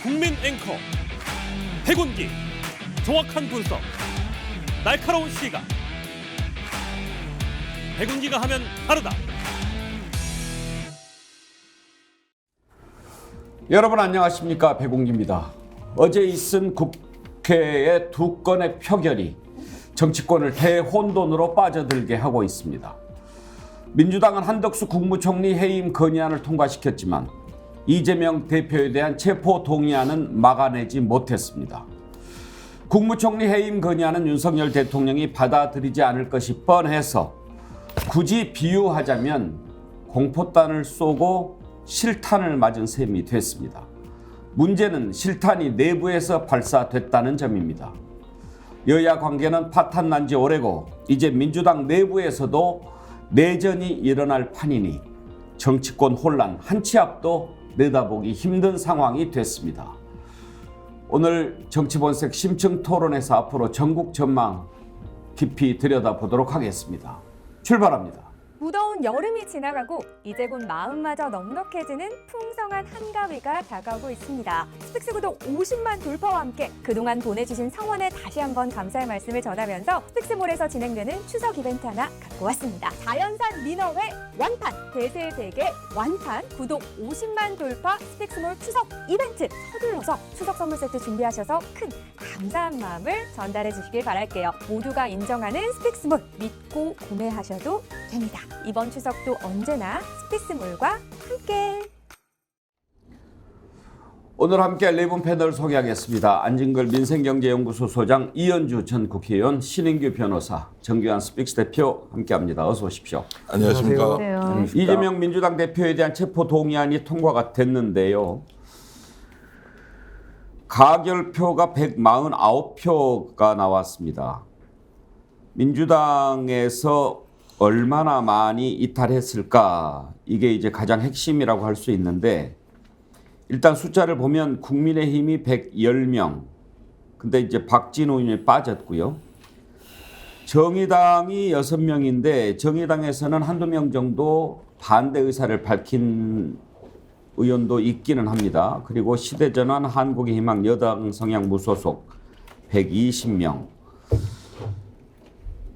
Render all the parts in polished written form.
국민 앵커 백운기, 정확한 분석, 날카로운 시각. 백운기가 하면 다르다. 여러분 안녕하십니까, 백운기입니다. 어제 있은 국회의 두 건의 표결이 정치권을 대혼돈으로 빠져들게 하고 있습니다. 민주당은 한덕수 국무총리 해임 건의안을 통과시켰지만 이재명 대표에 대한 체포 동의안은 막아내지 못했습니다. 국무총리 해임 건의안은 윤석열 대통령이 받아들이지 않을 것이 뻔해서 굳이 비유하자면 공포탄을 쏘고 실탄을 맞은 셈이 됐습니다. 문제는 실탄이 내부에서 발사됐다는 점입니다. 여야 관계는 파탄 난 지 오래고 이제 민주당 내부에서도 내전이 일어날 판이니 정치권 혼란 한 치 앞도 내다보기 힘든 상황이 됐습니다. 오늘 정치본색 심층 토론에서 앞으로 전국 전망 깊이 들여다보도록 하겠습니다. 출발합니다. 무더운 여름이 지나가고 이제 곧 마음마저 넉넉해지는 풍성한 한가위가 다가오고 있습니다. 스픽스 구독 50만 돌파와 함께 그동안 보내주신 성원에 다시 한번 감사의 말씀을 전하면서 스픽스몰에서 진행되는 추석 이벤트 하나 갖고 왔습니다. 자연산 민어회 완판, 대세대게 완판, 구독 50만 돌파 스픽스몰 추석 이벤트 서둘러서 추석 선물 세트 준비하셔서 큰 감사한 마음을 전달해 주시길 바랄게요. 모두가 인정하는 스픽스몰 믿고 구매하셔도 됩니다. 이번 추석도 언제나 스픽스몰과 함께. 오늘 함께 네 분 패널 소개하겠습니다. 안진걸 민생경제연구소 소장, 이현주 전 국회의원, 신인규 변호사, 정규환 스픽스 대표 함께합니다. 어서 오십시오. 안녕하십니까. 이재명 민주당 대표에 대한 체포 동의안이 통과가 됐는데요. 가결표가 149표가 나왔습니다. 민주당에서 얼마나 많이 이탈했을까? 이게 이제 가장 핵심이라고 할 수 있는데, 일단 숫자를 보면 국민의힘이 110명, 근데 이제 박진우 의원이 빠졌고요. 정의당이 6명인데 정의당에서는 한두 명 정도 반대 의사를 밝힌 의원도 있기는 합니다. 그리고 시대전환, 한국의 희망, 여당 성향 무소속 120명.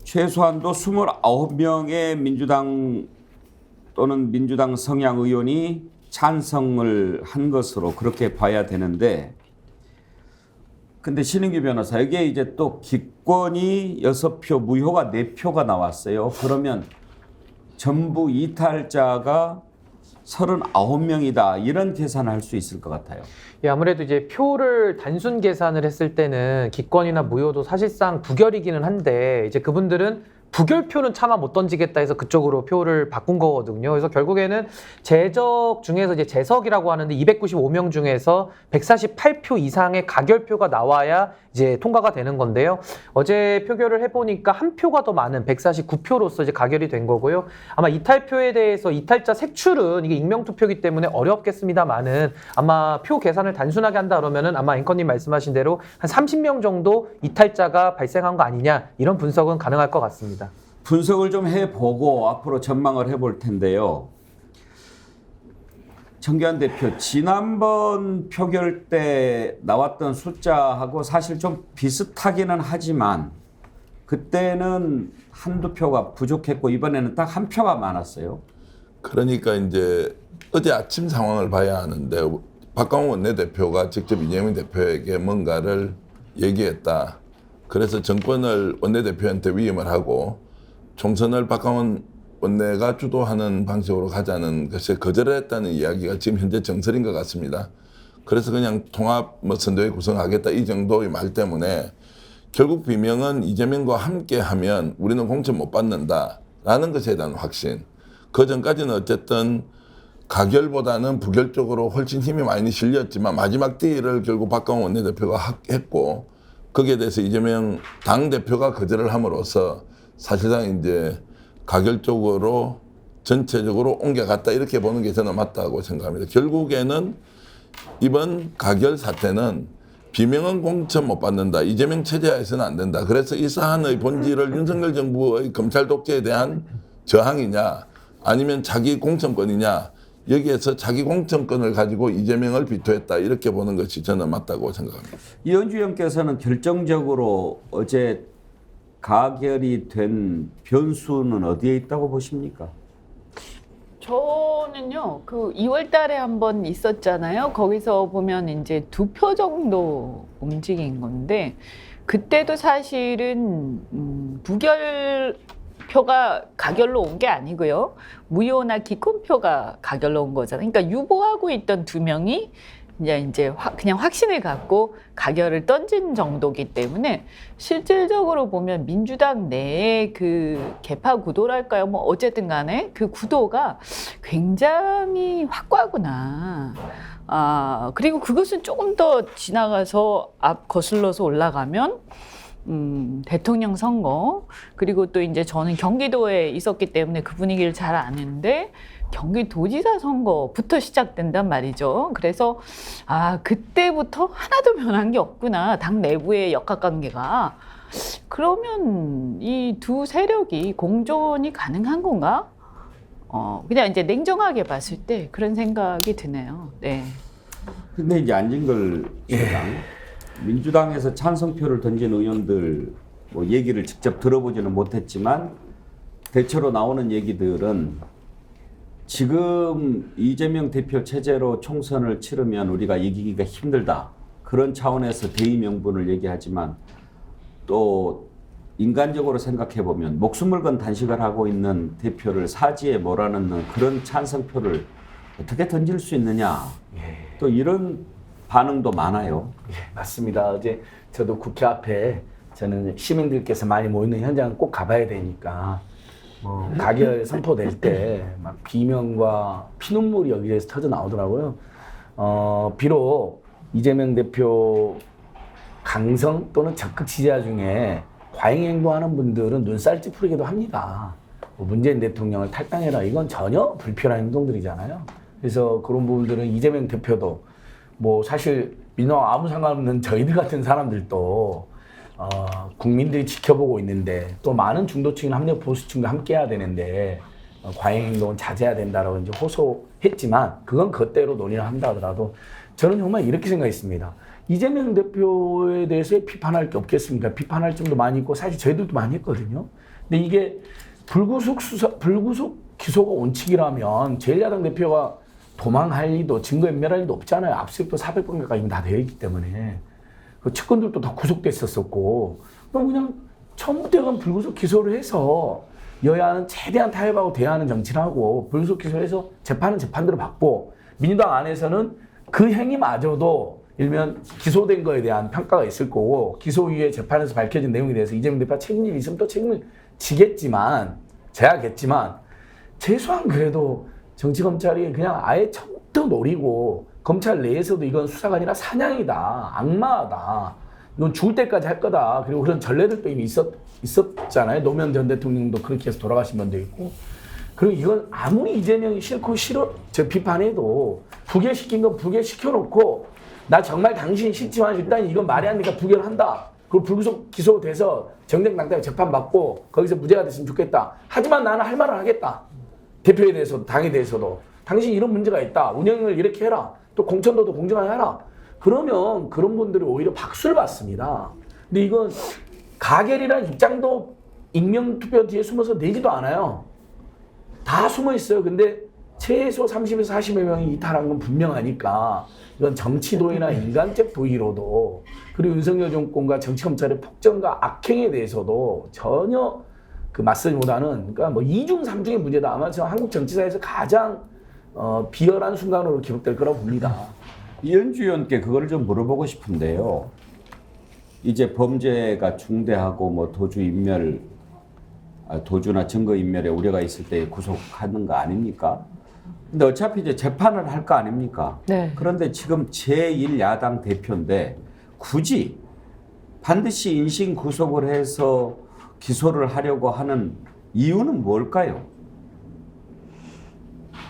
최소한도 29명의 민주당 또는 민주당 성향 의원이 찬성을 한 것으로 그렇게 봐야 되는데, 근데 신인규 변호사, 이게 이제 또 기권이 6표, 무효가 4표가 나왔어요. 그러면 전부 이탈자가 39명이다. 이런 계산을 할 수 있을 것 같아요. 예, 아무래도 이제 표를 단순 계산을 했을 때는 기권이나 무효도 사실상 부결이기는 한데, 이제 그분들은 부결표는 차마 못 던지겠다 해서 그쪽으로 표를 바꾼 거거든요. 그래서 결국에는 재적 중에서 이제 재석이라고 하는데 295명 중에서 148표 이상의 가결표가 나와야 이제 통과가 되는 건데요. 어제 표결을 해보니까 한 표가 더 많은 149표로서 이제 가결이 된 거고요. 아마 이탈표에 대해서 이탈자 색출은 이게 익명투표이기 때문에 어렵겠습니다만은 아마 표 계산을 단순하게 한다 그러면은 아마 앵커님 말씀하신 대로 한 30명 정도 이탈자가 발생한 거 아니냐, 이런 분석은 가능할 것 같습니다. 분석을 좀 해보고 앞으로 전망을 해볼 텐데요. 정규환 대표, 지난번 표결 때 나왔던 숫자하고 사실 좀 비슷하기는 하지만 그때는 한두 표가 부족했고 이번에는 딱 한 표가 많았어요. 그러니까 이제 어제 아침 상황을 봐야 하는데, 박광훈 원내대표가 직접 이재명 대표에게 뭔가를 얘기했다. 그래서 정권을 원내대표한테 위임을 하고 총선을 박광훈 원내가 주도하는 방식으로 가자는 것에 거절을 했다는 이야기가 지금 현재 정설인 것 같습니다. 그래서 그냥 통합 선대위 구성하겠다, 이 정도의 말 때문에 결국 비명은 이재명과 함께 하면 우리는 공천 못 받는다라는 것에 대한 확신. 그 전까지는 어쨌든 가결보다는 부결 쪽으로 훨씬 힘이 많이 실렸지만 마지막 딜을 결국 박광훈 원내대표가 했고, 거기에 대해서 이재명 당대표가 거절을 함으로써 사실상 이제 가결 쪽으로 전체적으로 옮겨갔다, 이렇게 보는 게 저는 맞다고 생각합니다. 결국에는 이번 가결 사태는 비명은 공천 못 받는다, 이재명 체제하에서는 안 된다. 그래서 이 사안의 본질을 윤석열 정부의 검찰 독재에 대한 저항이냐 아니면 자기 공천권이냐, 여기에서 자기 공천권을 가지고 이재명을 비토했다 이렇게 보는 것이 저는 맞다고 생각합니다. 이현주 의원께서는 결정적으로 어제 가결이 된 변수는 어디에 있다고 보십니까? 저는요, 그 2월 달에 한번 있었잖아요. 거기서 보면 이제 2표 정도 움직인 건데, 그때도 사실은, 부결표가 가결로 온 게 아니고요. 무효나 기권표가 가결로 온 거잖아요. 그러니까 유보하고 있던 2명이 이제 그냥 확신을 갖고 가결을 던진 정도기 때문에 실질적으로 보면 민주당 내의 그 개파 구도랄까요? 뭐 어쨌든 간에 그 구도가 굉장히 확고하구나. 그리고 그것은 조금 더 지나가서 앞 거슬러서 올라가면 대통령 선거, 그리고 또 이제 저는 경기도에 있었기 때문에 그 분위기를 잘 아는데 경기도지사 선거부터 시작된단 말이죠. 그래서 그때부터 하나도 변한 게 없구나. 당 내부의 역학관계가. 그러면 이 두 세력이 공존이 가능한 건가? 그냥 이제 냉정하게 봤을 때 그런 생각이 드네요. 네. 근데 이제 안진걸 시장 민주당에서 찬성표를 던진 의원들 뭐 얘기를 직접 들어보지는 못했지만 대체로 나오는 얘기들은 지금 이재명 대표 체제로 총선을 치르면 우리가 이기기가 힘들다. 그런 차원에서 대의 명분을 얘기하지만 또 인간적으로 생각해 보면 목숨을 건 단식을 하고 있는 대표를 사지에 몰아넣는 그런 찬성표를 어떻게 던질 수 있느냐. 또 이런 반응도 많아요. 맞습니다. 어제 저도 국회 앞에 저는 시민들께서 많이 모이는 현장을 꼭 가봐야 되니까 가결 선포될 때 막 비명과 피눈물이 여기에서 터져 나오더라고요. 비록 이재명 대표 강성 또는 적극 지지자 중에 과잉 행동하는 분들은 눈살 찌푸리기도 합니다. 문재인 대통령을 탈당해라. 이건 전혀 불필요한 행동들이잖아요. 그래서 그런 부분들은 이재명 대표도 뭐 사실 민주당 아무 상관없는 저희들 같은 사람들도 국민들이 지켜보고 있는데 또 많은 중도층이나 합력 보수층과 함께해야 되는데 과잉 행동은 자제해야 된다라고 이제 호소했지만 그건 그것대로 논의를 한다 하더라도 저는 정말 이렇게 생각했습니다. 이재명 대표에 대해서 비판할 게 없겠습니까? 비판할 점도 많이 있고 사실 저희들도 많이 했거든요. 근데 이게 불구속 기소가 원칙이라면 제1야당 대표가 도망할 리도 증거인멸할 리도 없잖아요. 압수수색도 400번 가까이 다 되어 있기 때문에. 그 측근들도 다 구속됐었고 그럼 그냥 처음부터 그냥 불구속 기소를 해서 여야는 최대한 타협하고 대화하는 정치를 하고 불구속 기소해서 재판은 재판대로 받고 민주당 안에서는 그 행위마저도 일면 기소된 거에 대한 평가가 있을 거고 기소 이후에 재판에서 밝혀진 내용에 대해서 이재명 대표가 책임이 있으면 또 책임을 지겠지만 최소한 그래도 정치검찰이 그냥 아예 처음부터 노리고 검찰 내에서도 이건 수사가 아니라 사냥이다, 악마다, 이건 죽을 때까지 할 거다. 그리고 그런 전례들도 이미 있었잖아요. 노무현 전 대통령도 그렇게 해서 돌아가신 분도 있고. 그리고 이건 아무리 이재명이 싫고 싫어 저 비판해도 부결시킨 건 부결시켜놓고 나 정말 당신 싫지만 일단 이건 말이 안 되니까 부결한다. 그리고 불구속 기소돼서 정정당당하게 재판받고 거기서 무죄가 됐으면 좋겠다. 하지만 나는 할 말을 하겠다. 대표에 대해서도 당에 대해서도. 당신 이런 문제가 있다. 운영을 이렇게 해라. 또 공천도도 공정하게 하라. 그러면 그런 분들이 오히려 박수를 받습니다. 근데 이건 가결이라는 입장도 익명투표 뒤에 숨어서 내지도 않아요. 다 숨어 있어요. 근데 최소 30에서 40여 명이 이탈한 건 분명하니까 이건 정치 도의나 인간적 도의로도 그리고 윤석열 정권과 정치검찰의 폭정과 악행에 대해서도 전혀 그 맞서기보다는 그러니까 뭐 2중 3중의 문제다. 아마 저 한국 정치사에서 가장 비열한 순간으로 기록될 거라고 봅니다. 이현주 의원께 그걸 좀 물어보고 싶은데요. 이제 범죄가 중대하고 뭐 도주나 증거인멸에 우려가 있을 때 구속하는 거 아닙니까? 근데 어차피 이제 재판을 할 거 아닙니까? 네. 그런데 지금 제1야당 대표인데 굳이 반드시 인신 구속을 해서 기소를 하려고 하는 이유는 뭘까요?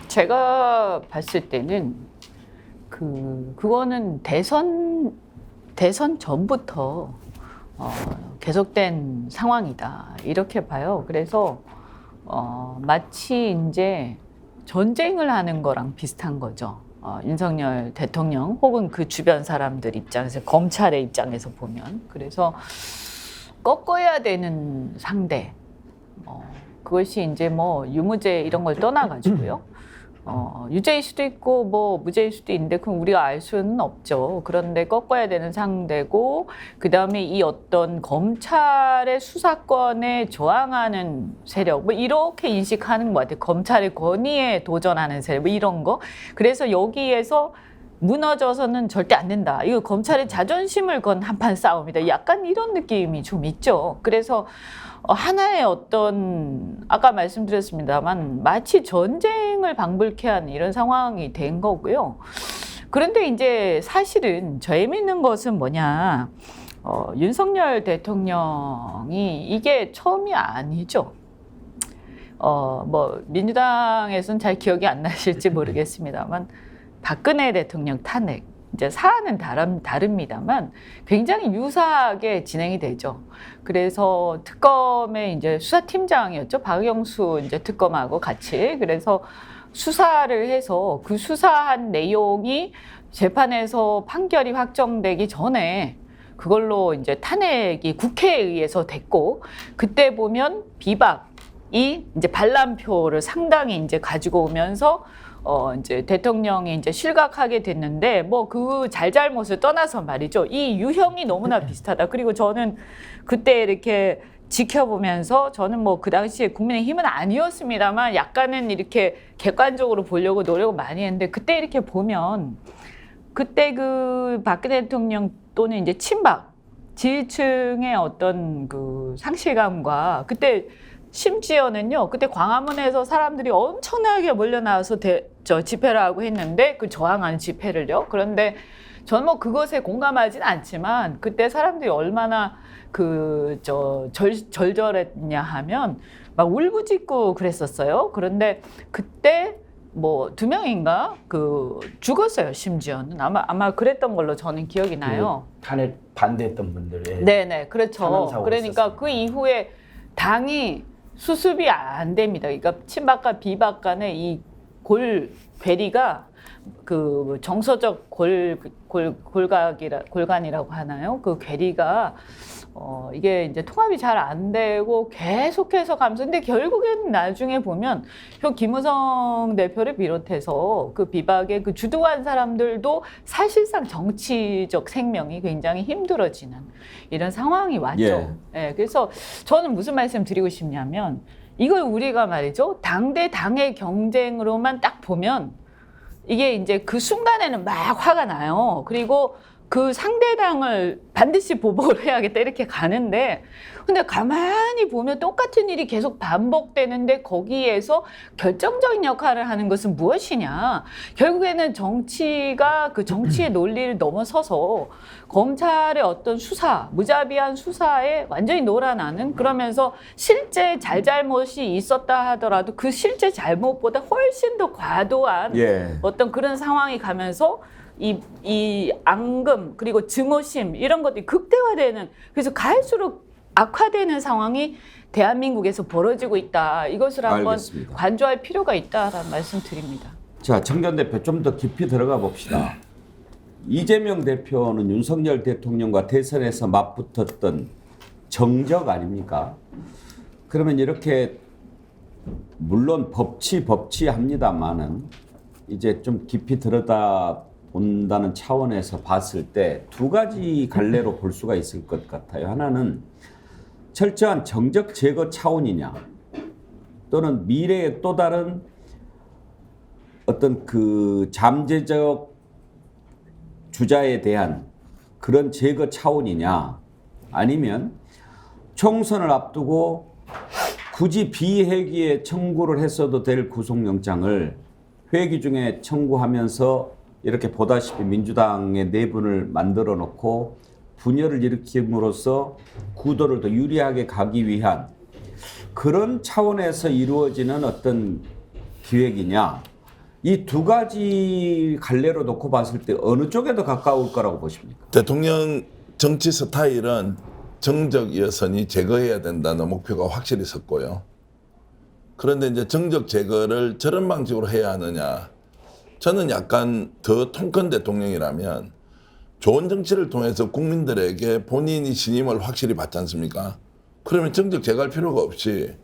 제가 봤을 때는 그거는 대선 전부터 계속된 상황이다 이렇게 봐요. 그래서 마치 이제 전쟁을 하는 거랑 비슷한 거죠. 윤석열 대통령 혹은 그 주변 사람들 입장에서, 검찰의 입장에서 보면. 그래서 꺾어야 되는 상대, 그것이 이제 뭐 유무죄 이런 걸 떠나가지고요. 유죄일 수도 있고 뭐 무죄일 수도 있는데 그럼 우리가 알 수는 없죠. 그런데 꺾어야 되는 상대고, 그 다음에 이 어떤 검찰의 수사권에 저항하는 세력, 뭐 이렇게 인식하는 것 같아요. 검찰의 권위에 도전하는 세력, 뭐 이런 거. 그래서 여기에서 무너져서는 절대 안 된다. 이거 검찰의 자존심을 건 한판 싸움이다. 약간 이런 느낌이 좀 있죠. 그래서 하나의 어떤, 아까 말씀드렸습니다만 마치 전쟁을 방불케 하는 이런 상황이 된 거고요. 그런데 이제 사실은 재미있는 것은 뭐냐, 윤석열 대통령이 이게 처음이 아니죠. 뭐 민주당에서는 잘 기억이 안 나실지 모르겠습니다만 박근혜 대통령 탄핵, 이제 사안은 다릅니다만 굉장히 유사하게 진행이 되죠. 그래서 특검의 이제 수사팀장이었죠. 박영수 이제 특검하고 같이. 그래서 수사를 해서 그 수사한 내용이 재판에서 판결이 확정되기 전에 그걸로 이제 탄핵이 국회에 의해서 됐고, 그때 보면 비박이 이제 반란표를 상당히 이제 가지고 오면서 이제 대통령이 이제 실각하게 됐는데, 뭐 그 잘잘못을 떠나서 말이죠. 이 유형이 너무나 비슷하다. 그리고 저는 그때 이렇게 지켜보면서, 저는 뭐 그 당시에 국민의힘은 아니었습니다만 약간은 이렇게 객관적으로 보려고 노력을 많이 했는데, 그때 이렇게 보면 그때 그 박근혜 대통령 또는 이제 친박 지지층의 어떤 그 상실감과, 그때 심지어는요, 그때 광화문에서 사람들이 엄청나게 몰려 나와서 집회를 하고 했는데, 그 저항하는 집회를요. 그런데 저는 뭐 그것에 공감하진 않지만 그때 사람들이 얼마나 절절했냐 하면 막 울부짖고 그랬었어요. 그런데 그때 뭐 2명인가 죽었어요. 심지어는 아마 그랬던 걸로 저는 기억이 나요. 탄핵 반대했던 분들. 네네, 그렇죠. 그러니까 있었어요. 그 이후에 당이 수습이 안 됩니다. 그러니까 친박과 비박 간의 이 괴리가 그 정서적 골간이라고 하나요? 그 괴리가 이게 이제 통합이 잘 안 되고 계속해서 가면서, 근데 결국에는 나중에 보면 김무성 대표를 비롯해서 그 비박의 그 주도한 사람들도 사실상 정치적 생명이 굉장히 힘들어지는 이런 상황이 왔죠. 예. 예, 그래서 저는 무슨 말씀 드리고 싶냐면, 이걸 우리가 말이죠, 당 대 당의 경쟁으로만 딱 보면 이게 이제 그 순간에는 막 화가 나요. 그리고 그 상대당을 반드시 보복을 해야겠다 이렇게 가는데, 근데 가만히 보면 똑같은 일이 계속 반복되는데 거기에서 결정적인 역할을 하는 것은 무엇이냐. 결국에는 정치가 그 정치의 논리를 넘어서서 검찰의 어떤 수사, 무자비한 수사에 완전히 놀아나는, 그러면서 실제 잘잘못이 있었다 하더라도 그 실제 잘못보다 훨씬 더 과도한 예. 어떤 그런 상황이 가면서 이 앙금 그리고 증오심 이런 것들이 극대화되는, 그래서 갈수록 악화되는 상황이 대한민국에서 벌어지고 있다. 이것을 한번 알겠습니다. 관조할 필요가 있다라는 말씀 드립니다. 자, 정전 대표 좀 더 깊이 들어가 봅시다. 이재명 대표는 윤석열 대통령과 대선에서 맞붙었던 정적 아닙니까? 그러면 이렇게 물론 법치합니다만은 이제 좀 깊이 들여다 본다는 차원에서 봤을 때 2가지 갈래로 볼 수가 있을 것 같아요. 하나는 철저한 정적 제거 차원이냐, 또는 미래의 또 다른 어떤 그 잠재적 주자에 대한 그런 제거 차원이냐, 아니면 총선을 앞두고 굳이 비회기에 청구를 했어도 될 구속영장을 회기 중에 청구하면서 이렇게 보다시피 민주당의 내분을 만들어 놓고 분열을 일으킴으로써 구도를 더 유리하게 가기 위한 그런 차원에서 이루어지는 어떤 기획이냐, 이 2가지 갈래로 놓고 봤을 때 어느 쪽에 더 가까울 거라고 보십니까? 대통령 정치 스타일은 정적 여선이 제거해야 된다는 목표가 확실히 섰고요. 그런데 이제 정적 제거를 저런 방식으로 해야 하느냐. 저는 약간 더 통큰 대통령이라면 좋은 정치를 통해서 국민들에게 본인이 신임을 확실히 받지 않습니까? 그러면 정적 제거할 필요가 없이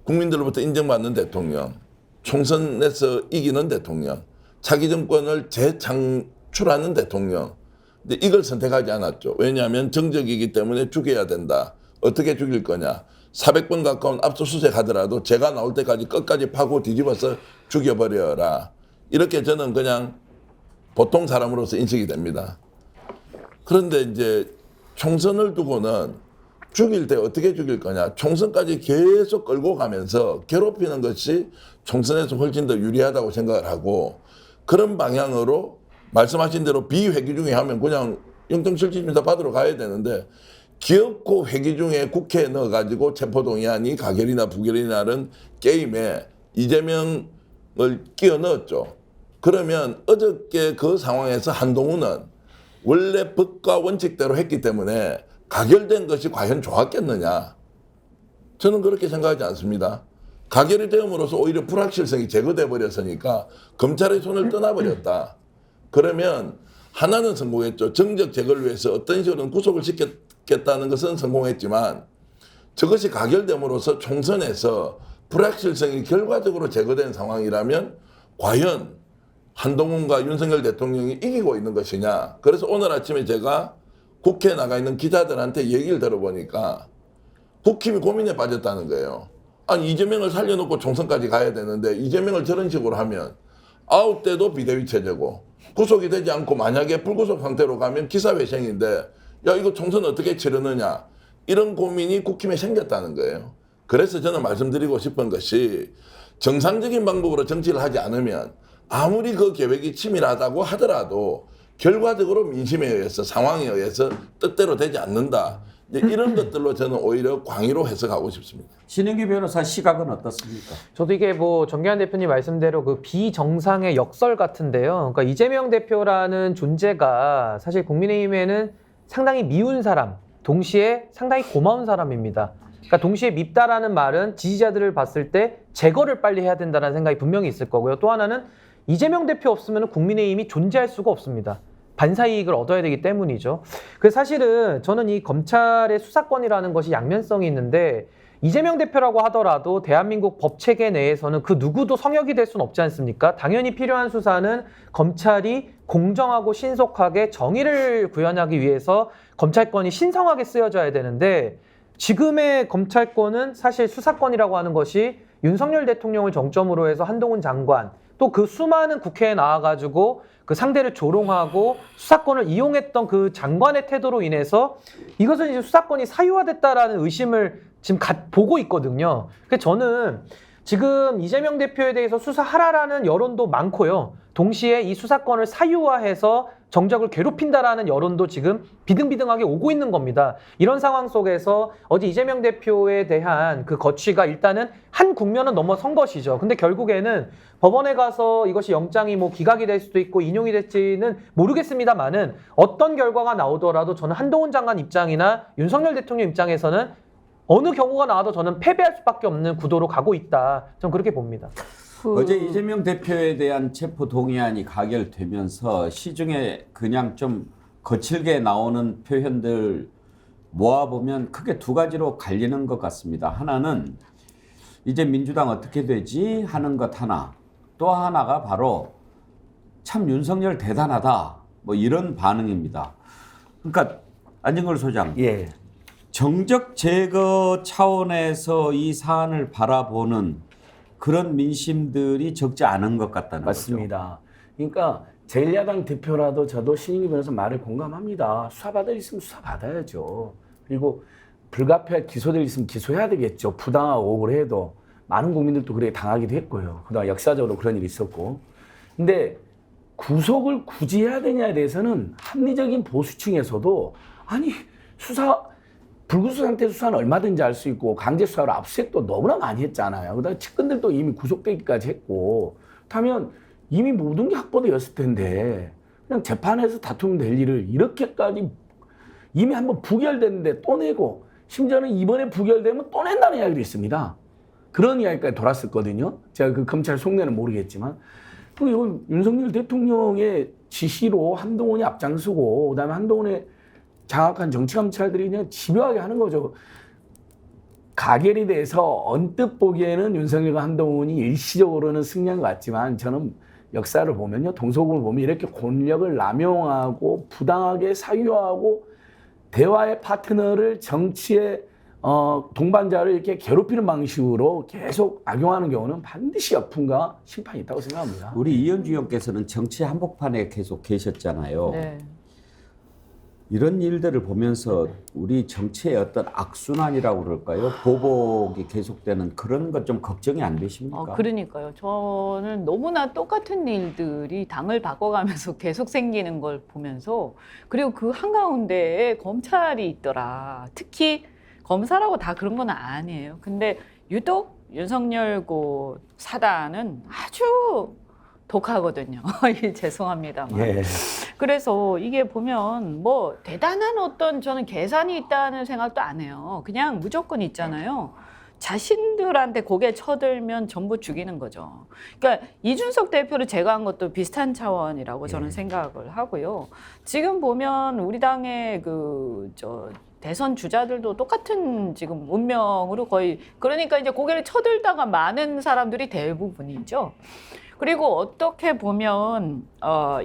국민들로부터 인정받는 대통령, 총선에서 이기는 대통령, 차기 정권을 재창출하는 대통령. 근데 이걸 선택하지 않았죠. 왜냐하면 정적이기 때문에 죽여야 된다. 어떻게 죽일 거냐. 400번 가까운 압수수색 하더라도 제가 나올 때까지 끝까지 파고 뒤집어서 죽여버려라. 이렇게 저는 그냥 보통 사람으로서 인식이 됩니다. 그런데 이제 총선을 두고는 죽일 때 어떻게 죽일 거냐. 총선까지 계속 끌고 가면서 괴롭히는 것이 총선에서 훨씬 더 유리하다고 생각을 하고 그런 방향으로 말씀하신 대로 비회기 중에 하면 그냥 영장실질심사 받으러 가야 되는데 기어코 회기 중에 국회에 넣어가지고 체포동의안이 가결이나 부결이나는 게임에 이재명을 끼워 넣었죠. 그러면 어저께 그 상황에서 한동훈은 원래 법과 원칙대로 했기 때문에 가결된 것이 과연 좋았겠느냐. 저는 그렇게 생각하지 않습니다. 가결이 되음으로써 오히려 불확실성이 제거돼 버렸으니까 검찰의 손을 떠나버렸다. 그러면 하나는 성공했죠. 정적 제거를 위해서 어떤 식으로는 구속을 시켰겠다는 것은 성공했지만 저것이 가결됨으로써 총선에서 불확실성이 결과적으로 제거된 상황이라면 과연 한동훈과 윤석열 대통령이 이기고 있는 것이냐. 그래서 오늘 아침에 제가 국회에 나가 있는 기자들한테 얘기를 들어보니까 국힘이 고민에 빠졌다는 거예요. 아니 이재명을 살려놓고 총선까지 가야 되는데 이재명을 저런 식으로 하면 아웃 때도 비대위 체제고 구속이 되지 않고 만약에 불구속 상태로 가면 기사회생인데 야 이거 총선 어떻게 치르느냐 이런 고민이 국힘에 생겼다는 거예요. 그래서 저는 말씀드리고 싶은 것이 정상적인 방법으로 정치를 하지 않으면 아무리 그 계획이 치밀하다고 하더라도 결과적으로 민심에 의해서 상황에 의해서 뜻대로 되지 않는다. 이제 이런 것들로 저는 오히려 광의로 해석하고 싶습니다. 신영기 변호사 시각은 어떻습니까? 저도 이게 뭐 정계한 대표님 말씀대로 그 비정상의 역설 같은데요. 그러니까 이재명 대표라는 존재가 사실 국민의힘에는 상당히 미운 사람, 동시에 상당히 고마운 사람입니다. 그러니까 동시에 밉다라는 말은 지지자들을 봤을 때 제거를 빨리 해야 된다는 생각이 분명히 있을 거고요. 또 하나는 이재명 대표 없으면 국민의힘이 존재할 수가 없습니다. 반사 이익을 얻어야 되기 때문이죠. 그래서 사실은 저는 이 검찰의 수사권이라는 것이 양면성이 있는데 이재명 대표라고 하더라도 대한민국 법체계 내에서는 그 누구도 성역이 될 수는 없지 않습니까? 당연히 필요한 수사는 검찰이 공정하고 신속하게 정의를 구현하기 위해서 검찰권이 신성하게 쓰여져야 되는데 지금의 검찰권은 사실 수사권이라고 하는 것이 윤석열 대통령을 정점으로 해서 한동훈 장관 또 그 수많은 국회에 나와가지고 그 상대를 조롱하고 수사권을 이용했던 그 장관의 태도로 인해서 이것은 이제 수사권이 사유화됐다라는 의심을 지금 보고 있거든요. 그래서 저는 지금 이재명 대표에 대해서 수사하라라는 여론도 많고요. 동시에 이 수사권을 사유화해서 정적을 괴롭힌다라는 여론도 지금 비등비등하게 오고 있는 겁니다. 이런 상황 속에서 어제 이재명 대표에 대한 그 거취가 일단은 한 국면은 넘어선 것이죠. 근데 결국에는 법원에 가서 이것이 영장이 뭐 기각이 될 수도 있고 인용이 될지는 모르겠습니다만은 어떤 결과가 나오더라도 저는 한동훈 장관 입장이나 윤석열 대통령 입장에서는 어느 경우가 나와도 저는 패배할 수밖에 없는 구도로 가고 있다. 저는 그렇게 봅니다. 어제 이재명 대표에 대한 체포 동의안이 가결되면서 시중에 그냥 좀 거칠게 나오는 표현들 모아보면 크게 두 가지로 갈리는 것 같습니다. 하나는 이제 민주당 어떻게 되지 하는 것 하나, 또 하나가 바로 참 윤석열 대단하다 뭐 이런 반응입니다. 그러니까 안진걸 소장, 예. 정적 제거 차원에서 이 사안을 바라보는 그런 민심들이 적지 않은 것 같다는 맞습니다. 그러니까 제1야당 대표라도 저도 신인기 변호사 말을 공감합니다. 수사받을 있으면 수사받아야죠. 그리고 불가피할 기소될 있으면 기소해야 되겠죠. 부당하고 억울해도 많은 국민들도 그렇게 당하기도 했고요. 그동안 역사적으로 그런 일이 있었고. 근데 구속을 굳이 해야 되냐에 대해서는 합리적인 보수층에서도 아니 불구속 상태 수사는 얼마든지 할 수 있고 강제 수사로 압수수색도 너무나 많이 했잖아요. 그다음에 측근들도 이미 구속되기까지 했고 그렇다면 이미 모든 게 확보되었을 텐데 그냥 재판에서 다투면 될 일을 이렇게까지 이미 한번 부결됐는데 또 내고 심지어는 이번에 부결되면 또 낸다는 이야기도 있습니다. 그런 이야기까지 돌았었거든요. 제가 그 검찰 속내는 모르겠지만. 이건 윤석열 대통령의 지시로 한동훈이 앞장서고 그다음에 한동훈의 장악한 정치감찰들이 그냥 집요하게 하는 거죠. 가결이 돼서 언뜻 보기에는 윤석열과 한동훈이 일시적으로는 승리한 것 같지만 저는 역사를 보면요. 동서고를 보면 이렇게 권력을 남용하고 부당하게 사유하고 대화의 파트너를 정치의 동반자를 이렇게 괴롭히는 방식으로 계속 악용하는 경우는 반드시 역풍과 심판이 있다고 생각합니다. 우리 이현주 의원께서는 정치 한복판에 계속 계셨잖아요. 네. 이런 일들을 보면서 우리 정치의 어떤 악순환이라고 그럴까요? 보복이 계속되는 그런 것 좀 걱정이 안 되십니까? 그러니까요. 저는 너무나 똑같은 일들이 당을 바꿔가면서 계속 생기는 걸 보면서 그리고 그 한가운데에 검찰이 있더라. 특히 검사라고 다 그런 건 아니에요. 근데 유독 윤석열 사단은 아주 독하거든요. 죄송합니다만. 예. 그래서 이게 보면 뭐 대단한 어떤 저는 계산이 있다는 생각도 안 해요. 그냥 무조건 있잖아요. 자신들한테 고개 쳐들면 전부 죽이는 거죠. 그러니까 이준석 대표를 제거한 것도 비슷한 차원이라고 저는 생각을 하고요. 지금 보면 우리 당의 대선 주자들도 똑같은 지금 운명으로 거의 그러니까 이제 고개를 쳐들다가 많은 사람들이 대부분이죠. 그리고 어떻게 보면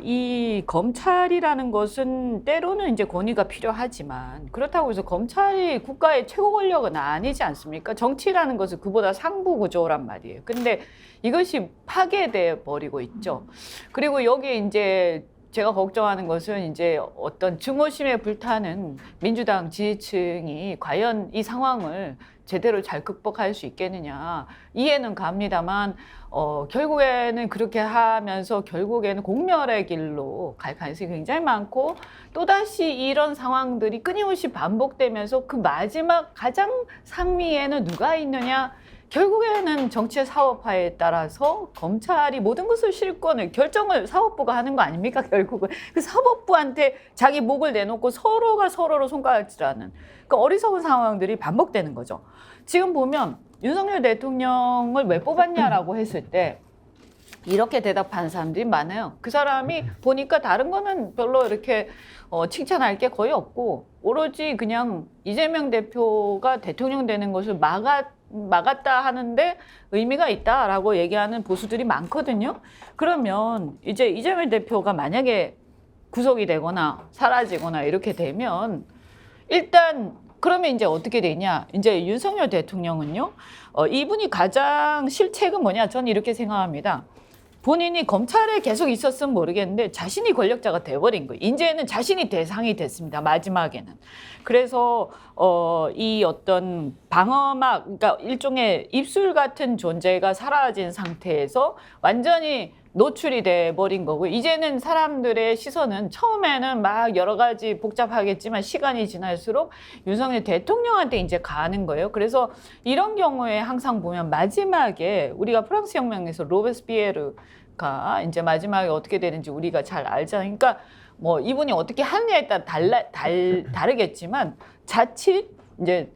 이 검찰이라는 것은 때로는 이제 권위가 필요하지만 그렇다고 해서 검찰이 국가의 최고 권력은 아니지 않습니까? 정치라는 것은 그보다 상부 구조란 말이에요. 근데 이것이 파괴돼 버리고 있죠. 그리고 여기 이제 제가 걱정하는 것은 이제 어떤 증오심에 불타는 민주당 지지층이 과연 이 상황을 제대로 잘 극복할 수 있겠느냐 이해는 갑니다만 결국에는 그렇게 하면서 결국에는 공멸의 길로 갈 가능성이 굉장히 많고 또다시 이런 상황들이 끊임없이 반복되면서 그 마지막 가장 상위에는 누가 있느냐 결국에는 정치의 사법화에 따라서 검찰이 모든 것을 실권을 결정을 사법부가 하는 거 아닙니까? 결국은 그 사법부한테 자기 목을 내놓고 서로가 서로를 손가락질하는 그 어리석은 상황들이 반복되는 거죠. 지금 보면 윤석열 대통령을 왜 뽑았냐라고 했을 때 이렇게 대답하는 사람들이 많아요. 그 사람이 보니까 다른 거는 별로 이렇게 칭찬할 게 거의 없고 오로지 그냥 이재명 대표가 대통령 되는 것을 막았다 하는데 의미가 있다라고 얘기하는 보수들이 많거든요. 그러면 이제 이재명 대표가 만약에 구속이 되거나 사라지거나 이렇게 되면 일단 그러면 이제 어떻게 되냐? 이제 윤석열 대통령은요. 이분이 가장 실책은 뭐냐? 저는 이렇게 생각합니다. 본인이 검찰에 계속 있었으면 모르겠는데 자신이 권력자가 돼버린 거예요. 이제는 자신이 대상이 됐습니다. 마지막에는. 그래서 이 어떤 방어막, 그러니까 일종의 입술 같은 존재가 사라진 상태에서 완전히 노출이 돼버린 거고 이제는 사람들의 시선은 처음에는 막 여러 가지 복잡하겠지만 시간이 지날수록 윤석열 대통령한테 이제 가는 거예요. 그래서 이런 경우에 항상 보면 마지막에 우리가 프랑스 혁명에서 로베스피에르가 이제 마지막에 어떻게 되는지 우리가 잘 알잖아요. 그러니까 뭐 이분이 어떻게 하느냐에 따라 다르겠지만 자칫 이제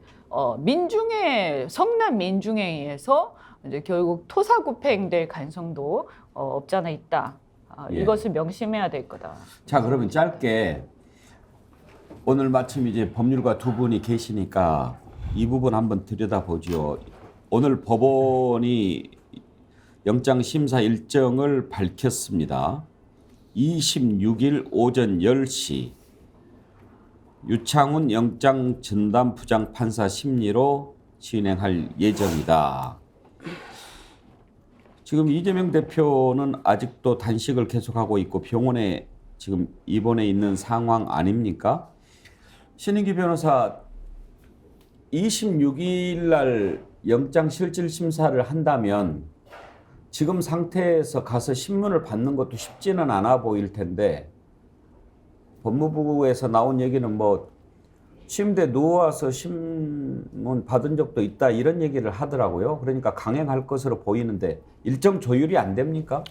성남 민중회의에서 이제 결국 토사구팽될 가능성도 없지 않아 있다. 예. 이것을 명심해야 될 거다. 자, 그러면 짧게 오늘 마침 이제 법률가 두 분이 계시니까 이 부분 한번 들여다보죠. 오늘 법원이 영장 심사 일정을 밝혔습니다. 26일 오전 10시 유창훈 영장 전담 부장 판사 심리로 진행할 예정이다. 지금 이재명 대표는 아직도 단식을 계속하고 있고 병원에 지금 입원해 있는 상황 아닙니까? 신인기 변호사 26일 날 영장 실질 심사를 한다면 지금 상태에서 가서 신문을 받는 것도 쉽지는 않아 보일 텐데 법무부에서 나온 얘기는 뭐 침대에 누워서 신문 받은 적도 있다 이런 얘기를 하더라고요. 그러니까 강행할 것으로 보이는데 일정 조율이 안 됩니까?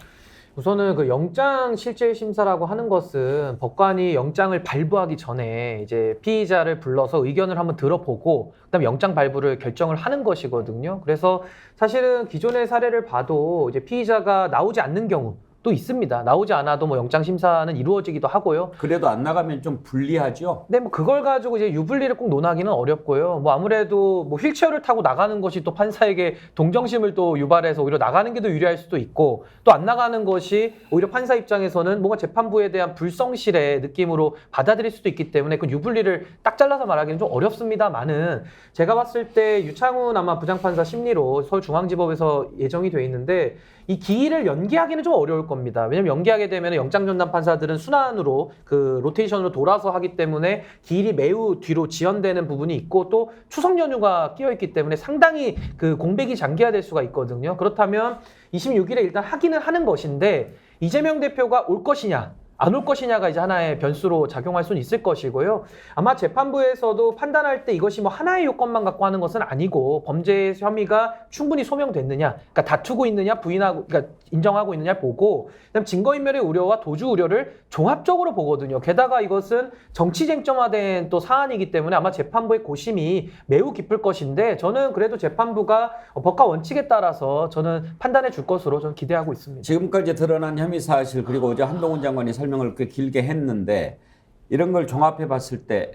우선은 그 영장 실질 심사라고 하는 것은 법관이 영장을 발부하기 전에 이제 피의자를 불러서 의견을 한번 들어보고 그다음에 영장 발부를 결정을 하는 것이거든요. 그래서 사실은 기존의 사례를 봐도 이제 피의자가 나오지 않는 경우 또 있습니다. 나오지 않아도 뭐 영장 심사는 이루어지기도 하고요. 그래도 안 나가면 좀 불리하죠. 네, 뭐 그걸 가지고 이제 유불리를 꼭 논하기는 어렵고요. 뭐 아무래도 뭐 휠체어를 타고 나가는 것이 또 판사에게 동정심을 또 유발해서 오히려 나가는 게 더 유리할 수도 있고 또 안 나가는 것이 오히려 판사 입장에서는 뭔가 재판부에 대한 불성실의 느낌으로 받아들일 수도 있기 때문에 그 유불리를 딱 잘라서 말하기는 좀 어렵습니다만은 제가 봤을 때 유창훈 아마 부장판사 심리로 서울중앙지법에서 예정이 돼 있는데 이 기일을 연기하기는 좀 어려울 겁니다. 왜냐면 연기하게 되면 영장 전담 판사들은 순환으로 그 로테이션으로 돌아서 하기 때문에 기일이 매우 뒤로 지연되는 부분이 있고 또 추석 연휴가 끼어 있기 때문에 상당히 그 공백이 장기화될 수가 있거든요. 그렇다면 26일에 일단 하기는 하는 것인데 이재명 대표가 올 것이냐 안 올 것이냐가 이제 하나의 변수로 작용할 수는 있을 것이고요. 아마 재판부에서도 판단할 때 이것이 뭐 하나의 요건만 갖고 하는 것은 아니고 범죄 혐의가 충분히 소명됐느냐, 그러니까 다투고 있느냐, 부인하고, 그러니까 인정하고 있느냐 보고, 그다음 증거인멸의 우려와 도주 우려를 종합적으로 보거든요. 게다가 이것은 정치 쟁점화된 또 사안이기 때문에 아마 재판부의 고심이 매우 깊을 것인데 저는 그래도 재판부가 법과 원칙에 따라서 저는 판단해 줄 것으로 저는 기대하고 있습니다. 지금까지 드러난 혐의 사실 그리고 어제 한동훈 장관이 설명을 꽤 길게 했는데 이런 걸 종합해 봤을 때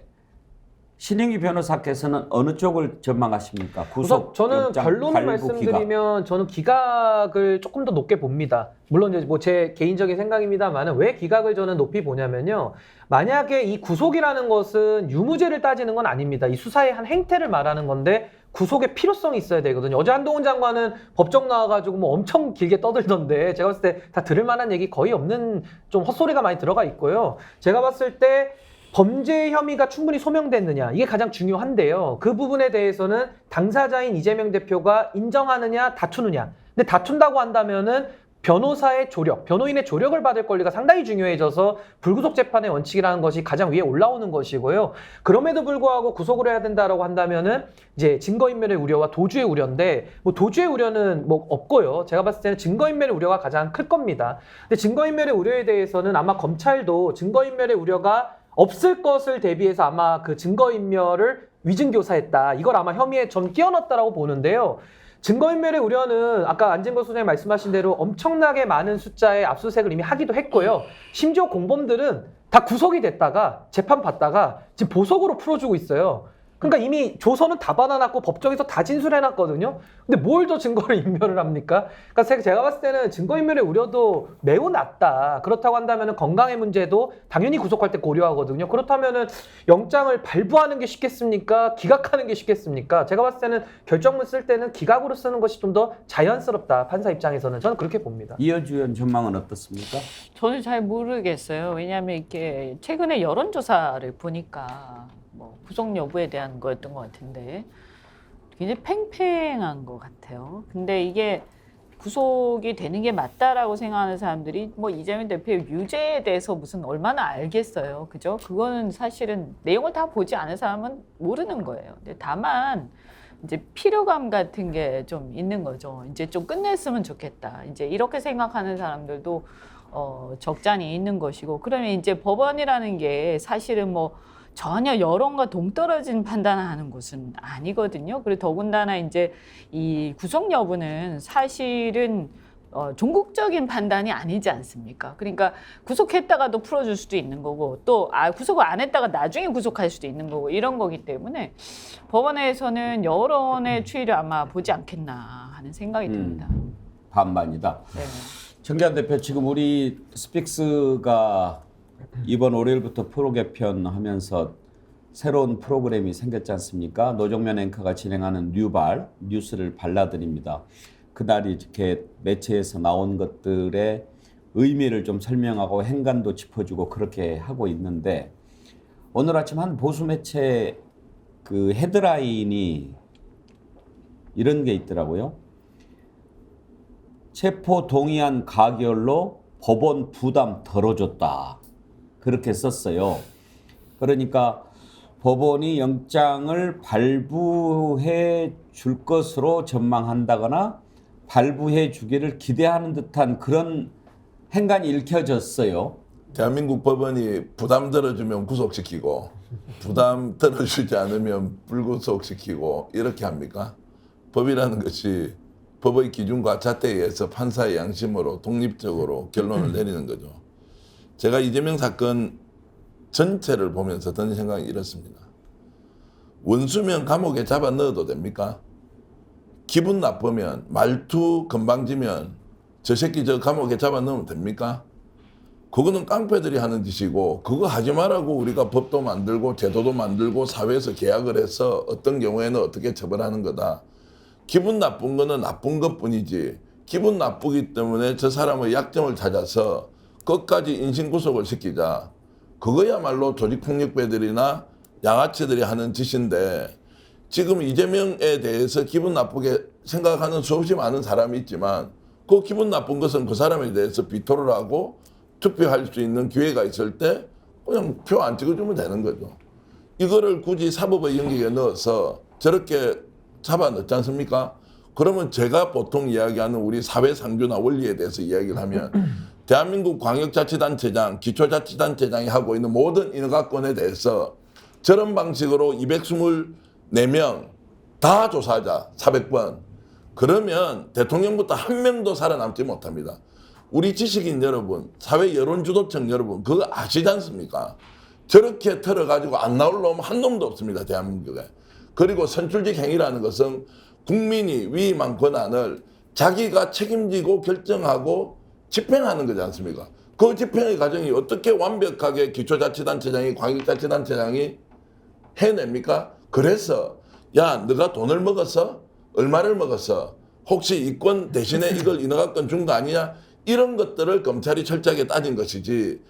신영희 변호사께서는 어느 쪽을 전망하십니까? 구속, 저는 영장, 결론을 발부, 말씀드리면 저는 기각을 조금 더 높게 봅니다. 물론 이제 뭐 제 개인적인 생각입니다만은 왜 기각을 저는 높이 보냐면요. 만약에 이 구속이라는 것은 유무죄를 따지는 건 아닙니다. 이 수사의 한 행태를 말하는 건데 구속의 필요성이 있어야 되거든요. 어제 한동훈 장관은 법정 나와가지고 뭐 엄청 길게 떠들던데 제가 봤을 때 다 들을 만한 얘기 거의 없는 좀 헛소리가 많이 들어가 있고요. 제가 봤을 때 범죄 혐의가 충분히 소명됐느냐 이게 가장 중요한데요. 그 부분에 대해서는 당사자인 이재명 대표가 인정하느냐 다투느냐. 근데 다툰다고 한다면은 변호사의 조력, 변호인의 조력을 받을 권리가 상당히 중요해져서 불구속 재판의 원칙이라는 것이 가장 위에 올라오는 것이고요. 그럼에도 불구하고 구속을 해야 된다라고 한다면은 이제 증거인멸의 우려와 도주의 우려인데 뭐 도주의 우려는 뭐 없고요. 제가 봤을 때는 증거인멸의 우려가 가장 클 겁니다. 근데 증거인멸의 우려에 대해서는 아마 검찰도 증거인멸의 우려가 없을 것을 대비해서 아마 그 증거인멸을 위증교사했다. 이걸 아마 혐의에 좀 끼워넣었다라고 보는데요. 증거인멸의 우려는 아까 안진걸 소장님 말씀하신 대로 엄청나게 많은 숫자의 압수수색을 이미 하기도 했고요. 심지어 공범들은 다 구속이 됐다가 재판 받다가 지금 보석으로 풀어주고 있어요. 그러니까 이미 조서는 다 받아놨고 법정에서 다 진술해놨거든요. 근데 뭘 더 증거를 인멸을 합니까? 그러니까 제가 봤을 때는 증거인멸의 우려도 매우 낮다. 그렇다고 한다면 건강의 문제도 당연히 구속할 때 고려하거든요. 그렇다면 영장을 발부하는 게 쉽겠습니까? 기각하는 게 쉽겠습니까? 제가 봤을 때는 결정문 쓸 때는 기각으로 쓰는 것이 좀 더 자연스럽다. 판사 입장에서는 저는 그렇게 봅니다. 이어주 의원 전망은 어떻습니까? 저는 잘 모르겠어요. 왜냐하면 이렇게 최근에 여론조사를 보니까 뭐 구속 여부에 대한 거였던 것 같은데 굉장히 팽팽한 것 같아요. 근데 이게 구속이 되는 게 맞다라고 생각하는 사람들이 뭐 이재명 대표의 유죄에 대해서 무슨 얼마나 알겠어요. 그죠? 그거는 사실은 내용을 다 보지 않은 사람은 모르는 거예요. 근데 다만 이제 피로감 같은 게 좀 있는 거죠. 이제 좀 끝냈으면 좋겠다. 이제 이렇게 생각하는 사람들도 적잖이 있는 것이고 그러면 이제 법원이라는 게 사실은 뭐 전혀 여론과 동떨어진 판단을 하는 곳은 아니거든요. 그리고 더군다나 이제 이 구속 여부는 사실은 종국적인 판단이 아니지 않습니까? 그러니까 구속했다가도 풀어줄 수도 있는 거고 또 구속을 안 했다가 나중에 구속할 수도 있는 거고 이런 거기 때문에 법원에서는 여론의 추이를 아마 보지 않겠나 하는 생각이 듭니다. 반반이다. 네. 정기환 대표 지금 우리 스픽스가 이번 월요일부터 프로 개편하면서 새로운 프로그램이 생겼지 않습니까? 노정면 앵커가 진행하는 뉴발, 뉴스를 발라드립니다. 그날이 이렇게 매체에서 나온 것들의 의미를 좀 설명하고 행간도 짚어주고 그렇게 하고 있는데 오늘 아침 한 보수 매체 그 헤드라인이 이런 게 있더라고요. 체포 동의안 가결로 법원 부담 덜어줬다. 그렇게 썼어요. 그러니까 법원이 영장을 발부해 줄 것으로 전망한다거나 발부해 주기를 기대하는 듯한 그런 행간이 읽혀졌어요. 대한민국 법원이 부담 들어주면 구속시키고 부담 들어주지 않으면 불구속시키고 이렇게 합니까? 법이라는 것이 법의 기준과 잣대에 의해서 판사의 양심으로 독립적으로 결론을 내리는 거죠. 제가 이재명 사건 전체를 보면서 드는 생각이 이렇습니다. 원수면 감옥에 잡아 넣어도 됩니까? 기분 나쁘면 말투 건방지면 저 새끼 저 감옥에 잡아 넣으면 됩니까? 그거는 깡패들이 하는 짓이고 그거 하지 말라고 우리가 법도 만들고 제도도 만들고 사회에서 계약을 해서 어떤 경우에는 어떻게 처벌하는 거다. 기분 나쁜 거는 나쁜 것뿐이지 기분 나쁘기 때문에 저 사람의 약점을 찾아서 끝까지 인신구속을 시키자. 그거야말로 조직폭력배들이나 양아치들이 하는 짓인데 지금 이재명에 대해서 기분 나쁘게 생각하는 수없이 많은 사람이 있지만 그 기분 나쁜 것은 그 사람에 대해서 비토를 하고 투표할 수 있는 기회가 있을 때 그냥 표 안 찍어주면 되는 거죠. 이거를 굳이 사법의 영역에 넣어서 저렇게 잡아 넣지 않습니까? 그러면 제가 보통 이야기하는 우리 사회상규나 원리에 대해서 이야기를 하면 대한민국 광역자치단체장, 기초자치단체장이 하고 있는 모든 인허가권에 대해서 저런 방식으로 224명 다 조사하자, 400번. 그러면 대통령부터 한 명도 살아남지 못합니다. 우리 지식인 여러분, 사회 여론주도층 여러분, 그거 아시지 않습니까? 저렇게 털어가지고 안 나올 놈 한 놈도 없습니다, 대한민국에. 그리고 선출직 행위라는 것은 국민이 위임한 권한을 자기가 책임지고 결정하고 집행하는 거지 않습니까? 그 집행의 과정이 어떻게 완벽하게 기초자치단체장이 광역자치단체장이 해냅니까? 그래서 야 너가 돈을 먹었어? 얼마를 먹었어? 혹시 이권 대신에 이걸 인허가권 준 거 아니냐? 이런 것들을 검찰이 철저하게 따진 것이지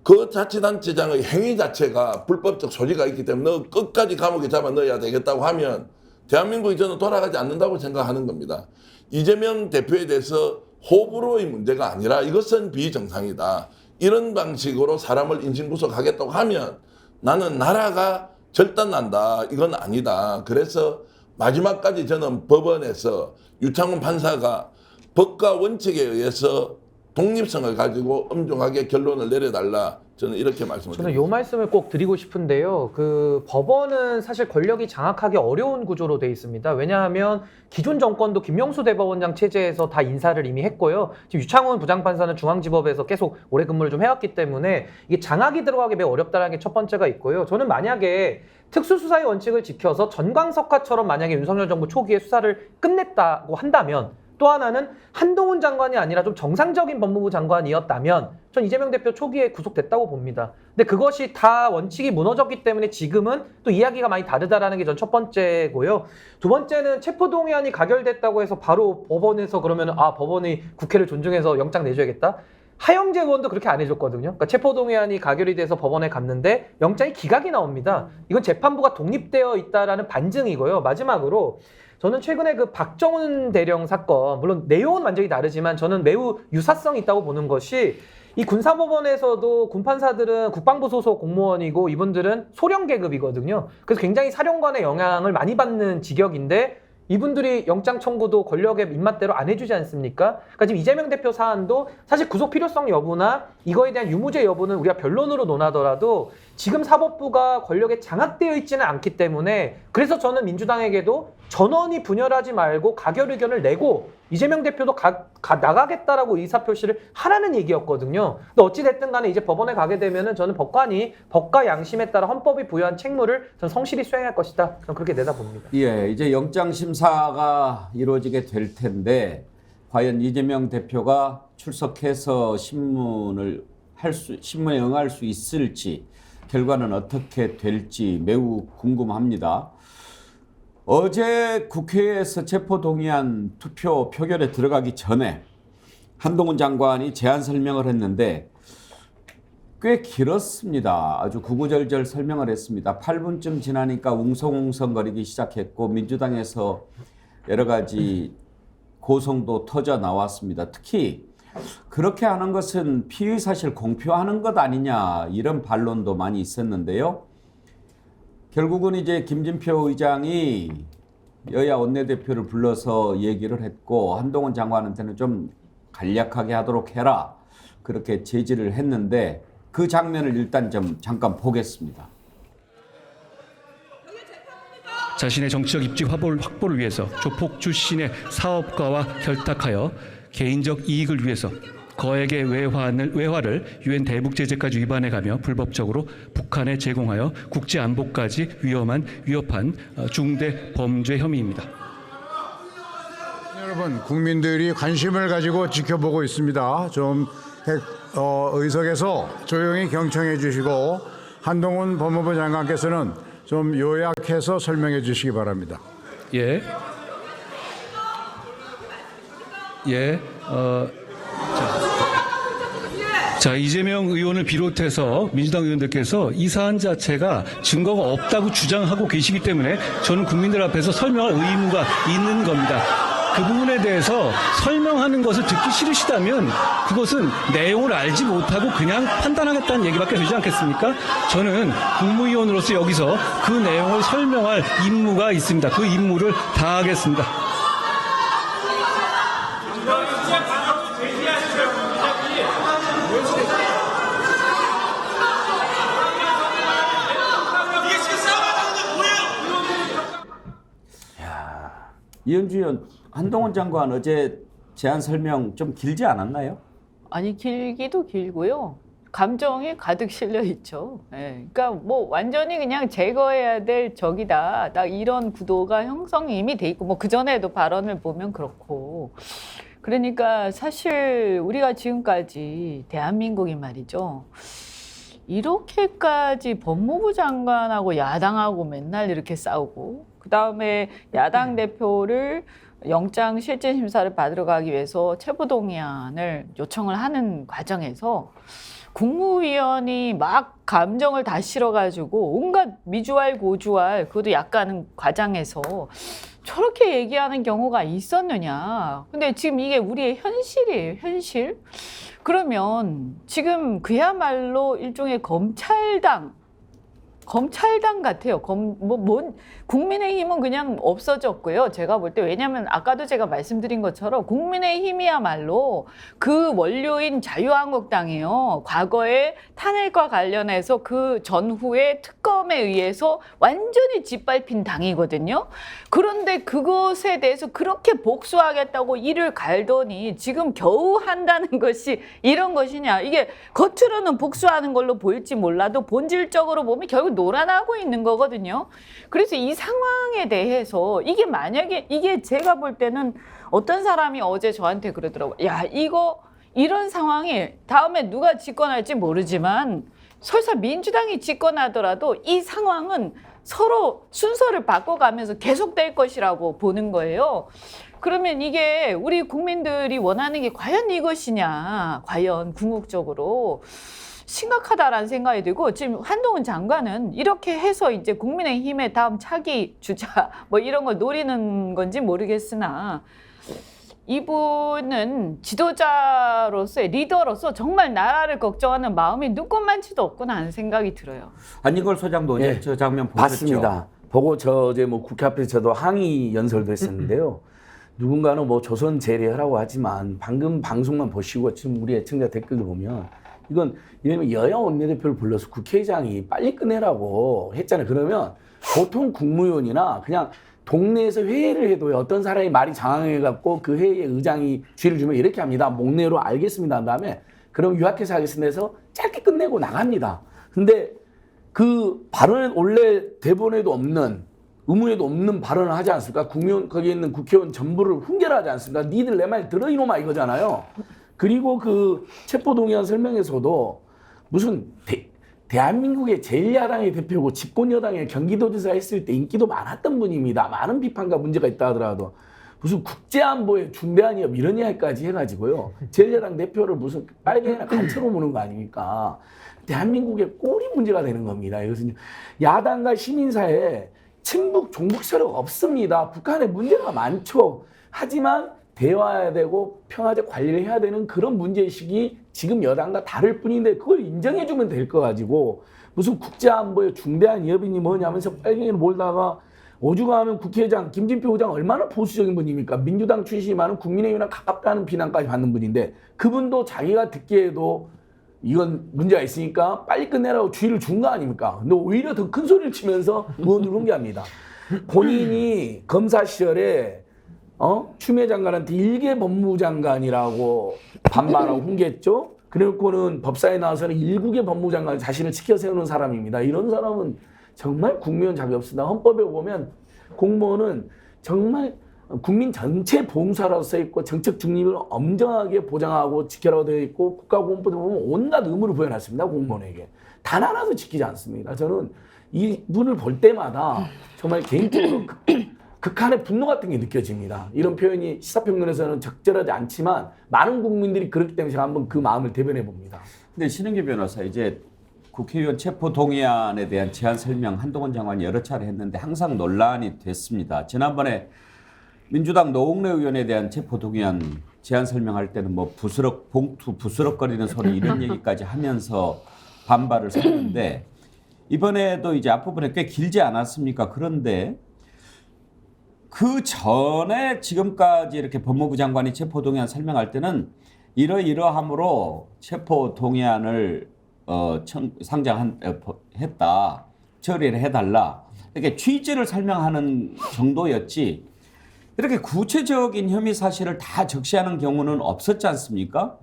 그 자치단체장의 행위 자체가 불법적 소지가 있기 때문에 너 끝까지 감옥에 잡아 넣어야 되겠다고 하면 대한민국이 저는 돌아가지 않는다고 생각하는 겁니다. 이재명 대표에 대해서 호불호의 문제가 아니라 이것은 비정상이다. 이런 방식으로 사람을 인신구속하겠다고 하면 나는 나라가 절단난다. 이건 아니다. 그래서 마지막까지 저는 법원에서 유창훈 판사가 법과 원칙에 의해서 독립성을 가지고 엄중하게 결론을 내려달라. 저는 이렇게 말씀을 저는 드립니다. 이 말씀을 꼭 드리고 싶은데요. 그 법원은 사실 권력이 장악하기 어려운 구조로 돼 있습니다. 왜냐하면 기존 정권도 김명수 대법원장 체제에서 다 인사를 이미 했고요. 지금 유창훈 부장판사는 중앙지법에서 계속 오래 근무를 좀 해왔기 때문에 이게 장악이 들어가기 매우 어렵다는 게 첫 번째가 있고요. 저는 만약에 특수수사의 원칙을 지켜서 전광석화처럼 만약에 윤석열 정부 초기에 수사를 끝냈다고 한다면 또 하나는 한동훈 장관이 아니라 좀 정상적인 법무부 장관이었다면 전 이재명 대표 초기에 구속됐다고 봅니다. 근데 그것이 다 원칙이 무너졌기 때문에 지금은 또 이야기가 많이 다르다라는 게 전 첫 번째고요. 두 번째는 체포동의안이 가결됐다고 해서 바로 법원에서 그러면 법원이 국회를 존중해서 영장 내줘야겠다? 하영재 의원도 그렇게 안 해줬거든요. 그러니까 체포동의안이 가결이 돼서 법원에 갔는데 영장이 기각이 나옵니다. 이건 재판부가 독립되어 있다라는 반증이고요. 마지막으로 저는 최근에 그 박정훈 대령 사건, 물론 내용은 완전히 다르지만 저는 매우 유사성이 있다고 보는 것이 이 군사법원에서도 군판사들은 국방부 소속 공무원이고 이분들은 소령 계급이거든요. 그래서 굉장히 사령관의 영향을 많이 받는 직역인데 이분들이 영장 청구도 권력의 입맛대로 안 해주지 않습니까? 그러니까 지금 이재명 대표 사안도 사실 구속 필요성 여부나 이거에 대한 유무죄 여부는 우리가 변론으로 논하더라도 지금 사법부가 권력에 장악되어 있지는 않기 때문에 그래서 저는 민주당에게도 전원이 분열하지 말고 가결 의견을 내고 이재명 대표도 나가겠다라고 의사표시를 하라는 얘기였거든요. 근데 어찌됐든 간에 이제 법원에 가게 되면은 저는 법관이 법과 양심에 따라 헌법이 부여한 책무를 전 성실히 수행할 것이다. 저는 그렇게 내다봅니다. 예, 이제 영장 심사가 이루어지게 될 텐데 과연 이재명 대표가 출석해서 신문에 응할 수 있을지 결과는 어떻게 될지 매우 궁금합니다. 어제 국회에서 체포동의안 투표 표결에 들어가기 전에 한동훈 장관이 제안 설명을 했는데 꽤 길었습니다. 아주 구구절절 설명을 했습니다. 8분쯤 지나니까 웅성웅성거리기 시작했고 민주당에서 여러 가지 고성도 터져 나왔습니다. 특히 그렇게 하는 것은 피의사실 공표하는 것 아니냐 이런 반론도 많이 있었는데요. 결국은 이제 김진표 의장이 여야 원내대표를 불러서 얘기를 했고 한동훈 장관한테는 좀 간략하게 하도록 해라. 그렇게 제지를 했는데 그 장면을 일단 좀 잠깐 보겠습니다. 자신의 정치적 입지 확보를 위해서 조폭 출신의 사업가와 결탁하여 개인적 이익을 위해서 거액의 외화를 유엔 대북 제재까지 위반해가며 불법적으로 북한에 제공하여 국제 안보까지 위협한 중대 범죄 혐의입니다. 여러분, 국민들이 관심을 가지고 지켜보고 있습니다. 좀 의석에서 조용히 경청해 주시고 한동훈 법무부 장관께서는 좀 요약해서 설명해 주시기 바랍니다. 예. 자, 이재명 의원을 비롯해서 민주당 의원들께서 이 사안 자체가 증거가 없다고 주장하고 계시기 때문에 저는 국민들 앞에서 설명할 의무가 있는 겁니다. 그 부분에 대해서 설명하는 것을 듣기 싫으시다면 그것은 내용을 알지 못하고 그냥 판단하겠다는 얘기밖에 되지 않겠습니까? 저는 국무위원으로서 여기서 그 내용을 설명할 임무가 있습니다. 그 임무를 다하겠습니다. 이현주 의원, 한동훈 장관 어제 제안 설명 좀 길지 않았나요? 아니 길기도 길고요. 감정이 가득 실려 있죠. 예. 그러니까 뭐 완전히 그냥 제거해야 될 적이다. 딱 이런 구도가 형성이 이미 돼 있고 뭐 그 전에도 발언을 보면 그렇고. 그러니까 사실 우리가 지금까지 대한민국이 말이죠. 이렇게까지 법무부 장관하고 야당하고 맨날 이렇게 싸우고 그다음에 야당 대표를 영장 실질 심사를 받으러 가기 위해서 체포동의안을 요청을 하는 과정에서 국무위원이 막 감정을 다 실어가지고 온갖 미주알 고주알 그것도 약간은 과장해서 저렇게 얘기하는 경우가 있었느냐. 근데 지금 이게 우리의 현실이에요, 현실. 그러면 지금 그야말로 일종의 검찰당 같아요. 국민의힘은 그냥 없어졌고요. 제가 볼 때 왜냐하면 아까도 제가 말씀드린 것처럼 국민의힘이야말로 그 원료인 자유한국당이요. 과거에 탄핵과 관련해서 그 전후에 특검에 의해서 완전히 짓밟힌 당이거든요. 그런데 그것에 대해서 그렇게 복수하겠다고 이를 갈더니 지금 겨우 한다는 것이 이런 것이냐. 이게 겉으로는 복수하는 걸로 보일지 몰라도 본질적으로 보면 결국 놀아나고 있는 거거든요. 그래서 이 상황에 대해서 이게 만약에 이게 제가 볼 때는 어떤 사람이 어제 저한테 그러더라고요. 야, 이런 상황이 다음에 누가 집권할지 모르지만 설사 민주당이 집권하더라도 이 상황은 서로 순서를 바꿔가면서 계속될 것이라고 보는 거예요. 그러면 이게 우리 국민들이 원하는 게 과연 이것이냐, 과연 궁극적으로 심각하다라는 생각이 들고 지금 한동훈 장관은 이렇게 해서 이제 국민의힘의 다음 차기 주자 뭐 이런 걸 노리는 건지 모르겠으나 이분은 지도자로서의 리더로서 정말 나라를 걱정하는 마음이 눈꽃만치도 없구나 하는 생각이 들어요. 안익걸 소장도 어제 예, 저 장면 보셨죠? 봤습니다. 보고 저 어제 뭐 국회 앞에서 저도 항의 연설도 했었는데요. 누군가는 뭐 조선 재래라고 하지만 방금 방송만 보시고 지금 우리 애청자 댓글도 보면 이건 이러면 여야 원내대표를 불러서 국회의장이 빨리 끝내라고 했잖아요. 그러면 보통 국무위원이나 그냥 동네에서 회의를 해도 어떤 사람이 말이 장황해갖고 그 회의에 의장이 쥐를 주면 이렇게 합니다. 목례로 알겠습니다. 한 다음에 그럼 유학해서 하겠습니다 해서 짧게 끝내고 나갑니다. 근데 그 발언에 원래 대본에도 없는 의무에도 없는 발언을 하지 않습니까? 국무위원 거기에 있는 국회의원 전부를 훈계하지 않습니까? 니들 내 말 들어 이놈아 이거잖아요. 그리고 그 체포동의안 설명에서도 무슨 대한민국의 제1야당의 대표고 집권여당의 경기도지사 했을 때 인기도 많았던 분입니다. 많은 비판과 문제가 있다 하더라도 무슨 국제안보에 중대한 위협 이런 이야기까지 해가지고요. 제1야당 대표를 무슨 빨갱이나 간처로 보는 거 아닙니까? 대한민국의 꼴이 문제가 되는 겁니다. 이것은 야당과 시민사회에 친북 종북 세력 없습니다. 북한에 문제가 많죠. 하지만 대화해야 되고 평화적 관리를 해야 되는 그런 문제의식이 지금 여당과 다를 뿐인데 그걸 인정해주면 될 거 가지고 무슨 국제안보에 중대한 위협이니 뭐냐면서 빨갱이를 몰다가 오죽하면 국회의장 김진표 의장 얼마나 보수적인 분입니까? 민주당 출신이지만 국민의힘이랑 가깝다는 비난까지 받는 분인데 그분도 자기가 듣기에도 이건 문제가 있으니까 빨리 끝내라고 주의를 준 거 아닙니까? 근데 오히려 더 큰 소리를 치면서 의원을 훈계합니다. 본인이 검사 시절에 추미애 장관한테 일개 법무장관이라고 반말하고 훈계했죠. 그래놓고는 법사에 나와서는 일국의 법무장관 자신을 지켜 세우는 사람입니다. 이런 사람은 정말 국무위원 자격이 없습니다. 헌법에 보면 공무원은 정말 국민 전체 보험사라고 써 있고 정책 중립을 엄정하게 보장하고 지켜라고 되어 있고 국가공무법에 보면 온갖 의무를 부여놨습니다. 공무원에게. 단 하나도 지키지 않습니다. 저는 이 분을 볼 때마다 정말 개인적으로 극한의 분노 같은 게 느껴집니다. 이런 표현이 시사평론에서는 적절하지 않지만 많은 국민들이 그렇기 때문에 제가 한번 그 마음을 대변해 봅니다. 근데 신은규 변호사 이제 국회의원 체포동의안에 대한 제안 설명 한동훈 장관이 여러 차례 했는데 항상 논란이 됐습니다. 지난번에 민주당 노웅래 의원에 대한 체포동의안 제안 설명할 때는 뭐 봉투 부스럭거리는 소리 이런 얘기까지 하면서 반발을 샀는데 이번에도 이제 앞부분에 꽤 길지 않았습니까? 그런데 그 전에 지금까지 이렇게 법무부 장관이 체포동의안 설명할 때는 이러이러함으로 체포동의안을 했다. 처리를 해달라. 이렇게 취지를 설명하는 정도였지 이렇게 구체적인 혐의 사실을 다 적시하는 경우는 없었지 않습니까?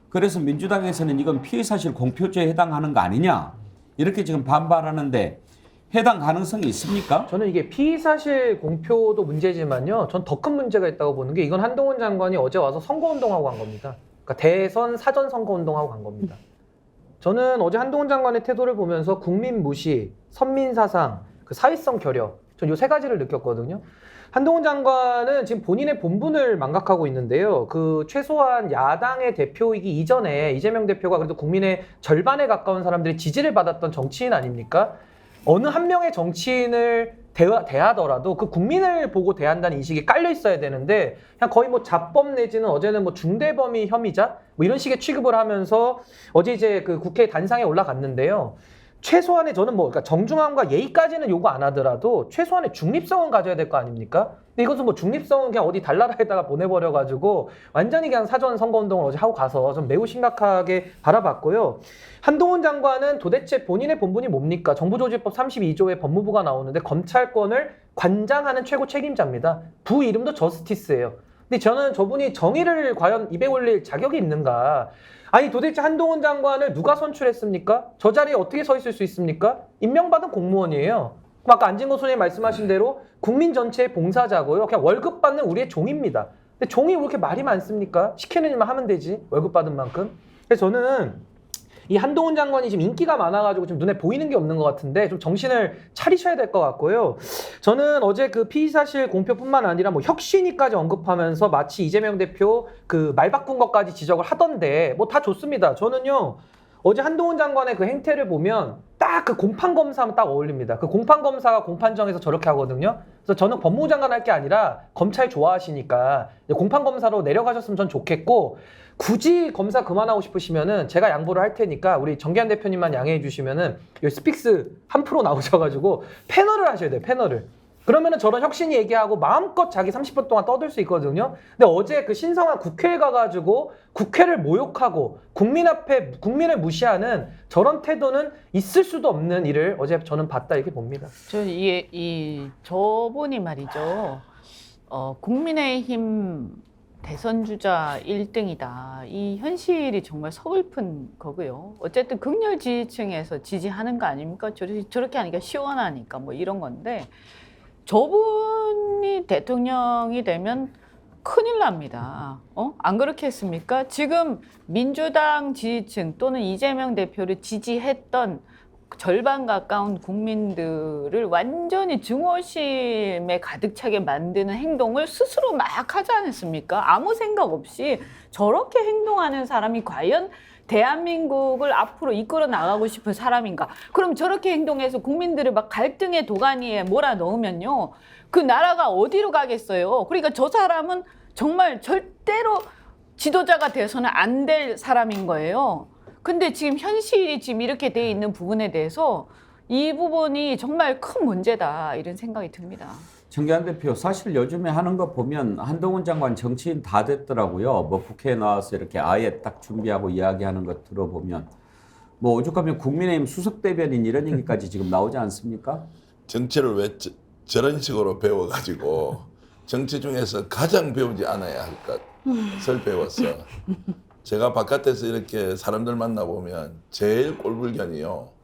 그래서 민주당에서는 이건 피의사실 공표죄에 해당하는 거 아니냐 이렇게 지금 반발하는데 해당 가능성이 있습니까? 저는 이게 피의사실 공표도 문제지만요. 전 더 큰 문제가 있다고 보는 게 이건 한동훈 장관이 어제 와서 선거운동하고 간 겁니다. 그러니까 대선 사전 선거운동하고 간 겁니다. 저는 어제 한동훈 장관의 태도를 보면서 국민 무시, 선민 사상, 그 사회성 결여, 전 이 세 가지를 느꼈거든요. 한동훈 장관은 지금 본인의 본분을 망각하고 있는데요. 그 최소한 야당의 대표이기 이전에 이재명 대표가 그래도 국민의 절반에 가까운 사람들이 지지를 받았던 정치인 아닙니까? 어느 한 명의 정치인을 대하더라도 그 국민을 보고 대한다는 인식이 깔려 있어야 되는데 그냥 거의 뭐 자법 내지는 어제는 뭐 중대범위 혐의자 뭐 이런 식의 취급을 하면서 어제 이제 그 국회 단상에 올라갔는데요. 최소한의 저는 뭐 그러니까 정중함과 예의까지는 요구 안 하더라도 최소한의 중립성은 가져야 될 거 아닙니까? 근데 이것은 뭐 중립성은 그냥 어디 달나라에다가 보내버려가지고 완전히 그냥 사전 선거운동을 어제 하고 가서 좀 매우 심각하게 바라봤고요. 한동훈 장관은 도대체 본인의 본분이 뭡니까? 정부조직법 32조에 법무부가 나오는데 검찰권을 관장하는 최고 책임자입니다. 부 이름도 저스티스예요. 근데 저는 저분이 정의를 과연 입에 올릴 자격이 있는가? 아니 도대체 한동훈 장관을 누가 선출했습니까? 저 자리에 어떻게 서 있을 수 있습니까? 임명받은 공무원이에요. 아까 안진거 소장님 말씀하신 대로 국민 전체의 봉사자고요. 그냥 월급 받는 우리의 종입니다. 근데 종이 왜 이렇게 말이 많습니까? 시키는 일만 하면 되지. 월급 받은 만큼. 그래서 저는 이 한동훈 장관이 지금 인기가 많아가지고 지금 눈에 보이는 게 없는 것 같은데 좀 정신을 차리셔야 될 것 같고요. 저는 어제 그 피의사실 공표뿐만 아니라 뭐 혁신위까지 언급하면서 마치 이재명 대표 그 말 바꾼 것까지 지적을 하던데 뭐 다 좋습니다. 저는요 어제 한동훈 장관의 그 행태를 보면 딱 그 공판 검사하면 딱 어울립니다. 그 공판 검사가 공판정에서 저렇게 하거든요. 그래서 저는 법무부 장관 할 게 아니라 검찰 좋아하시니까 공판 검사로 내려가셨으면 전 좋겠고 굳이 검사 그만하고 싶으시면은 제가 양보를 할 테니까 우리 정기한 대표님만 양해해 주시면은 여기 스픽스 한 프로 나오셔가지고 패널을 하셔야 돼요. 패널을. 그러면은 저런 혁신이 얘기하고 마음껏 자기 30분 동안 떠들 수 있거든요. 근데 어제 그 신성한 국회에 가가지고 국회를 모욕하고 국민 앞에 국민을 무시하는 저런 태도는 있을 수도 없는 일을 어제 저는 봤다 이렇게 봅니다. 저분이 말이죠. 국민의힘 대선 주자 1등이다. 이 현실이 정말 서글픈 거고요. 어쨌든 극렬 지지층에서 지지하는 거 아닙니까? 저렇게 하니까 시원하니까 뭐 이런 건데 저분이 대통령이 되면 큰일 납니다. 안 그렇게 했습니까? 지금 민주당 지지층 또는 이재명 대표를 지지했던 절반 가까운 국민들을 완전히 증오심에 가득 차게 만드는 행동을 스스로 막 하지 않았습니까? 아무 생각 없이 저렇게 행동하는 사람이 과연 대한민국을 앞으로 이끌어 나가고 싶은 사람인가? 그럼 저렇게 행동해서 국민들을 막 갈등의 도가니에 몰아넣으면요. 그 나라가 어디로 가겠어요? 그러니까 저 사람은 정말 절대로 지도자가 돼서는 안 될 사람인 거예요. 근데 지금 현실이 지금 이렇게 돼 있는 부분에 대해서 이 부분이 정말 큰 문제다 이런 생각이 듭니다. 정기환 대표, 사실 요즘에 하는 거 보면 한동훈 장관 정치인 다 됐더라고요. 뭐 국회에 나와서 이렇게 아예 딱 준비하고 이야기하는 거 들어보면 뭐 오죽하면 국민의힘 수석 대변인 이런 얘기까지 지금 나오지 않습니까? 정치를 왜 저런 식으로 배워가지고 정치 중에서 가장 배우지 않아야 할 것을 배웠어. 제가 바깥에서 이렇게 사람들 만나보면 제일 꼴불견이요.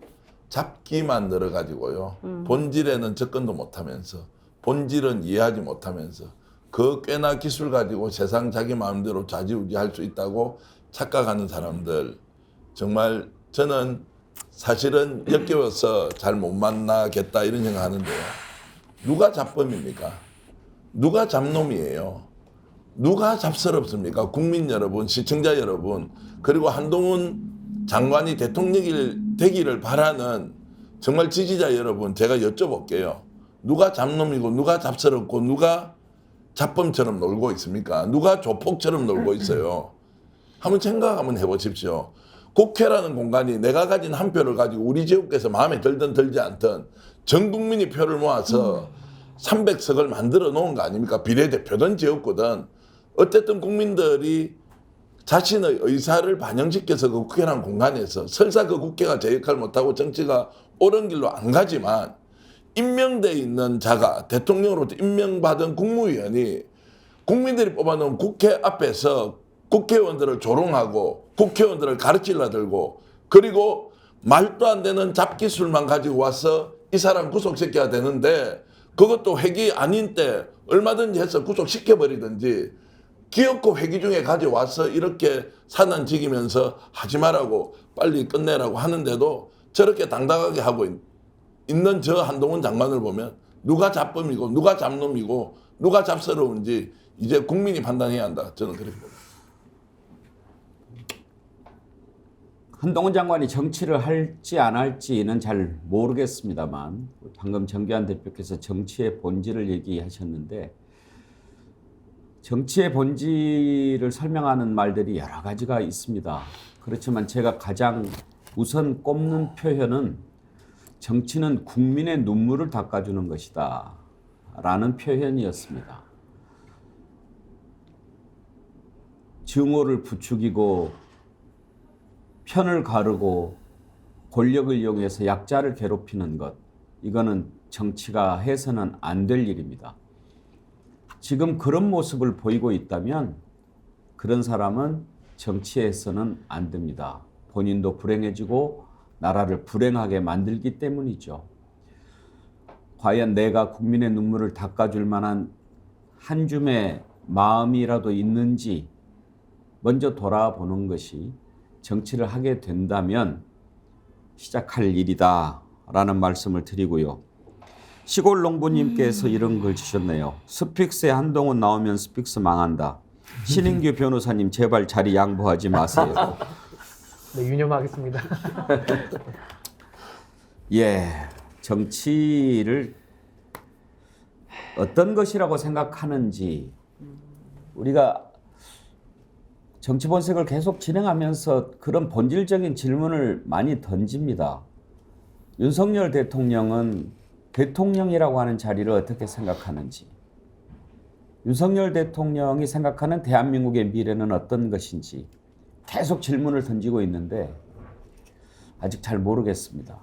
잡기만 늘어가지고요. 본질에는 접근도 못하면서 본질은 이해하지 못하면서 그 꽤나 기술 가지고 세상 자기 마음대로 좌지우지할 수 있다고 착각하는 사람들. 정말 저는 사실은 역겨워서 잘 못 만나겠다 이런 생각하는데요. 누가 잡범입니까? 누가 잡놈이에요? 누가 잡스럽습니까? 국민 여러분, 시청자 여러분, 그리고 한동훈 장관이 대통령이 되기를 바라는 정말 지지자 여러분, 제가 여쭤볼게요. 누가 잡놈이고 누가 잡스럽고 누가 잡범처럼 놀고 있습니까? 누가 조폭처럼 놀고 있어요? 한번 생각 한번 해보십시오. 국회라는 공간이 내가 가진 한 표를 가지고 우리 지역에서 마음에 들든 들지 않든 전 국민이 표를 모아서 300석을 만들어 놓은 거 아닙니까? 비례대표든 지역구든. 어쨌든 국민들이 자신의 의사를 반영시켜서 그 국회라는 공간에서 설사 그 국회가 제 역할을 못하고 정치가 옳은 길로 안 가지만 임명돼 있는 자가 대통령으로부터 임명받은 국무위원이 국민들이 뽑아놓은 국회 앞에서 국회의원들을 조롱하고 국회의원들을 가르치려 들고 그리고 말도 안 되는 잡기술만 가지고 와서 이 사람 구속시켜야 되는데 그것도 회기 아닌 때 얼마든지 해서 구속시켜버리든지 기어코 회기 중에 가져와서 이렇게 사단지기면서 하지 말라고 빨리 끝내라고 하는데도 저렇게 당당하게 하고 있는 저 한동훈 장관을 보면 누가 잡범이고 누가 잡놈이고 누가 잡스러운지 이제 국민이 판단해야 한다. 저는 그렇게 봅니다. 한동훈 장관이 정치를 할지 안 할지는 잘 모르겠습니다만 방금 정기환 대표께서 정치의 본질을 얘기하셨는데 정치의 본질을 설명하는 말들이 여러 가지가 있습니다. 그렇지만 제가 가장 우선 꼽는 표현은 정치는 국민의 눈물을 닦아주는 것이다 라는 표현이었습니다. 증오를 부추기고 편을 가르고 권력을 이용해서 약자를 괴롭히는 것, 이거는 정치가 해서는 안 될 일입니다. 지금 그런 모습을 보이고 있다면 그런 사람은 정치에서는 안 됩니다. 본인도 불행해지고 나라를 불행하게 만들기 때문이죠. 과연 내가 국민의 눈물을 닦아줄 만한 한 줌의 마음이라도 있는지 먼저 돌아보는 것이 정치를 하게 된다면 시작할 일이다 라는 말씀을 드리고요. 시골 농부님께서 이런 글 주셨네요. 스픽스에 한동훈 나오면 스픽스 망한다. 신인규 변호사님 제발 자리 양보하지 마세요. 네, 유념하겠습니다. 예, 정치를 어떤 것이라고 생각하는지 우리가 정치 본색을 계속 진행하면서 그런 본질적인 질문을 많이 던집니다. 윤석열 대통령은 대통령이라고 하는 자리를 어떻게 생각하는지, 윤석열 대통령이 생각하는 대한민국의 미래는 어떤 것인지 계속 질문을 던지고 있는데 아직 잘 모르겠습니다.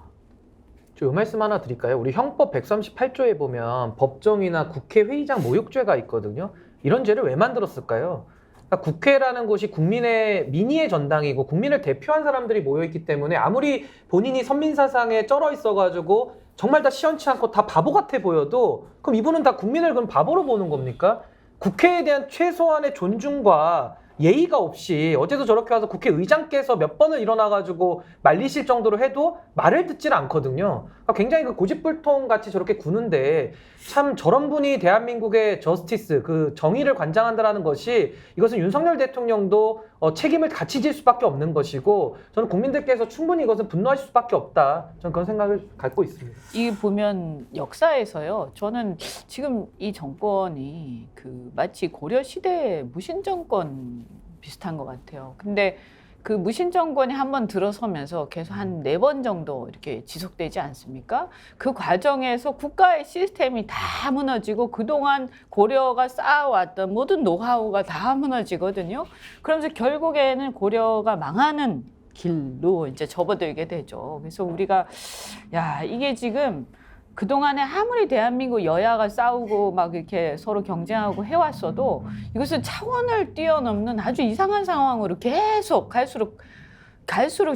저 말씀 하나 드릴까요? 우리 형법 138조에 보면 법정이나 국회 회의장 모욕죄가 있거든요. 이런 죄를 왜 만들었을까요? 그러니까 국회라는 곳이 국민의 민의의 전당이고 국민을 대표한 사람들이 모여있기 때문에 아무리 본인이 선민사상에 쩔어 있어가지고 정말 다 시원치 않고 다 바보 같아 보여도 그럼 이분은 다 국민을 그럼 바보로 보는 겁니까? 국회에 대한 최소한의 존중과 예의가 없이 어제도 저렇게 와서 국회의장께서 몇 번을 일어나가지고 말리실 정도로 해도 말을 듣질 않거든요. 그러니까 굉장히 그 고집불통 같이 저렇게 구는데 참 저런 분이 대한민국의 저스티스, 그 정의를 관장한다라는 것이 이것은 윤석열 대통령도 책임을 같이 질 수밖에 없는 것이고 저는 국민들께서 충분히 이것은 분노하실 수밖에 없다. 저는 그런 생각을 갖고 있습니다. 이 보면 역사에서요. 저는 지금 이 정권이 그 마치 고려 시대 무신 정권 비슷한 것 같아요. 근데 그 무신 정권이 한번 들어서면서 계속 한 4번 정도 이렇게 지속되지 않습니까? 그 과정에서 국가의 시스템이 다 무너지고 그동안 고려가 쌓아왔던 모든 노하우가 다 무너지거든요. 그러면서 결국에는 고려가 망하는 길로 이제 접어들게 되죠. 그래서 우리가 야, 이게 지금 그동안에 아무리 대한민국 여야가 싸우고 막 이렇게 서로 경쟁하고 해왔어도 이것은 차원을 뛰어넘는 아주 이상한 상황으로 계속 갈수록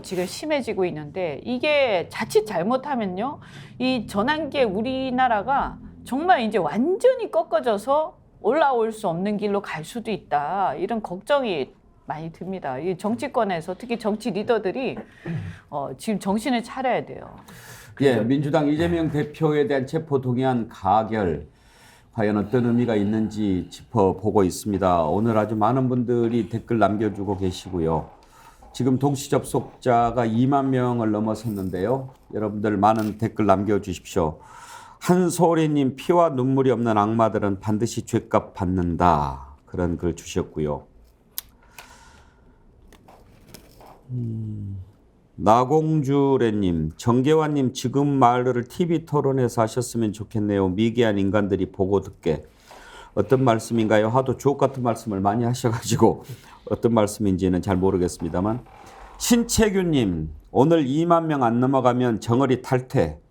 지금 심해지고 있는데, 이게 자칫 잘못하면요, 이 전환기에 우리나라가 정말 이제 완전히 꺾어져서 올라올 수 없는 길로 갈 수도 있다, 이런 걱정이 많이 듭니다. 이 정치권에서 특히 정치 리더들이 지금 정신을 차려야 돼요. 예, 민주당 이재명 대표에 대한 체포 동의안 가결 과연 어떤 의미가 있는지 짚어보고 있습니다. 오늘 아주 많은 분들이 댓글 남겨주고 계시고요. 지금 동시 접속자가 2만 명을 넘어섰는데요. 여러분들 많은 댓글 남겨주십시오. 한소리님, 피와 눈물이 없는 악마들은 반드시 죗값 받는다, 그런 글 주셨고요. 나공주래님, 정계환님 지금 말을 TV 토론에서 하셨으면 좋겠네요. 미개한 인간들이 보고 듣게. 어떤 말씀인가요? 하도 주옥 같은 말씀을 많이 하셔가지고 어떤 말씀인지는 잘 모르겠습니다만. 신채규님, 오늘 2만 명 안 넘어가면 정어리 탈퇴.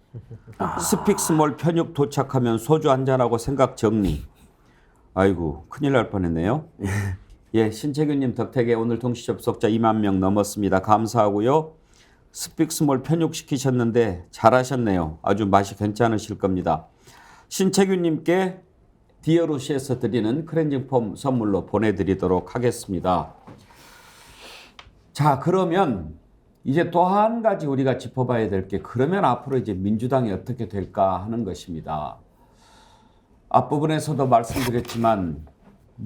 스픽스몰 편육 도착하면 소주 한잔하고 생각 정리. 아이고, 큰일 날 뻔했네요. 예, 신채규님 덕택에 오늘 동시 접속자 2만 명 넘었습니다. 감사하고요. 스픽스몰 편육시키셨는데 잘하셨네요. 아주 맛이 괜찮으실 겁니다. 신채규님께 디어루시에서 드리는 클렌징 폼 선물로 보내드리도록 하겠습니다. 자, 그러면 이제 또 한 가지 우리가 짚어봐야 될 게, 그러면 앞으로 이제 민주당이 어떻게 될까 하는 것입니다. 앞부분에서도 말씀드렸지만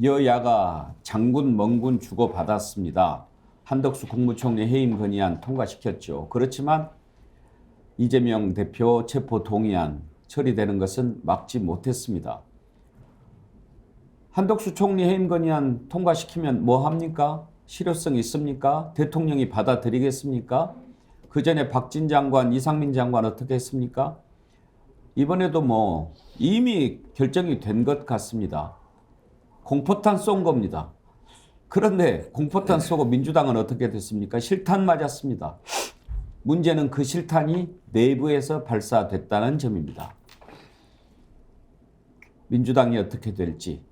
여야가 장군, 멍군 주고받았습니다. 한덕수 국무총리 해임 건의안 통과시켰죠. 그렇지만 이재명 대표 체포 동의안 처리되는 것은 막지 못했습니다. 한덕수 총리 해임 건의안 통과시키면 뭐 합니까? 실효성 있습니까? 대통령이 받아들이겠습니까? 그 전에 박진 장관, 이상민 장관 어떻게 했습니까? 이번에도 뭐 이미 결정이 된 것 같습니다. 공포탄 쏜 겁니다. 그런데 공포탄 쏘고 민주당은 어떻게 됐습니까? 실탄 맞았습니다. 문제는 그 실탄이 내부에서 발사됐다는 점입니다. 민주당이 어떻게 될지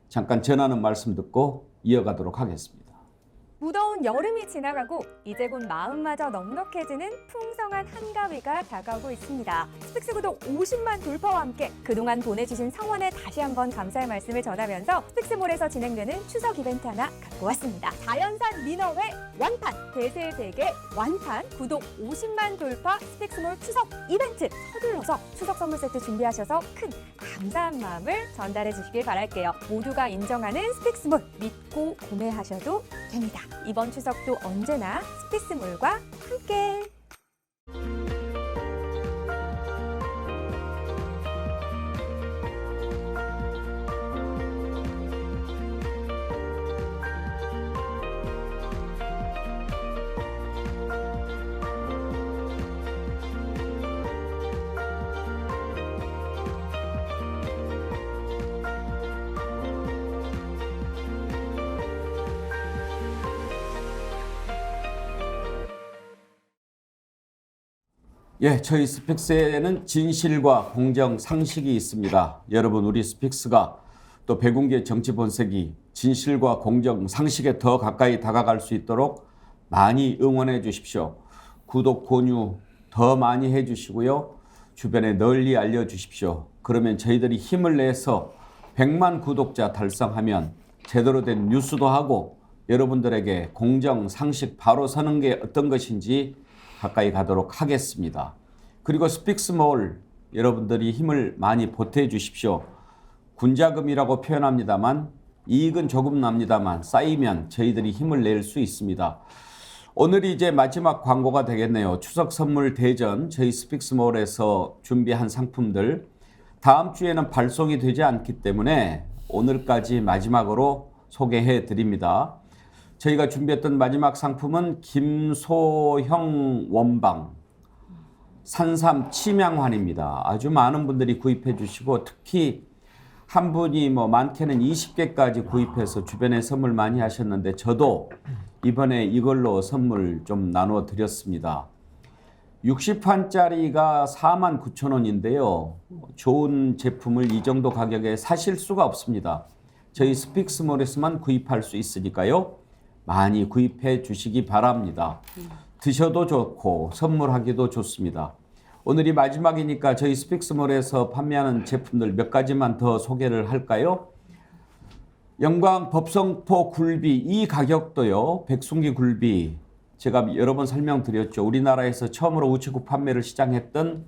잠깐 전하는 말씀 듣고 이어가도록 하겠습니다. 무더운 여름이 지나가고 이제 곧 마음마저 넉넉해지는 풍성한 한가위가 다가오고 있습니다. 스픽스 구독 50만 돌파와 함께 그동안 보내주신 성원에 다시 한번 감사의 말씀을 전하면서 스픽스몰에서 진행되는 추석 이벤트 하나 갖고 왔습니다. 자연산 민어회 완판, 대세대게 완판, 구독 50만 돌파 스픽스몰 추석 이벤트. 서둘러서 추석 선물 세트 준비하셔서 큰 감사한 마음을 전달해 주시길 바랄게요. 모두가 인정하는 스픽스몰, 믿고 구매하셔도 됩니다. 이번 추석도 언제나 스픽스몰과 함께. 예, 저희 스픽스에는 진실과 공정, 상식이 있습니다. 여러분, 우리 스픽스가 또 백운기의 정치 본색이 진실과 공정, 상식에 더 가까이 다가갈 수 있도록 많이 응원해 주십시오. 구독, 권유 더 많이 해 주시고요. 주변에 널리 알려 주십시오. 그러면 저희들이 힘을 내서 100만 구독자 달성하면 제대로 된 뉴스도 하고 여러분들에게 공정, 상식 바로 서는 게 어떤 것인지 가까이 가도록 하겠습니다. 그리고 스픽스몰 여러분들이 힘을 많이 보태 주십시오. 군자금이라고 표현합니다만 이익은 조금 납니다만 쌓이면 저희들이 힘을 낼 수 있습니다. 오늘이 이제 마지막 광고가 되겠네요. 추석 선물 대전 저희 스픽스몰에서 준비한 상품들 다음 주에는 발송이 되지 않기 때문에 오늘까지 마지막으로 소개해 드립니다. 저희가 준비했던 마지막 상품은 김소형 원방 산삼 침향환입니다. 아주 많은 분들이 구입해 주시고 특히 한 분이 뭐 많게는 20개까지 구입해서 주변에 선물 많이 하셨는데 저도 이번에 이걸로 선물 좀 나눠 드렸습니다. 60판짜리가 49,000원인데요. 좋은 제품을 이 정도 가격에 사실 수가 없습니다. 저희 스픽스몰에서만 구입할 수 있으니까요. 많이 구입해 주시기 바랍니다. 드셔도 좋고 선물하기도 좋습니다. 오늘이 마지막이니까 저희 스픽스몰에서 판매하는 제품들 몇 가지만 더 소개를 할까요? 영광 법성포 굴비 이 가격도요. 백순기 굴비 제가 여러 번 설명드렸죠. 우리나라에서 처음으로 우체국 판매를 시작했던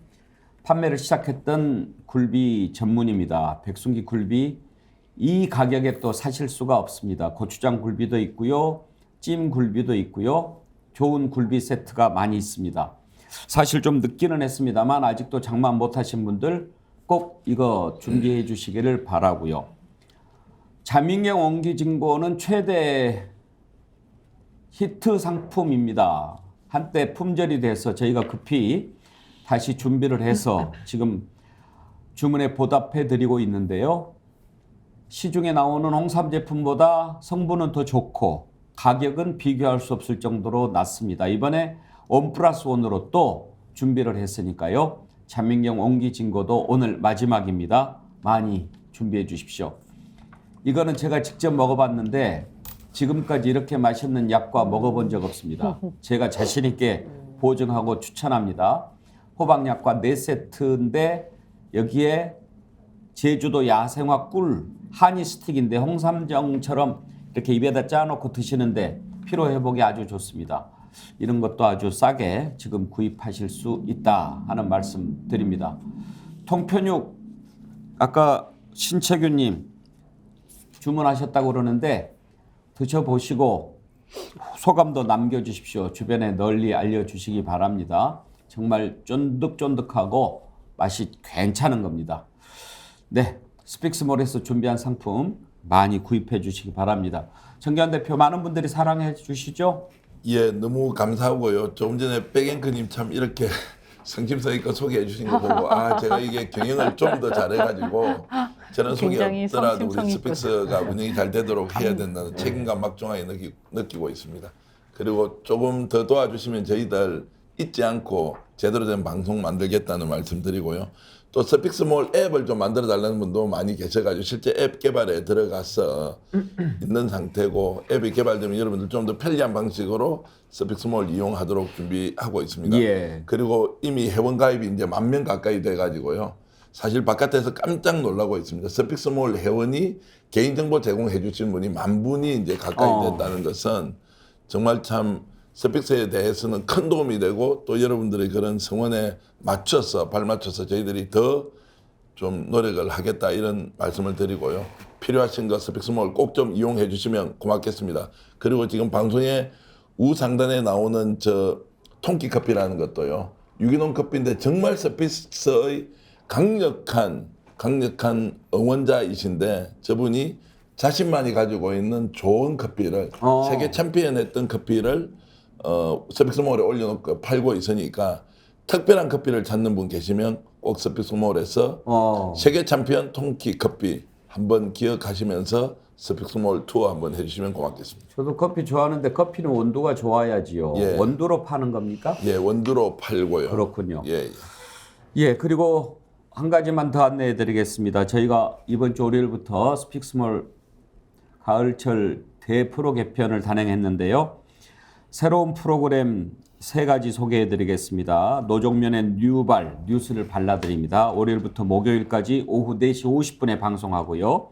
굴비 전문입니다. 백순기 굴비 이 가격에 또 사실 수가 없습니다. 고추장 굴비도 있고요. 찜 굴비도 있고요. 좋은 굴비 세트가 많이 있습니다. 사실 좀 늦기는 했습니다만 아직도 장만 못하신 분들 꼭 이거 준비해 주시기를 바라고요. 자민경 옹기진고는 최대 히트 상품입니다. 한때 품절이 돼서 저희가 급히 다시 준비를 해서 지금 주문에 보답해 드리고 있는데요. 시중에 나오는 홍삼 제품보다 성분은 더 좋고 가격은 비교할 수 없을 정도로 낮습니다. 이번에 1+1으로 또 준비를 했으니까요. 자민경 옹기진고도 오늘 마지막입니다. 많이 준비해 주십시오. 이거는 제가 직접 먹어봤는데 지금까지 이렇게 맛있는 약과 먹어본 적 없습니다. 제가 자신 있게 보증하고 추천합니다. 호박약과 4세트인데 여기에 제주도 야생화 꿀 하니 스틱인데 홍삼정처럼 이렇게 입에다 짜놓고 드시는데 피로회복에 아주 좋습니다. 이런 것도 아주 싸게 지금 구입하실 수 있다 하는 말씀 드립니다. 통편육 아까 신채규님 주문하셨다고 그러는데 드셔보시고 소감도 남겨주십시오. 주변에 널리 알려주시기 바랍니다. 정말 쫀득쫀득하고 맛이 괜찮은 겁니다. 네, 스픽스몰에서 준비한 상품 많이 구입해 주시기 바랍니다. 정기환 대표 많은 분들이 사랑해 주시죠? 예, 너무 감사하고요. 조금 전에 백앵커님 참 이렇게 성심성 있고 소개해 주신 거 보고 제가 이게 경영을 좀 더 잘해가지고 저는 속이 없더라도 우리 스픽스가 운영이 잘 되도록 해야 된다는 책임감 막중하게 느끼고 있습니다. 그리고 조금 더 도와주시면 저희들 잊지 않고 제대로 된 방송 만들겠다는 말씀드리고요. 또 스픽스몰 앱을 좀 만들어 달라는 분도 많이 계셔가지고 실제 앱 개발에 들어가서 있는 상태고 앱이 개발되면 여러분들 좀 더 편리한 방식으로 스픽스몰 이용하도록 준비하고 있습니다. 예. 그리고 이미 회원 가입이 이제 10,000명 가까이 돼가지고요. 사실 바깥에서 깜짝 놀라고 있습니다. 스픽스몰 회원이 개인정보 제공해 주신 분이 10,000분이 이제 가까이 됐다는 것은 정말 참 스픽스에 대해서는 큰 도움이 되고 또 여러분들의 그런 성원에 발맞춰서 저희들이 더 좀 노력을 하겠다 이런 말씀을 드리고요. 필요하신 거 스픽스몰 꼭 좀 이용해 주시면 고맙겠습니다. 그리고 지금 방송에 우상단에 나오는 저 통키 커피라는 것도요. 유기농 커피인데 정말 스픽스의 강력한 응원자이신데 저분이 자신만이 가지고 있는 좋은 커피를 세계 챔피언 했던 커피를 스픽스몰에 올려놓고 팔고 있으니까 특별한 커피를 찾는 분 계시면 꼭 스픽스몰에서 세계 챔피언 통키 커피 한번 기억하시면서 스픽스몰 투어 한번 해주시면 고맙겠습니다. 저도 커피 좋아하는데 커피는 원두가 좋아야지요. 예. 원두로 파는 겁니까? 예, 원두로 팔고요. 그렇군요. 예. 예, 그리고 한 가지만 더 안내해 드리겠습니다. 저희가 이번 주 월요일부터 스픽스몰 가을철 대프로 개편을 단행했는데요. 새로운 프로그램 3가지 소개해 드리겠습니다. 노종면의 뉴스를 발라드립니다. 월요일부터 목요일까지 오후 4시 50분에 방송하고요.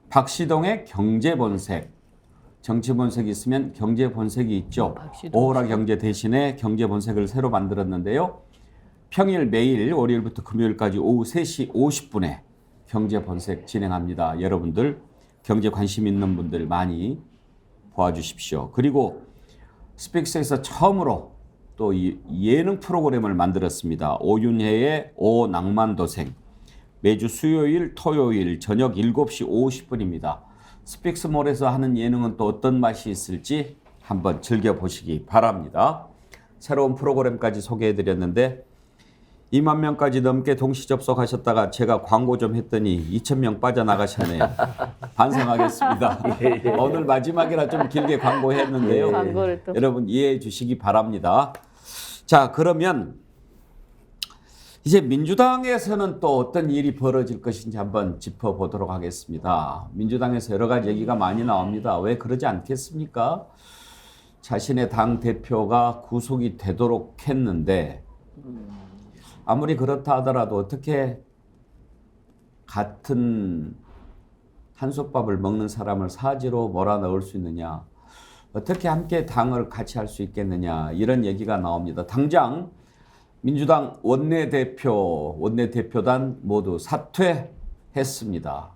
박시동의 경제본색. 정치본색이 있으면 경제본색이 있죠. 오호라 경제 대신에 경제본색을 새로 만들었는데요. 평일 매일 월요일부터 금요일까지 오후 3시 50분에 경제본색 진행합니다. 여러분들 경제 관심 있는 분들 많이 봐주십시오. 그리고 스픽스에서 처음으로 또 예능 프로그램을 만들었습니다. 오윤혜의 오낭만도생. 매주 수요일, 토요일 저녁 7시 50분입니다. 스픽스몰에서 하는 예능은 또 어떤 맛이 있을지 한번 즐겨보시기 바랍니다. 새로운 프로그램까지 소개해드렸는데 2만 명까지 넘게 동시 접속하셨다가 제가 광고 좀 했더니 2천 명 빠져나가셨네요. 반성하겠습니다. 오늘 마지막이라 좀 길게 광고했는데요. 광고를 또. 여러분 이해해 주시기 바랍니다. 자, 그러면 이제 민주당에서는 또 어떤 일이 벌어질 것인지 한번 짚어보도록 하겠습니다. 민주당에서 여러 가지 얘기가 많이 나옵니다. 왜 그러지 않겠습니까? 자신의 당 대표가 구속이 되도록 했는데 아무리 그렇다 하더라도 어떻게 같은 한솥밥을 먹는 사람을 사지로 몰아넣을 수 있느냐, 어떻게 함께 당을 같이 할 수 있겠느냐, 이런 얘기가 나옵니다. 당장 민주당 원내대표단 모두 사퇴했습니다.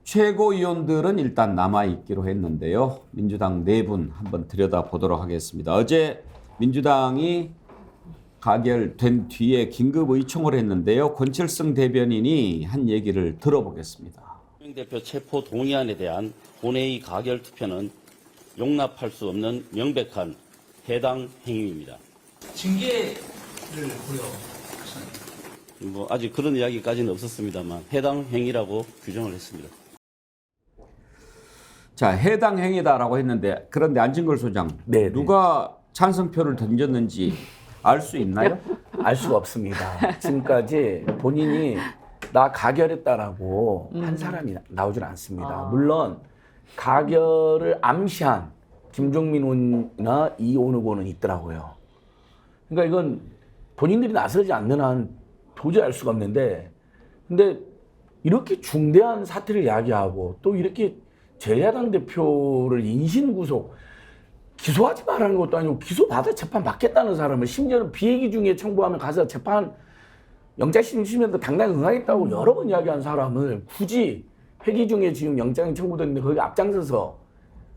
최고위원들은 일단 남아있기로 했는데요. 민주당 4분 한번 들여다보도록 하겠습니다. 어제 민주당이 가결된 뒤에 긴급 의총을 했는데요. 권칠성 대변인이 한 얘기를 들어보겠습니다. 대표 체포 동의안에 대한 본회의 가결 투표는 용납할 수 없는 명백한 해당 행위입니다. 징계를 고려. 아직 그런 이야기까지는 없었습니다만 해당 행위라고 규정을 했습니다. 자, 해당 행위다라고 했는데 그런데 안진걸 소장, 네, 누가 찬성표를 던졌는지 알 수 있나요? 알 수가 없습니다. 지금까지 본인이 나 가결했다라고 한 사람이 나오질 않습니다. 물론 가결을 암시한 김종민 의원이나 이온우 의원은 있더라고요. 그러니까 이건 본인들이 나서지 않는 한 도저히 알 수가 없는데, 근데 이렇게 중대한 사태를 야기하고 또 이렇게 제1야당 대표를 인신구속, 기소하지 말라는 것도 아니고 기소받아 재판 받겠다는 사람을, 심지어는 비회기 중에 청구하면 가서 재판 영장심 심에도 당당히 응하겠다고 여러 번 이야기한 사람을 굳이 회기 중에 지금 영장이 청구됐는데 거기 앞장서서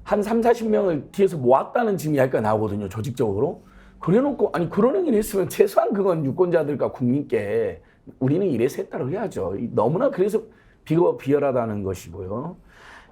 한 30-40명을 뒤에서 모았다는 지금 이야기가 나오거든요. 조직적으로. 그래놓고 아니 그런 행위를 했으면 최소한 그건 유권자들과 국민께 우리는 이래서 했다고 해야죠. 너무나 그래서 비열하다는 것이고요.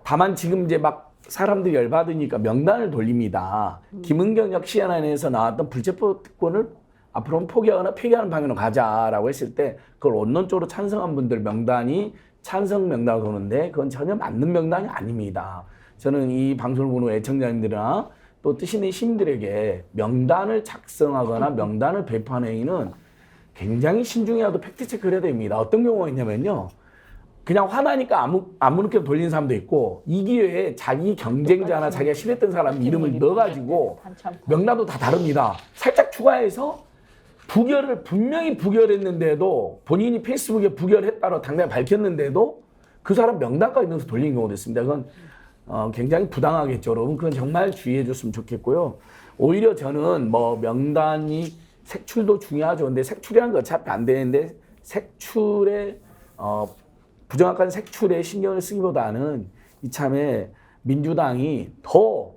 다만 지금 이제 막 사람들이 열받으니까 명단을 돌립니다. 김은경 혁신안에서 나왔던 불체포 특권을 앞으로는 포기하거나 폐기하는 방향으로 가자라고 했을 때 그걸 원론적으로 찬성한 분들 명단이 찬성 명단으로 도는데 그건 전혀 맞는 명단이 아닙니다. 저는 이 방송을 보는 애청자님들이나 또 뜻 있는 시민들에게 명단을 작성하거나 명단을 배포하는 행위는 굉장히 신중해야도 팩트체크를 해야 됩니다. 어떤 경우가 있냐면요. 그냥 화나니까 아무렇게나 돌리는 사람도 있고 이 기회에 자기 경쟁자나 자기가 싫어했던 사람 이름을 넣어가지고 명단도 다 다릅니다. 살짝 추가해서 분명히 부결했는데도 본인이 페이스북에 부결했다고 당당히 밝혔는데도 그 사람 명단까지 넣어서 돌리는 경우도 있습니다. 그건 굉장히 부당하겠죠. 여러분 그건 정말 주의해 줬으면 좋겠고요. 오히려 저는 뭐 명단이 색출도 중요하죠. 근데 색출이라는 거 어차피 안 되는데 색출에 부정확한 색출에 신경을 쓰기보다는 이참에 민주당이 더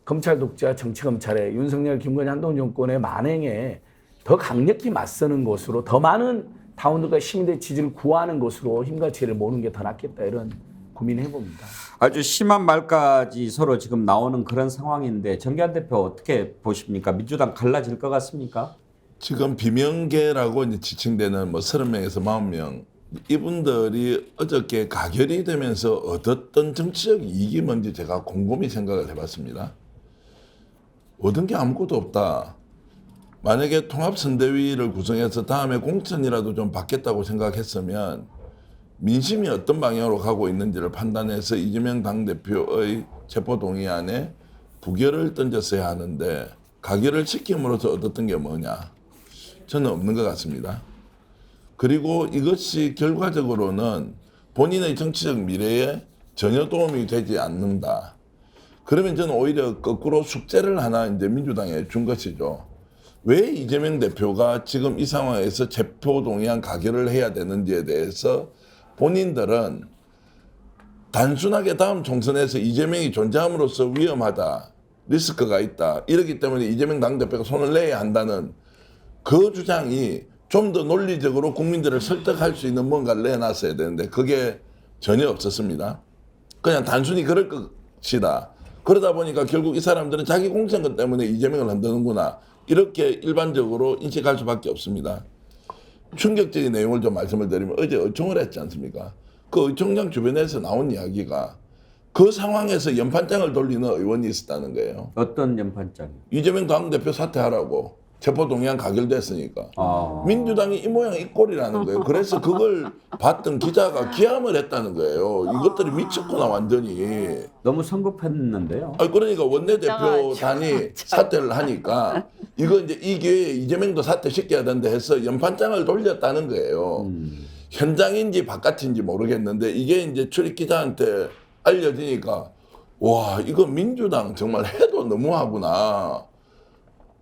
검찰 독재, 정치 검찰의 윤석열, 김건희, 한동훈 정권의 만행에 더 강력히 맞서는 것으로 더 많은 당원들과 시민들의 지지를 구하는 것으로 힘과 지혜를 모으는 게 더 낫겠다 이런 고민을 해봅니다. 아주 심한 말까지 서로 지금 나오는 그런 상황인데 정기환 대표 어떻게 보십니까? 민주당 갈라질 것 같습니까? 지금 비명계라고 이제 지칭되는 뭐 30명에서 40명 이분들이 어저께 가결이 되면서 얻었던 정치적 이익이 뭔지 제가 곰곰이 생각을 해봤습니다. 얻은 게 아무것도 없다. 만약에 통합선대위를 구성해서 다음에 공천이라도 좀 받겠다고 생각했으면 민심이 어떤 방향으로 가고 있는지를 판단해서 이재명 당대표의 체포동의안에 부결을 던졌어야 하는데 가결을 시킴으로써 얻었던 게 뭐냐? 저는 없는 것 같습니다. 그리고 이것이 결과적으로는 본인의 정치적 미래에 전혀 도움이 되지 않는다. 그러면 저는 오히려 거꾸로 숙제를 하나 이제 민주당에 준 것이죠. 왜 이재명 대표가 지금 이 상황에서 체포동의안 가결을 해야 되는지에 대해서 본인들은 단순하게 다음 총선에서 이재명이 존재함으로써 위험하다, 리스크가 있다. 이렇기 때문에 이재명 당대표가 손을 내야 한다는 그 주장이 좀 더 논리적으로 국민들을 설득할 수 있는 뭔가를 내놨어야 되는데 그게 전혀 없었습니다. 그냥 단순히 그럴 것이다. 그러다 보니까 결국 이 사람들은 자기 공천권 때문에 이재명을 흔드는구나. 이렇게 일반적으로 인식할 수밖에 없습니다. 충격적인 내용을 좀 말씀을 드리면 어제 의총을 했지 않습니까? 그 의총장 주변에서 나온 이야기가 그 상황에서 연판장을 돌리는 의원이 있었다는 거예요. 어떤 연판장이? 이재명 당대표 사퇴하라고. 체포동의안 가결됐으니까. 아. 민주당이 이 모양 이 꼴이라는 거예요. 그래서 그걸 봤던 기자가 기함을 했다는 거예요. 이것들이 미쳤구나 완전히. 너무 성급했는데요. 아니 그러니까 원내대표단이 사퇴를 하니까 이거 이제 이 기회에 이재명도 사퇴 시켜야 된다 해서 연판장을 돌렸다는 거예요. 현장인지 바깥인지 모르겠는데 이게 이제 출입 기자한테 알려지니까 와 이거 민주당 정말 해도 너무하구나.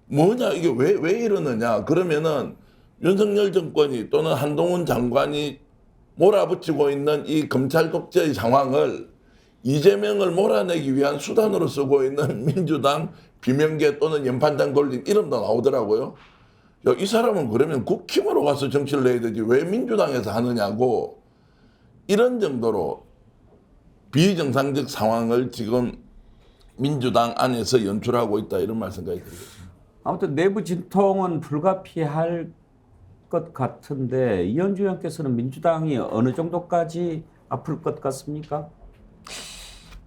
뭐냐 이게 왜 이러느냐 그러면은 윤석열 정권이 또는 한동훈 장관이 몰아붙이고 있는 이 검찰 독재의 상황을 이재명을 몰아내기 위한 수단으로 쓰고 있는 민주당 비명계 또는 연판장 돌림 이름도 나오더라고요. 야, 이 사람은 그러면 국힘으로 가서 정치를 해야 되지 왜 민주당에서 하느냐고 이런 정도로 비정상적 상황을 지금 민주당 안에서 연출하고 있다 이런 말씀까지 드리겠습니다. 아무튼 내부 진통은 불가피할 것 같은데 이현주 의원께서는 민주당이 어느 정도까지 아플 것 같습니까?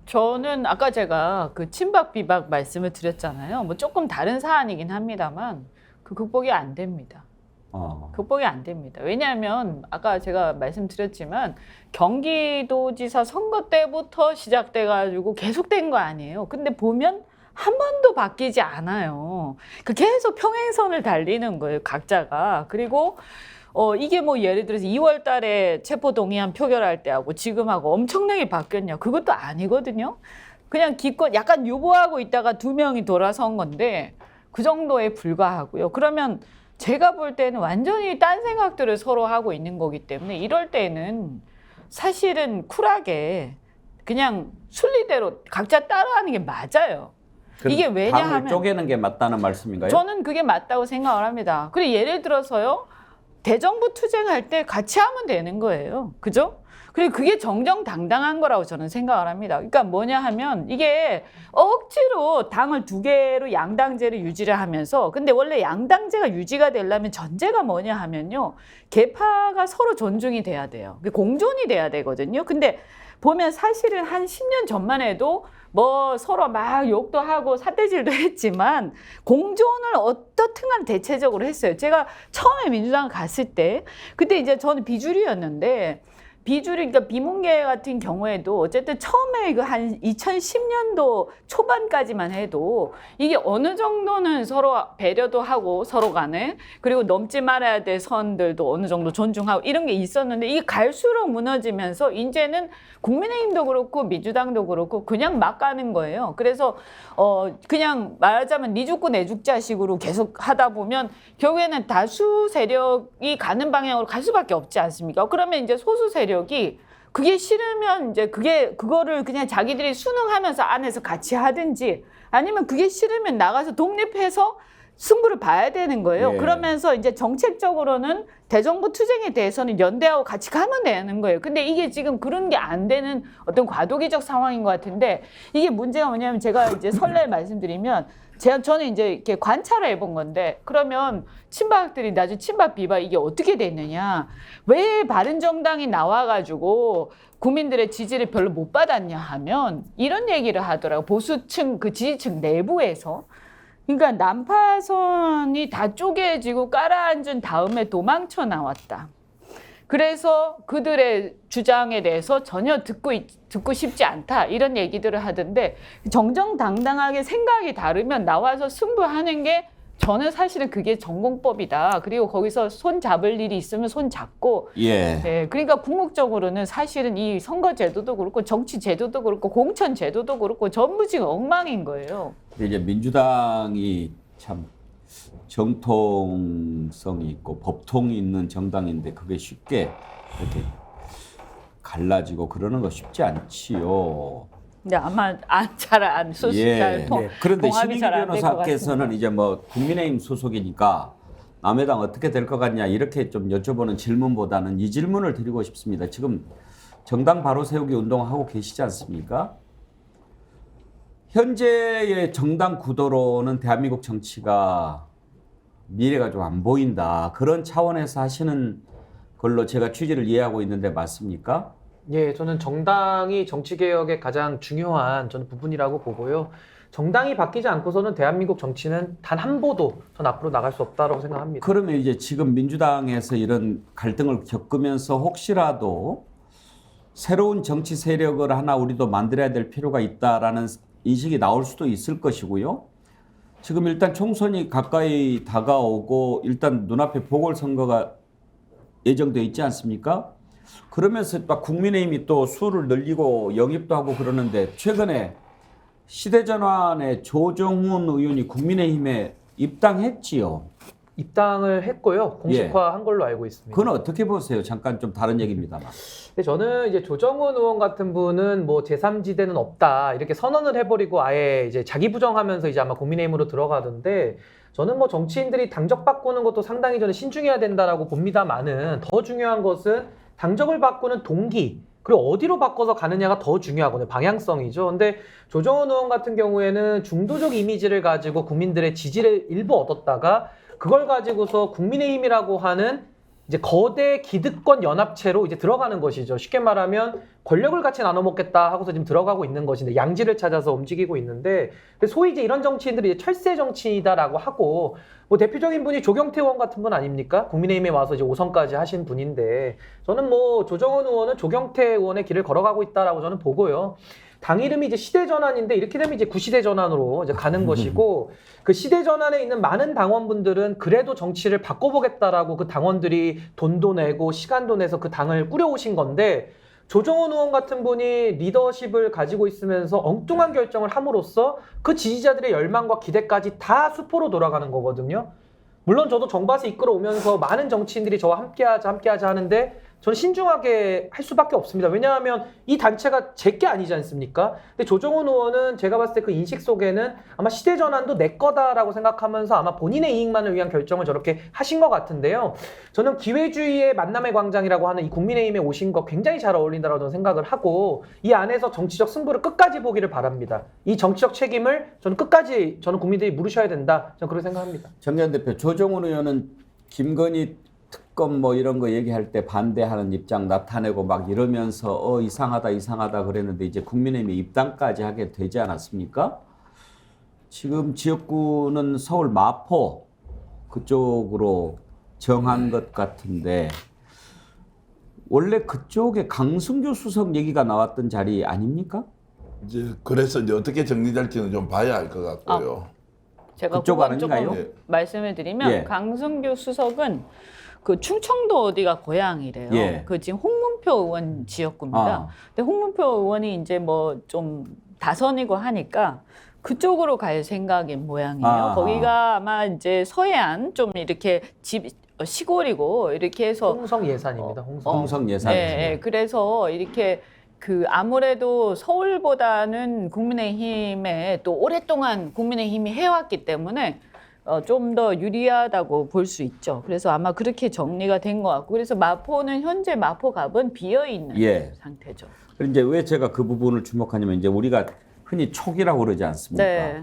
저는 아까 제가 그 친박 비박 말씀을 드렸잖아요. 뭐 조금 다른 사안이긴 합니다만 그 극복이 안 됩니다. 극복이 안 됩니다. 왜냐하면 아까 제가 말씀드렸지만 경기도지사 선거 때부터 시작돼가지고 계속된 거 아니에요. 근데 보면 한 번도 바뀌지 않아요. 그 계속 평행선을 달리는 거예요, 각자가. 그리고 이게 뭐 예를 들어서 2월 달에 체포동의안 표결할 때하고 지금하고 엄청나게 바뀌었냐? 그것도 아니거든요. 그냥 기껏 약간 유보하고 있다가 2명이 돌아선 건데 그 정도에 불과하고요. 그러면 제가 볼 때는 완전히 딴 생각들을 서로 하고 있는 거기 때문에 이럴 때는 사실은 쿨하게 그냥 순리대로 각자 따라하는 게 맞아요. 이게 왜냐하면 당을 쪼개는 게 맞다는 말씀인가요? 저는 그게 맞다고 생각을 합니다. 그리고 예를 들어서요. 대정부 투쟁할 때 같이 하면 되는 거예요. 그죠? 그리고 그게 정정당당한 거라고 저는 생각을 합니다. 그러니까 뭐냐 하면 이게 억지로 당을 2개로 양당제를 유지를 하면서 근데 원래 양당제가 유지가 되려면 전제가 뭐냐 하면요. 계파가 서로 존중이 돼야 돼요. 공존이 돼야 되거든요. 근데 보면 사실은 한 10년 전만 해도 뭐 서로 막 욕도 하고 삿대질도 했지만 공존을 어떻든 간 대체적으로 했어요. 제가 처음에 민주당 갔을 때 그때 이제 저는 비주류였는데 그러니까 비문계 같은 경우에도 어쨌든 처음에 그 한 2010년도 초반까지만 해도 이게 어느 정도는 서로 배려도 하고 서로 간에 그리고 넘지 말아야 될 선들도 어느 정도 존중하고 이런 게 있었는데 이게 갈수록 무너지면서 이제는 국민의힘도 그렇고 민주당도 그렇고 그냥 막 가는 거예요. 그래서 그냥 말하자면 니 죽고 내 죽자식으로 계속 하다 보면 결국에는 다수 세력이 가는 방향으로 갈 수밖에 없지 않습니까? 그러면 이제 소수 세력이 그게 싫으면 이제 그거를 그냥 자기들이 순응하면서 안에서 같이 하든지 아니면 그게 싫으면 나가서 독립해서 승부를 봐야 되는 거예요. 예. 그러면서 이제 정책적으로는 대정부 투쟁에 대해서는 연대하고 같이 가면 되는 거예요. 근데 이게 지금 그런 게 안 되는 어떤 과도기적 상황인 것 같은데 이게 문제가 뭐냐면 제가 이제 설레 말씀드리면 저는 이제 이렇게 관찰을 해본 건데 그러면 친박들이 나중에 친박 비박 이게 어떻게 됐느냐 왜 바른정당이 나와가지고 국민들의 지지를 별로 못 받았냐 하면 이런 얘기를 하더라고요. 보수층 그 지지층 내부에서 그러니까 난파선이 다 쪼개지고 깔아앉은 다음에 도망쳐 나왔다. 그래서 그들의 주장에 대해서 전혀 듣고 싶지 않다. 이런 얘기들을 하던데 정정당당하게 생각이 다르면 나와서 승부하는 게 저는 사실은 그게 전공법이다. 그리고 거기서 손 잡을 일이 있으면 손 잡고. 예. 네, 그러니까 궁극적으로는 사실은 이 선거제도도 그렇고 정치제도도 그렇고 공천제도도 그렇고 전부 지금 엉망인 거예요. 근데 이제 민주당이 참 정통성이 있고 법통이 있는 정당인데 그게 쉽게 이렇게 갈라지고 그러는 거 쉽지 않지요. 네, 아마 잘안 예. 그런데 신민기 변호사께서는 이제 뭐 국민의힘 소속이니까 남해당 어떻게 될 것 같냐 이렇게 좀 여쭤보는 질문보다는 이 질문을 드리고 싶습니다. 지금 정당 바로 세우기 운동하고 계시지 않습니까? 현재의 정당 구도로는 대한민국 정치가 미래가 좀 안 보인다. 그런 차원에서 하시는 걸로 제가 취지를 이해하고 있는데 맞습니까? 예, 저는 정당이 정치개혁의 가장 중요한 저는 부분이라고 보고요. 정당이 바뀌지 않고서는 대한민국 정치는 단 한 보도 전 앞으로 나갈 수 없다고 생각합니다. 그러면 이제 지금 민주당에서 이런 갈등을 겪으면서 혹시라도 새로운 정치 세력을 하나 우리도 만들어야 될 필요가 있다라는 인식이 나올 수도 있을 것이고요. 지금 일단 총선이 가까이 다가오고 일단 눈앞에 보궐선거가 예정돼 있지 않습니까? 그러면서 막 국민의힘이 또 수를 늘리고 영입도 하고 그러는데 최근에 시대전환의 조정훈 의원이 국민의힘에 입당했지요. 입당을 했고요. 공식화한 걸로 알고 있습니다. 그건 어떻게 보세요? 잠깐 좀 다른 얘기입니다만. 근데 저는 이제 조정훈 의원 같은 분은 뭐 제3지대는 없다 이렇게 선언을 해버리고 아예 이제 자기 부정하면서 이제 아마 국민의힘으로 들어가던데 저는 뭐 정치인들이 당적 바꾸는 것도 상당히 저는 신중해야 된다라고 봅니다만은 더 중요한 것은 당적을 바꾸는 동기 그리고 어디로 바꿔서 가느냐가 더 중요하거든요. 방향성이죠. 근데 조정훈 의원 같은 경우에는 중도적 이미지를 가지고 국민들의 지지를 일부 얻었다가 그걸 가지고서 국민의힘이라고 하는 이제 거대 기득권 연합체로 이제 들어가는 것이죠. 쉽게 말하면 권력을 같이 나눠 먹겠다 하고서 지금 들어가고 있는 것인데 양지를 찾아서 움직이고 있는데 소위 이제 이런 정치인들이 이제 철새 정치이다라고 하고 뭐 대표적인 분이 조경태 의원 같은 분 아닙니까? 국민의힘에 와서 이제 5선까지 하신 분인데 저는 뭐 조정훈 의원은 조경태 의원의 길을 걸어가고 있다라고 저는 보고요. 당 이름이 이제 시대전환인데 이렇게 되면 이제 구시대전환으로 이제 가는 것이고 그 시대전환에 있는 많은 당원분들은 그래도 정치를 바꿔보겠다라고 그 당원들이 돈도 내고 시간도 내서 그 당을 꾸려오신 건데 조정훈 의원 같은 분이 리더십을 가지고 있으면서 엉뚱한 결정을 함으로써 그 지지자들의 열망과 기대까지 다 수포로 돌아가는 거거든요. 물론 저도 정밭에 이끌어오면서 많은 정치인들이 저와 함께하자 하는데 저는 신중하게 할 수밖에 없습니다. 왜냐하면 이 단체가 제게 아니지 않습니까? 근데 조정훈 의원은 제가 봤을 때 그 인식 속에는 아마 시대전환도 내 거다라고 생각하면서 아마 본인의 이익만을 위한 결정을 저렇게 하신 것 같은데요. 저는 기회주의의 만남의 광장이라고 하는 이 국민의힘에 오신 거 굉장히 잘 어울린다라고 저는 생각을 하고 이 안에서 정치적 승부를 끝까지 보기를 바랍니다. 이 정치적 책임을 저는 끝까지 저는 국민들이 물으셔야 된다. 저는 그렇게 생각합니다. 정의원 대표, 조정훈 의원은 김건희 특검 뭐 이런 거 얘기할 때 반대하는 입장 나타내고 막 이러면서 이상하다 그랬는데 이제 국민의힘에 입당까지 하게 되지 않았습니까? 지금 지역구는 서울 마포 그쪽으로 정한 것 같은데 원래 그쪽에 강승규 수석 얘기가 나왔던 자리 아닙니까? 이제 그래서 이제 어떻게 정리될지는 좀 봐야 할 것 같고요. 제가 그쪽 그건 아닌가요? 조금 예. 말씀을 드리면 예. 강승규 수석은 그 충청도 어디가 고향이래요. 예. 그 지금 홍문표 의원 지역구입니다. 근데 홍문표 의원이 이제 뭐 좀 다선이고 하니까 그쪽으로 갈 생각인 모양이에요. 아하. 거기가 아마 이제 서해안 좀 이렇게 시골이고 이렇게 해서 홍성 예산입니다. 홍성 예산. 네, 그래서 이렇게 그 아무래도 서울보다는 국민의힘에 또 오랫동안 국민의힘이 해왔기 때문에 좀 더 유리하다고 볼 수 있죠. 그래서 아마 그렇게 정리가 된 것 같고 그래서 마포는 현재 마포갑은 비어 있는 예. 상태죠. 그런데 이제 왜 제가 그 부분을 주목하냐면 이제 우리가 흔히 촉이라고 그러지 않습니까? 네.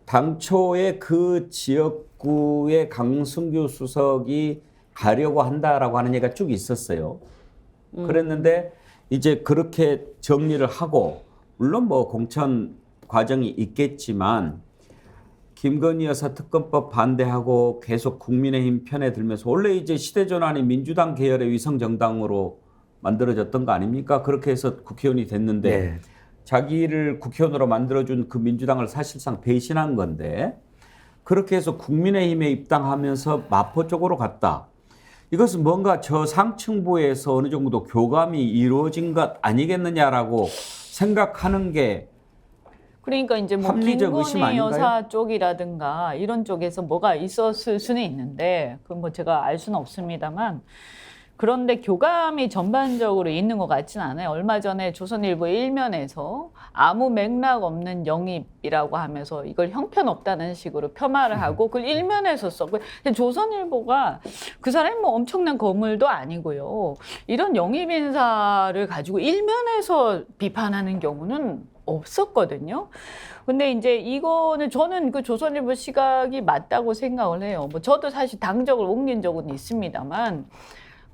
당초에 그 지역구에 강승규 수석이 가려고 한다라고 하는 얘기가 쭉 있었어요. 그랬는데 이제 그렇게 정리를 하고 물론 뭐 공천 과정이 있겠지만 김건희 여사 특검법 반대하고 계속 국민의힘 편에 들면서 원래 이제 시대전환이 민주당 계열의 위성정당으로 만들어졌던 거 아닙니까? 그렇게 해서 국회의원이 됐는데 네. 자기를 국회의원으로 만들어준 그 민주당을 사실상 배신한 건데 그렇게 해서 국민의힘에 입당하면서 마포 쪽으로 갔다. 이것은 뭔가 저 상층부에서 어느 정도 교감이 이루어진 것 아니겠느냐라고 생각하는 게 그러니까 이제 뭐 합리적 의심 김건희 아닌가요? 여사 쪽이라든가 이런 쪽에서 뭐가 있었을 수는 있는데 그건 뭐 제가 알 수는 없습니다만 그런데 교감이 전반적으로 있는 것 같지는 않아요. 얼마 전에 조선일보 1면에서 아무 맥락 없는 영입이라고 하면서 이걸 형편없다는 식으로 폄하를 하고 그걸 1면에서 썼고, 조선일보가 그 사람이 뭐 엄청난 거물도 아니고요. 이런 영입 인사를 가지고 1면에서 비판하는 경우는 없었거든요. 근데 이제 이거는 저는 그 조선일보 시각이 맞다고 생각을 해요. 뭐 저도 사실 당적을 옮긴 적은 있습니다만,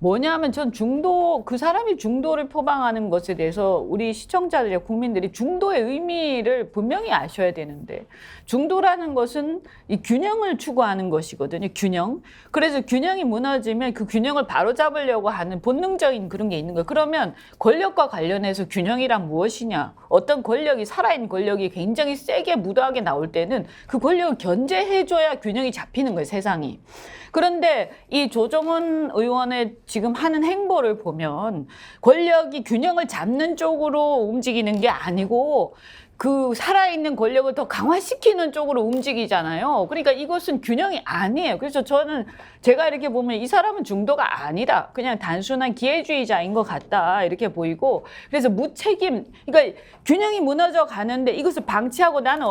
뭐냐면 전 중도, 그 사람이 중도를 표방하는 것에 대해서 우리 시청자들이나 국민들이 중도의 의미를 분명히 아셔야 되는데, 중도라는 것은 이 균형을 추구하는 것이거든요. 균형. 그래서 균형이 무너지면 그 균형을 바로잡으려고 하는 본능적인 그런 게 있는 거예요. 그러면 권력과 관련해서 균형이란 무엇이냐? 어떤 권력이, 살아있는 권력이 굉장히 세게 무도하게 나올 때는 그 권력을 견제해줘야 균형이 잡히는 거예요, 세상이. 그런데 이 조정훈 의원의 지금 하는 행보를 보면 권력이 균형을 잡는 쪽으로 움직이는 게 아니고 그 살아있는 권력을 더 강화시키는 쪽으로 움직이잖아요. 그러니까 이것은 균형이 아니에요. 그래서 저는 제가 이렇게 보면 이 사람은 중도가 아니다. 그냥 단순한 기회주의자인 것 같다. 이렇게 보이고, 그래서 무책임, 그러니까 균형이 무너져 가는데 이것을 방치하고 나는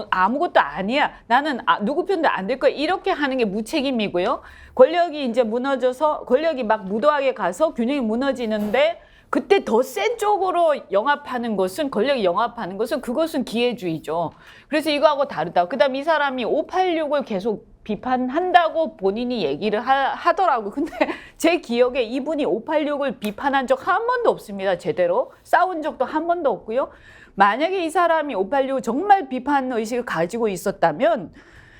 아무것도 아니야. 나는 누구 편도 안 될 거야. 이렇게 하는 게 무책임이고요. 권력이 이제 무너져서 권력이 막 무도하게 가서 균형이 무너지는데 그때 더 센 쪽으로 영합하는 것은, 권력이 영합하는 것은 그것은 기회주의죠. 그래서 이거하고 다르다. 그다음 이 사람이 586을 계속 비판한다고 본인이 얘기를 하더라고요. 근데 제 기억에 이분이 586을 비판한 적 한 번도 없습니다. 제대로 싸운 적도 한 번도 없고요. 만약에 이 사람이 586을 정말 비판 의식을 가지고 있었다면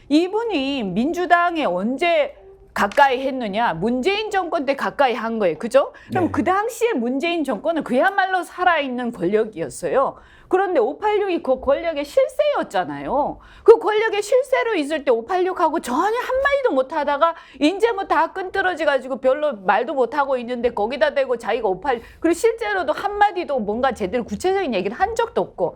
이분이 민주당에 언제 가까이 했느냐? 문재인 정권 때 가까이 한 거예요. 그죠? 그럼 네. 그 당시에 문재인 정권은 그야말로 살아있는 권력이었어요. 그런데 586이 그 권력의 실세였잖아요. 그 권력의 실세로 있을 때 586하고 전혀 한마디도 못하다가 이제 뭐 다 끈떨어져가지고 별로 말도 못하고 있는데 거기다 대고 자기가 586, 그리고 실제로도 한마디도 뭔가 제대로 구체적인 얘기를 한 적도 없고.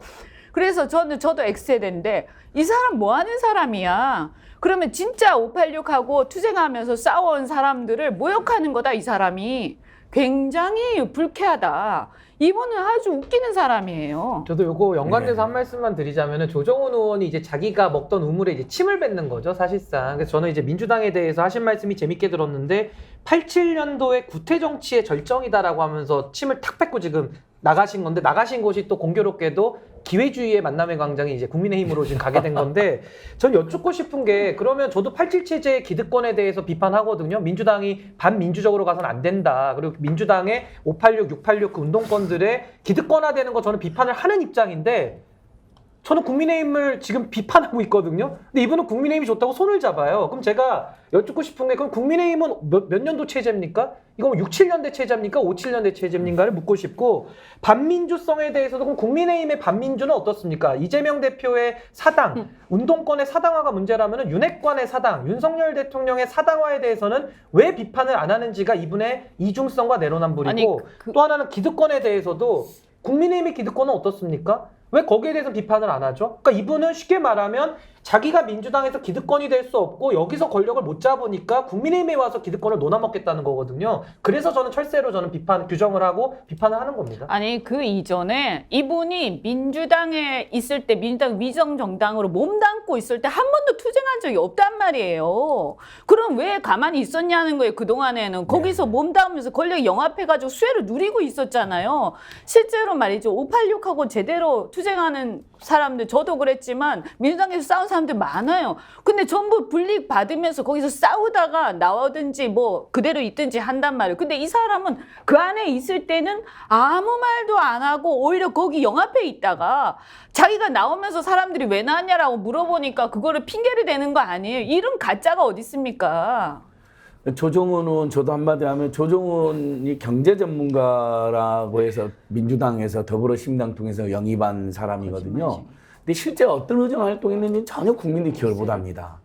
그래서 저도 X세대인데 이 사람 뭐 하는 사람이야? 그러면 진짜 586하고 투쟁하면서 싸워온 사람들을 모욕하는 거다, 이 사람이. 굉장히 불쾌하다. 이분은 아주 웃기는 사람이에요. 저도 요거 연관돼서 한 말씀만 드리자면은 조정훈 의원이 이제 자기가 먹던 우물에 이제 침을 뱉는 거죠, 사실상. 그래서 저는 이제 민주당에 대해서 하신 말씀이 재밌게 들었는데 87년도에 구태 정치의 절정이다라고 하면서 침을 탁 뱉고 지금 나가신 건데, 나가신 곳이 또 공교롭게도 기회주의의 만남의 광장이 이제 국민의힘으로 지금 가게 된 건데, 전 여쭙고 싶은 게, 그러면 저도 87체제의 기득권에 대해서 비판하거든요. 민주당이 반민주적으로 가서는 안 된다. 그리고 민주당의 586, 686 그 운동권들의 기득권화되는 거 저는 비판을 하는 입장인데, 저는 국민의힘을 지금 비판하고 있거든요. 근데 이분은 국민의힘이 좋다고 손을 잡아요. 그럼 제가 여쭙고 싶은 게, 그럼 국민의힘은 몇 년도 체제입니까? 이거 6, 7년대 체제입니까? 5, 7년대 체제입니까를 묻고 싶고, 반민주성에 대해서도 그럼 국민의힘의 반민주는 어떻습니까? 이재명 대표의 사당, 운동권의 사당화가 문제라면 윤핵관의 사당, 윤석열 대통령의 사당화에 대해서는 왜 비판을 안 하는지가 이분의 이중성과 내로남불이고, 또 하나는 기득권에 대해서도 국민의힘의 기득권은 어떻습니까? 왜 거기에 대해서 비판을 안 하죠? 그러니까 이분은 쉽게 말하면 자기가 민주당에서 기득권이 될 수 없고 여기서 권력을 못 잡으니까 국민의힘에 와서 기득권을 논아먹겠다는 거거든요. 그래서 저는 철새로 저는 규정을 하고 비판을 하는 겁니다. 아니, 그 이전에 이분이 민주당에 있을 때, 민주당 위정정당으로 몸담고 있을 때 한 번도 투쟁한 적이 없단 말이에요. 그럼 왜 가만히 있었냐는 거예요, 그동안에는. 거기서 몸담으면서 권력 영합해가지고 수혜를 누리고 있었잖아요. 실제로 말이죠. 586하고 제대로 투쟁하는 사람들, 저도 그랬지만 민주당에서 싸운 사람들 많아요. 근데 전부 불이익 받으면서 거기서 싸우다가 나오든지 뭐 그대로 있든지 한단 말이에요. 근데 이 사람은 그 안에 있을 때는 아무 말도 안 하고 오히려 거기 영합해 있다가 자기가 나오면서 사람들이 왜 나왔냐라고 물어보니까 그거를 핑계를 대는 거 아니에요. 이런 가짜가 어디 있습니까? 조정훈은, 저도 한마디 하면 조정훈이 경제 전문가라고 해서 민주당에서 더불어시민당 통해서 영입한 사람이거든요. 근데 실제 어떤 의정 활동했는지는 전혀 국민들이 기억을 못합니다.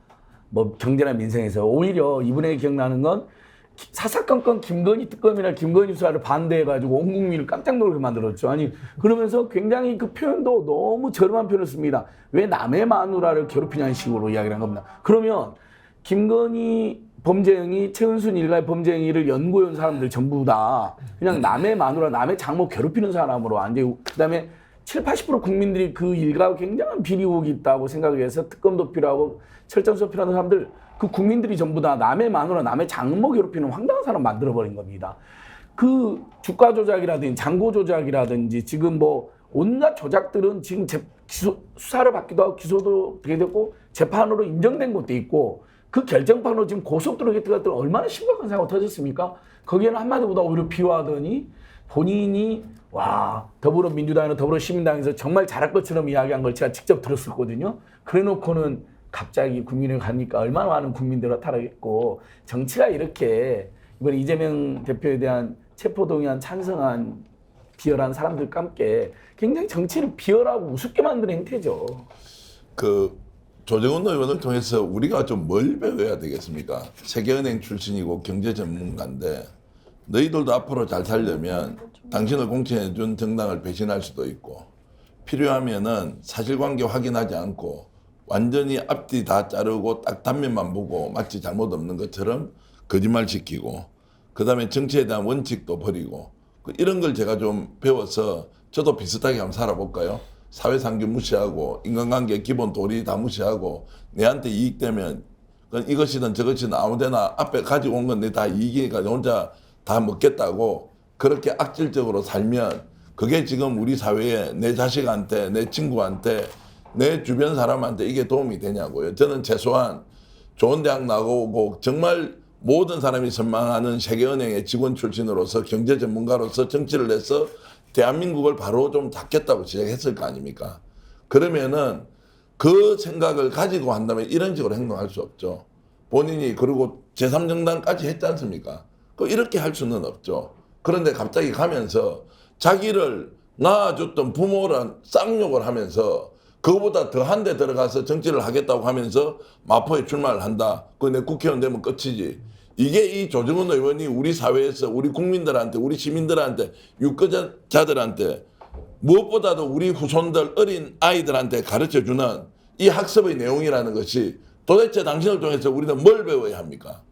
뭐 경제나 민생에서. 오히려 이번에 기억나는 건 사사건건 김건희 특검이나 김건희 수사를 반대해가지고 온 국민을 깜짝 놀라게 만들었죠. 아니, 그러면서 굉장히 그 표현도 너무 저렴한 표현을 씁니다. 왜 남의 마누라를 괴롭히냐는 식으로 이야기를 한 겁니다. 그러면 김건희 범죄행위, 최은순 일가의 범죄행위를 연구해온 사람들 전부 다 그냥 남의 마누라, 남의 장모 괴롭히는 사람으로 완전히, 그다음에 70~80% 국민들이 그 일가가 굉장한 비리 의혹이 있다고 생각을 해서 특검도 필요하고 철저수사 필요한 사람들, 그 국민들이 전부 다 남의 마누라, 남의 장모 괴롭히는 황당한 사람 만들어버린 겁니다. 그 주가 조작이라든지 잔고 조작이라든지 지금 뭐 온갖 조작들은 지금 수사를 받기도 하고 기소도 되게 됐고 재판으로 인정된 것도 있고 그 결정판으로 지금 고속도로 같은 것들 얼마나 심각한 사고가 터졌습니까? 거기에는 한마디보다 오히려 비호하더니 본인이 와 더불어민주당이나 더불어시민당에서 정말 잘할 것처럼 이야기한 걸 제가 직접 들었었거든요. 그래놓고는 갑자기 국민을 가니까 얼마나 많은 국민들을 타락했고 정치가 이렇게 이번 이재명 대표에 대한 체포동의안 찬성한 비열한 사람들과 함께 굉장히 정치를 비열하고 우습게 만드는 행태죠. 그 조정훈 의원을 통해서 우리가 좀 뭘 배워야 되겠습니까? 세계은행 출신이고 경제 전문가인데 너희들도 앞으로 잘 살려면 당신을 공천해준 정당을 배신할 수도 있고 필요하면은 사실관계 확인하지 않고 완전히 앞뒤 다 자르고 딱 단면만 보고 마치 잘못 없는 것처럼 거짓말 시키고 그 다음에 정치에 대한 원칙도 버리고 이런 걸 제가 좀 배워서 저도 비슷하게 한번 살아볼까요? 사회상규 무시하고 인간관계 기본 도리 다 무시하고 내한테 이익되면 이것이든 저것이든 아무데나 앞에 가지고 온 건 내 다 이익이니까 혼자 다 먹겠다고 그렇게 악질적으로 살면 그게 지금 우리 사회에 내 자식한테 내 친구한테 내 주변 사람한테 이게 도움이 되냐고요. 저는 최소한 좋은 대학 나오고 정말 모든 사람이 선망하는 세계은행의 직원 출신으로서 경제 전문가로서 정치를 해서 대한민국을 바로 좀 닦겠다고 시작했을 거 아닙니까? 그러면은 그 생각을 가지고 한다면 이런 식으로 행동할 수 없죠. 본인이 그리고 제3정당까지 했지 않습니까? 이렇게 할 수는 없죠. 그런데 갑자기 가면서 자기를 낳아줬던 부모란 쌍욕을 하면서 그거보다 더 한 대 들어가서 정치를 하겠다고 하면서 마포에 출마를 한다. 내 국회의원 되면 끝이지. 이게 이 조정훈 의원이 우리 사회에서 우리 국민들한테 우리 시민들한테 유권자들한테 무엇보다도 우리 후손들 어린 아이들한테 가르쳐주는 이 학습의 내용이라는 것이 도대체 당신을 통해서 우리는 뭘 배워야 합니까?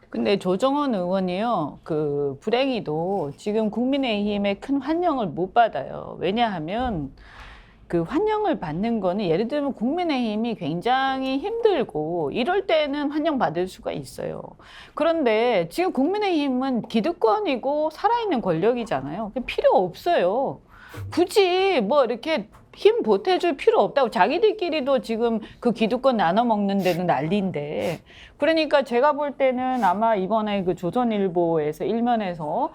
근데 조정훈 의원이요, 그 불행히도 지금 국민의힘의 큰 환영을 못 받아요. 왜냐하면 그 환영을 받는 거는 예를 들면 국민의힘이 굉장히 힘들고 이럴 때는 환영받을 수가 있어요. 그런데 지금 국민의힘은 기득권이고 살아있는 권력이잖아요. 필요 없어요. 굳이 뭐 이렇게 힘 보태줄 필요 없다고 자기들끼리도 지금 그 기득권 나눠 먹는 데는 난리인데 그러니까 제가 볼 때는 아마 이번에 그 조선일보에서 일면에서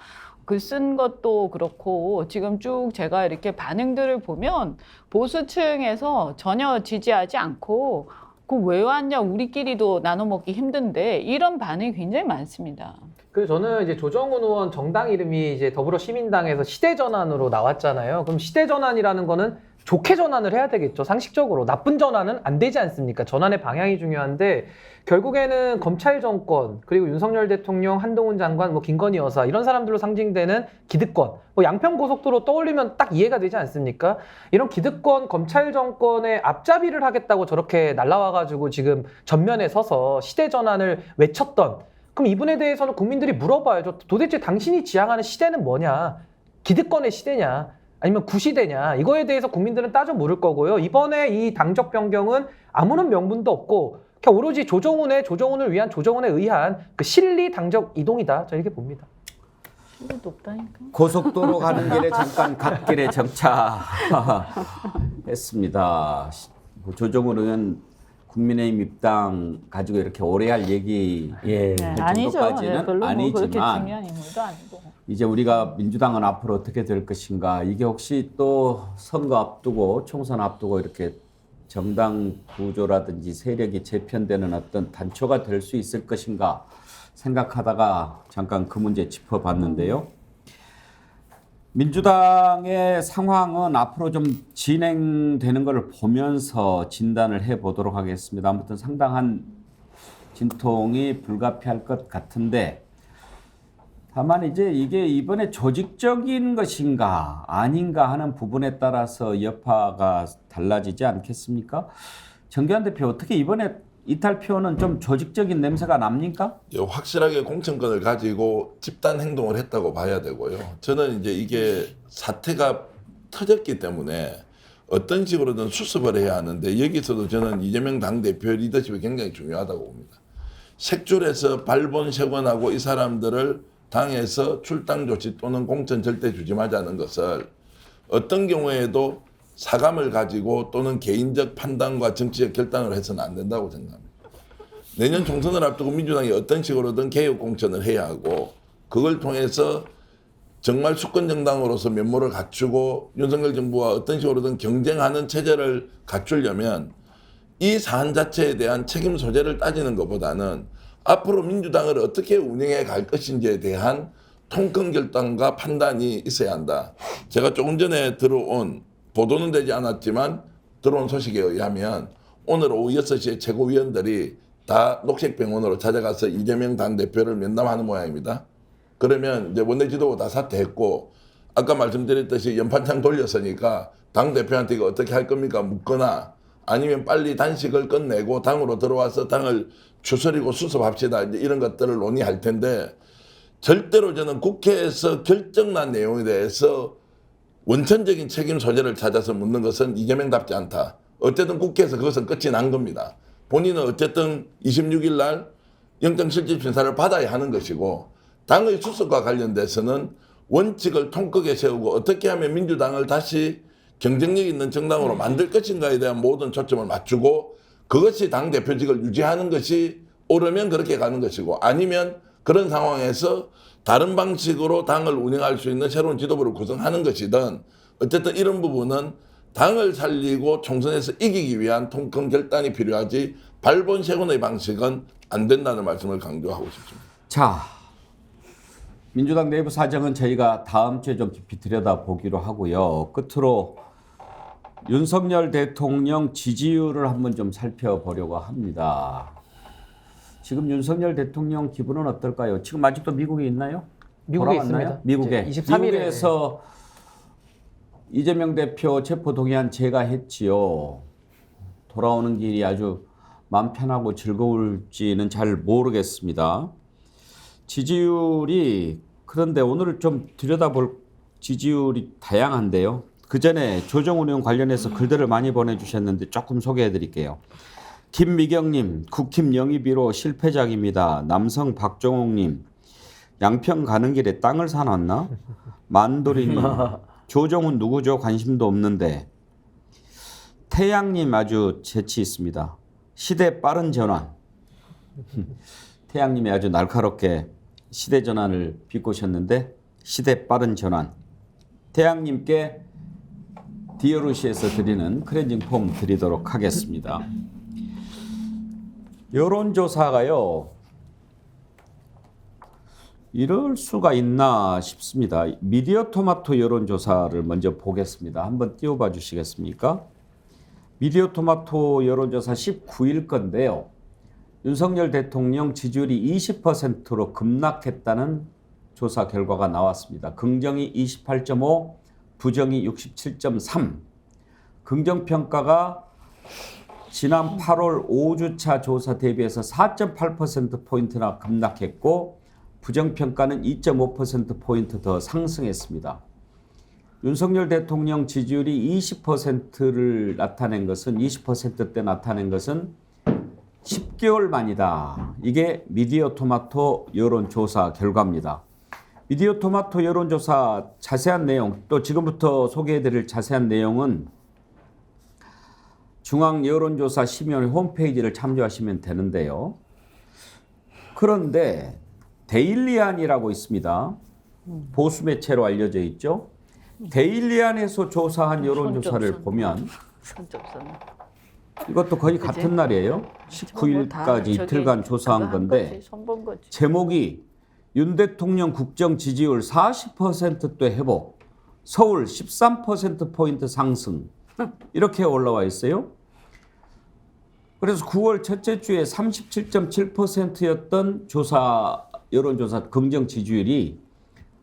글 쓴 것도 그렇고 지금 쭉 제가 이렇게 반응들을 보면 보수층에서 전혀 지지하지 않고 그 왜 왔냐 우리끼리도 나눠 먹기 힘든데 이런 반응이 굉장히 많습니다. 그래서 저는 이제 조정훈 의원 정당 이름이 이제 더불어시민당에서 시대전환으로 나왔잖아요. 그럼 시대전환이라는 거는 좋게 전환을 해야 되겠죠. 상식적으로. 나쁜 전환은 안 되지 않습니까? 전환의 방향이 중요한데 결국에는 검찰 정권 그리고 윤석열 대통령, 한동훈 장관, 뭐 김건희 여사 이런 사람들로 상징되는 기득권 뭐 양평 고속도로 떠올리면 딱 이해가 되지 않습니까? 이런 기득권 검찰 정권의 앞잡이를 하겠다고 저렇게 날라와가지고 지금 전면에 서서 시대 전환을 외쳤던 그럼 이분에 대해서는 국민들이 물어봐야죠. 도대체 당신이 지향하는 시대는 뭐냐? 기득권의 시대냐? 아니면 구시대냐? 이거에 대해서 국민들은 따져 물을 거고요. 이번에 이 당적 변경은 아무런 명분도 없고 그냥 오로지 조정훈을 위한 조정훈에 의한 그 실리 당적 이동이다. 저는 이렇게 봅니다. 높다니까. 고속도로 가는 길에 잠깐 갓길에 정차했습니다. 조정훈 의원 국민의힘 입당 가지고 이렇게 오래 할 얘기 정도까지는 별로 뭐 그렇게 아니지만 중요한 인물도 아니고. 이제 우리가 민주당은 앞으로 어떻게 될 것인가 이게 혹시 또 선거 앞두고 총선 앞두고 이렇게 정당 구조라든지 세력이 재편되는 어떤 단초가 될 수 있을 것인가 생각하다가 잠깐 그 문제 짚어봤는데요. 민주당의 상황은 앞으로 좀 진행되는 것을 보면서 진단을 해보도록 하겠습니다. 아무튼 상당한 진통이 불가피할 것 같은데 다만 이제 이게 이번에 조직적인 것인가 아닌가 하는 부분에 따라서 여파가 달라지지 않겠습니까? 정기환 대표 어떻게 이번에 이탈표는 좀 조직적인 냄새가 납니까? 확실하게 공천권을 가지고 집단 행동을 했다고 봐야 되고요. 저는 이제 이게 사태가 터졌기 때문에 어떤 식으로든 수습을 해야 하는데 여기서도 저는 이재명 당대표 리더십이 굉장히 중요하다고 봅니다. 색줄에서 발본색원하고 이 사람들을 당에서 출당 조치 또는 공천 절대 주지 말자는 것을 어떤 경우에도 사감을 가지고 또는 개인적 판단과 정치적 결단을 해서는 안 된다고 생각합니다. 내년 총선을 앞두고 민주당이 어떤 식으로든 개혁 공천을 해야 하고 그걸 통해서 정말 수권 정당으로서 면모를 갖추고 윤석열 정부와 어떤 식으로든 경쟁하는 체제를 갖추려면 이 사안 자체에 대한 책임 소재를 따지는 것보다는 앞으로 민주당을 어떻게 운영해 갈 것인지에 대한 통큰 결단과 판단이 있어야 한다. 제가 조금 전에 들어온 보도는 되지 않았지만 들어온 소식에 의하면 오늘 오후 6시에 최고위원들이 다 녹색병원으로 찾아가서 이재명 당대표를 면담하는 모양입니다. 그러면 이제 원내 지도부 다 사퇴했고 아까 말씀드렸듯이 연판창 돌렸으니까 당대표한테 이거 어떻게 할 겁니까? 묻거나 아니면 빨리 단식을 끝내고 당으로 들어와서 당을 추스리고 수습합시다. 이제 이런 것들을 논의할 텐데 절대로 저는 국회에서 결정난 내용에 대해서 원천적인 책임 소재를 찾아서 묻는 것은 이재명답지 않다. 어쨌든 국회에서 그것은 끝이 난 겁니다. 본인은 어쨌든 26일 날 영장실질심사를 받아야 하는 것이고 당의 수습과 관련돼서는 원칙을 통크게 세우고 어떻게 하면 민주당을 다시 경쟁력 있는 정당으로 만들 것인가에 대한 모든 초점을 맞추고 그것이 당대표직을 유지하는 것이 옳으면 그렇게 가는 것이고 아니면 그런 상황에서 다른 방식으로 당을 운영할 수 있는 새로운 지도부를 구성하는 것이든 어쨌든 이런 부분은 당을 살리고 총선에서 이기기 위한 통큰 결단이 필요하지 발본색원의 방식은 안 된다는 말씀을 강조하고 싶습니다. 자, 민주당 내부 사정은 저희가 다음 주에 좀 깊이 들여다보기로 하고요. 끝으로 윤석열 대통령 지지율을 한번 좀 살펴보려고 합니다. 지금 윤석열 대통령 기분은 어떨까요? 지금 아직도 미국에 있나요? 미국에 돌아왔나요? 있습니다. 미국에. 23일에 미국에서 이재명 대표 체포동의안 제가 했지요. 돌아오는 길이 아주 마음 편하고 즐거울지는 잘 모르겠습니다. 지지율이 그런데 오늘 좀 들여다볼 지지율이 다양한데요. 그 전에 조정훈 의원 관련해서 글들을 많이 보내주셨는데 조금 소개해드릴게요. 김미경님, 국힘 영입1호 실패작입니다. 남성 박종옥님, 양평 가는 길에 땅을 사놨나? 만도리님, 조정훈 누구죠? 관심도 없는데. 태양님 아주 재치 있습니다. 시대 빠른 전환. 태양님이 아주 날카롭게 시대 전환을 비꼬셨는데 시대 빠른 전환. 태양님께 디어루시에서 드리는 클렌징 폼 드리도록 하겠습니다. 여론조사가요. 이럴 수가 있나 싶습니다. 미디어 토마토 여론조사를 먼저 보겠습니다. 한번 띄워봐 주시겠습니까? 미디어 토마토 여론조사 19일 건데요. 윤석열 대통령 지지율이 20%로 급락했다는 조사 결과가 나왔습니다. 긍정이 28.5, 부정이 67.3. 긍정평가가 지난 8월 5주차 조사 대비해서 4.8%포인트나 급락했고 부정평가는 2.5%포인트 더 상승했습니다. 윤석열 대통령 지지율이 20%를 나타낸 것은 20%대 나타낸 것은 10개월 만이다. 이게 미디어 토마토 여론조사 결과입니다. 미디어 토마토 여론조사 자세한 내용, 또 지금부터 소개해드릴 자세한 내용은 중앙여론조사심의원회 홈페이지를 참조하시면 되는데요. 그런데 데일리안이라고 있습니다. 보수 매체로 알려져 있죠. 데일리안에서 조사한 여론조사를 보면 이것도 거의 같은 날이에요. 19일까지 이틀간 조사한 건데 제목이 윤 대통령 국정 지지율 40%대 회복, 서울 13%포인트 상승 이렇게 올라와 있어요. 그래서 9월 첫째 주에 37.7%였던 여론조사 긍정 지지율이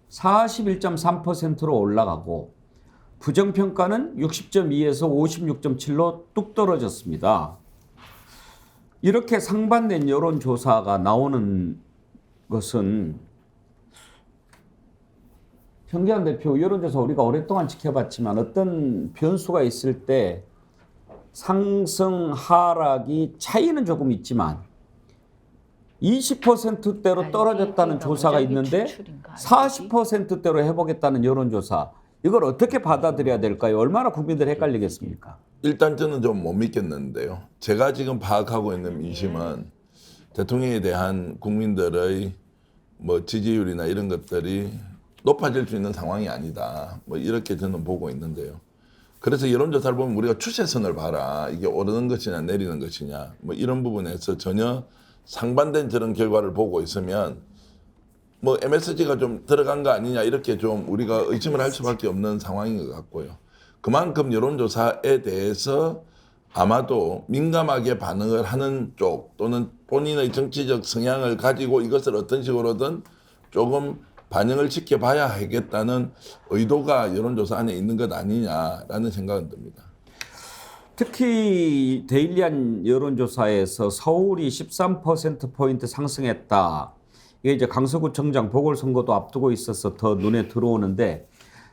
41.3%로 올라가고 부정평가는 60.2에서 56.7로 뚝 떨어졌습니다. 이렇게 상반된 여론조사가 나오는 것은 현기환 대표 여론조사 우리가 오랫동안 지켜봤지만 어떤 변수가 있을 때 상승 하락이 차이는 조금 있지만 20%대로 떨어졌다는 조사가 있는데 40%대로 해보겠다는 여론조사, 이걸 어떻게 받아들여야 될까요? 얼마나 국민들이 헷갈리겠습니까? 일단 저는 좀 못 믿겠는데요. 제가 지금 파악하고 있는 민심은 대통령에 대한 국민들의 뭐 지지율이나 이런 것들이 높아질 수 있는 상황이 아니다. 뭐 이렇게 저는 보고 있는데요. 그래서 여론조사를 보면 우리가 추세선을 봐라. 이게 오르는 것이냐 내리는 것이냐. 뭐 이런 부분에서 전혀 상반된 저런 결과를 보고 있으면 뭐 MSG가 좀 들어간 거 아니냐 이렇게 좀 우리가 의심을 할 수밖에 없는 상황인 것 같고요. 그만큼 여론조사에 대해서 아마도 민감하게 반응을 하는 쪽 또는 본인의 정치적 성향을 가지고 이것을 어떤 식으로든 조금 반영을 지켜봐야 하겠다는 의도가 여론조사 안에 있는 것 아니냐라는 생각은 듭니다. 특히 데일리한 여론조사에서 서울이 13%포인트 상승했다. 이게 이제 강서구청장 보궐선거도 앞두고 있어서 더 눈에 들어오는데,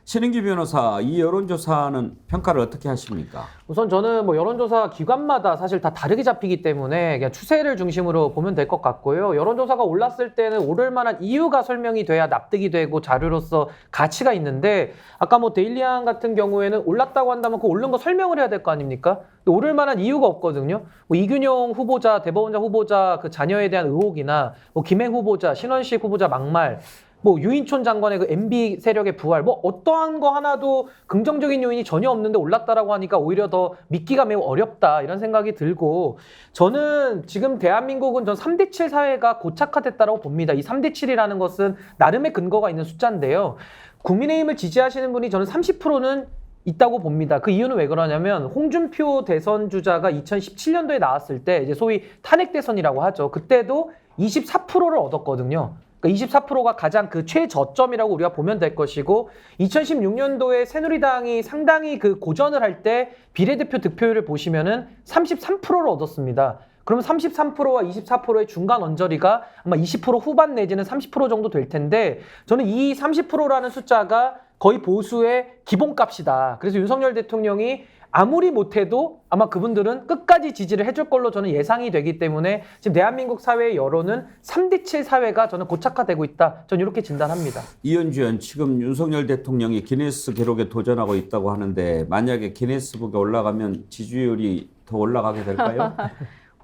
신은기 변호사, 이 여론조사는 평가를 어떻게 하십니까? 우선 저는 뭐 여론조사 기관마다 사실 다 다르게 잡히기 때문에 그냥 추세를 중심으로 보면 될 것 같고요. 여론조사가 올랐을 때는 오를 만한 이유가 설명이 돼야 납득이 되고 자료로서 가치가 있는데, 아까 뭐 데일리안 같은 경우에는 올랐다고 한다면 그 오른 거 설명을 해야 될 거 아닙니까? 오를 만한 이유가 없거든요. 뭐 이균용 후보자, 대법원장 후보자 그 자녀에 대한 의혹이나 뭐 김행 후보자, 신원식 후보자 막말, 뭐 유인촌 장관의 그 MB 세력의 부활, 뭐 어떠한 거 하나도 긍정적인 요인이 전혀 없는데 올랐다라고 하니까 오히려 더 믿기가 매우 어렵다, 이런 생각이 들고, 저는 지금 대한민국은 전 3대7 사회가 고착화됐다라고 봅니다. 이 3대7이라는 것은 나름의 근거가 있는 숫자인데요. 국민의힘을 지지하시는 분이 저는 30%는 있다고 봅니다. 그 이유는 왜 그러냐면 홍준표 대선 주자가 2017년도에 나왔을 때 이제 소위 탄핵 대선이라고 하죠. 그때도 24%를 얻었거든요. 그러니까 24%가 가장 그 최저점이라고 우리가 보면 될 것이고, 2016년도에 새누리당이 상당히 그 고전을 할 때 비례대표 득표율을 보시면은 33%를 얻었습니다. 그럼 33%와 24%의 중간 언저리가 아마 20% 후반 내지는 30% 정도 될 텐데, 저는 이 30%라는 숫자가 거의 보수의 기본값이다. 그래서 윤석열 대통령이 아무리 못해도 아마 그분들은 끝까지 지지를 해줄 걸로 저는 예상이 되기 때문에 지금 대한민국 사회의 여론은 3대7 사회가 저는 고착화되고 있다. 저는 이렇게 진단합니다. 이현주 의원, 지금 윤석열 대통령이 기네스 기록에 도전하고 있다고 하는데, 만약에 기네스북에 올라가면 지지율이 더 올라가게 될까요?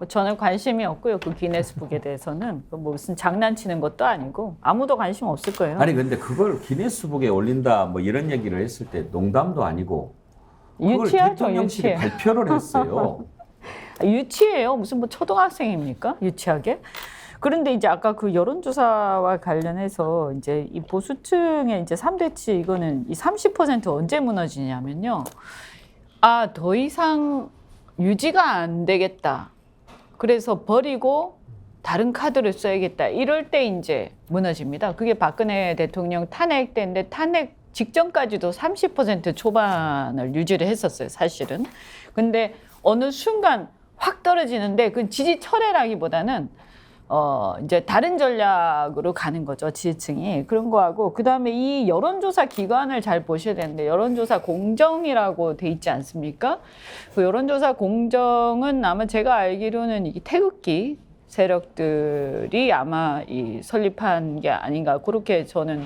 저는 관심이 없고요. 그 기네스북에 대해서는 뭐 무슨 장난치는 것도 아니고 아무도 관심 없을 거예요. 아니 근데 그걸 기네스북에 올린다 뭐 이런 얘기를 했을 때 농담도 아니고 그걸 대통령실이 유치해. 발표를 했어요. 유치해요. 무슨 뭐 초등학생입니까? 유치하게? 그런데 이제 아까 그 여론조사와 관련해서 이제 이 보수층의 이제 3대치 이거는 이 30% 언제 무너지냐면요. 아, 더 이상 유지가 안 되겠다. 그래서 버리고 다른 카드를 써야겠다. 이럴 때 이제 무너집니다. 그게 박근혜 대통령 탄핵 때인데 탄핵 직전까지도 30% 초반을 유지를 했었어요, 사실은. 근데 어느 순간 확 떨어지는데 그 지지 철회라기보다는 이제 다른 전략으로 가는 거죠, 지지층이. 그런 거하고, 그 다음에 이 여론조사 기관을 잘 보셔야 되는데, 여론조사 공정이라고 돼 있지 않습니까? 그 여론조사 공정은 아마 제가 알기로는 이 태극기 세력들이 아마 이 설립한 게 아닌가, 그렇게 저는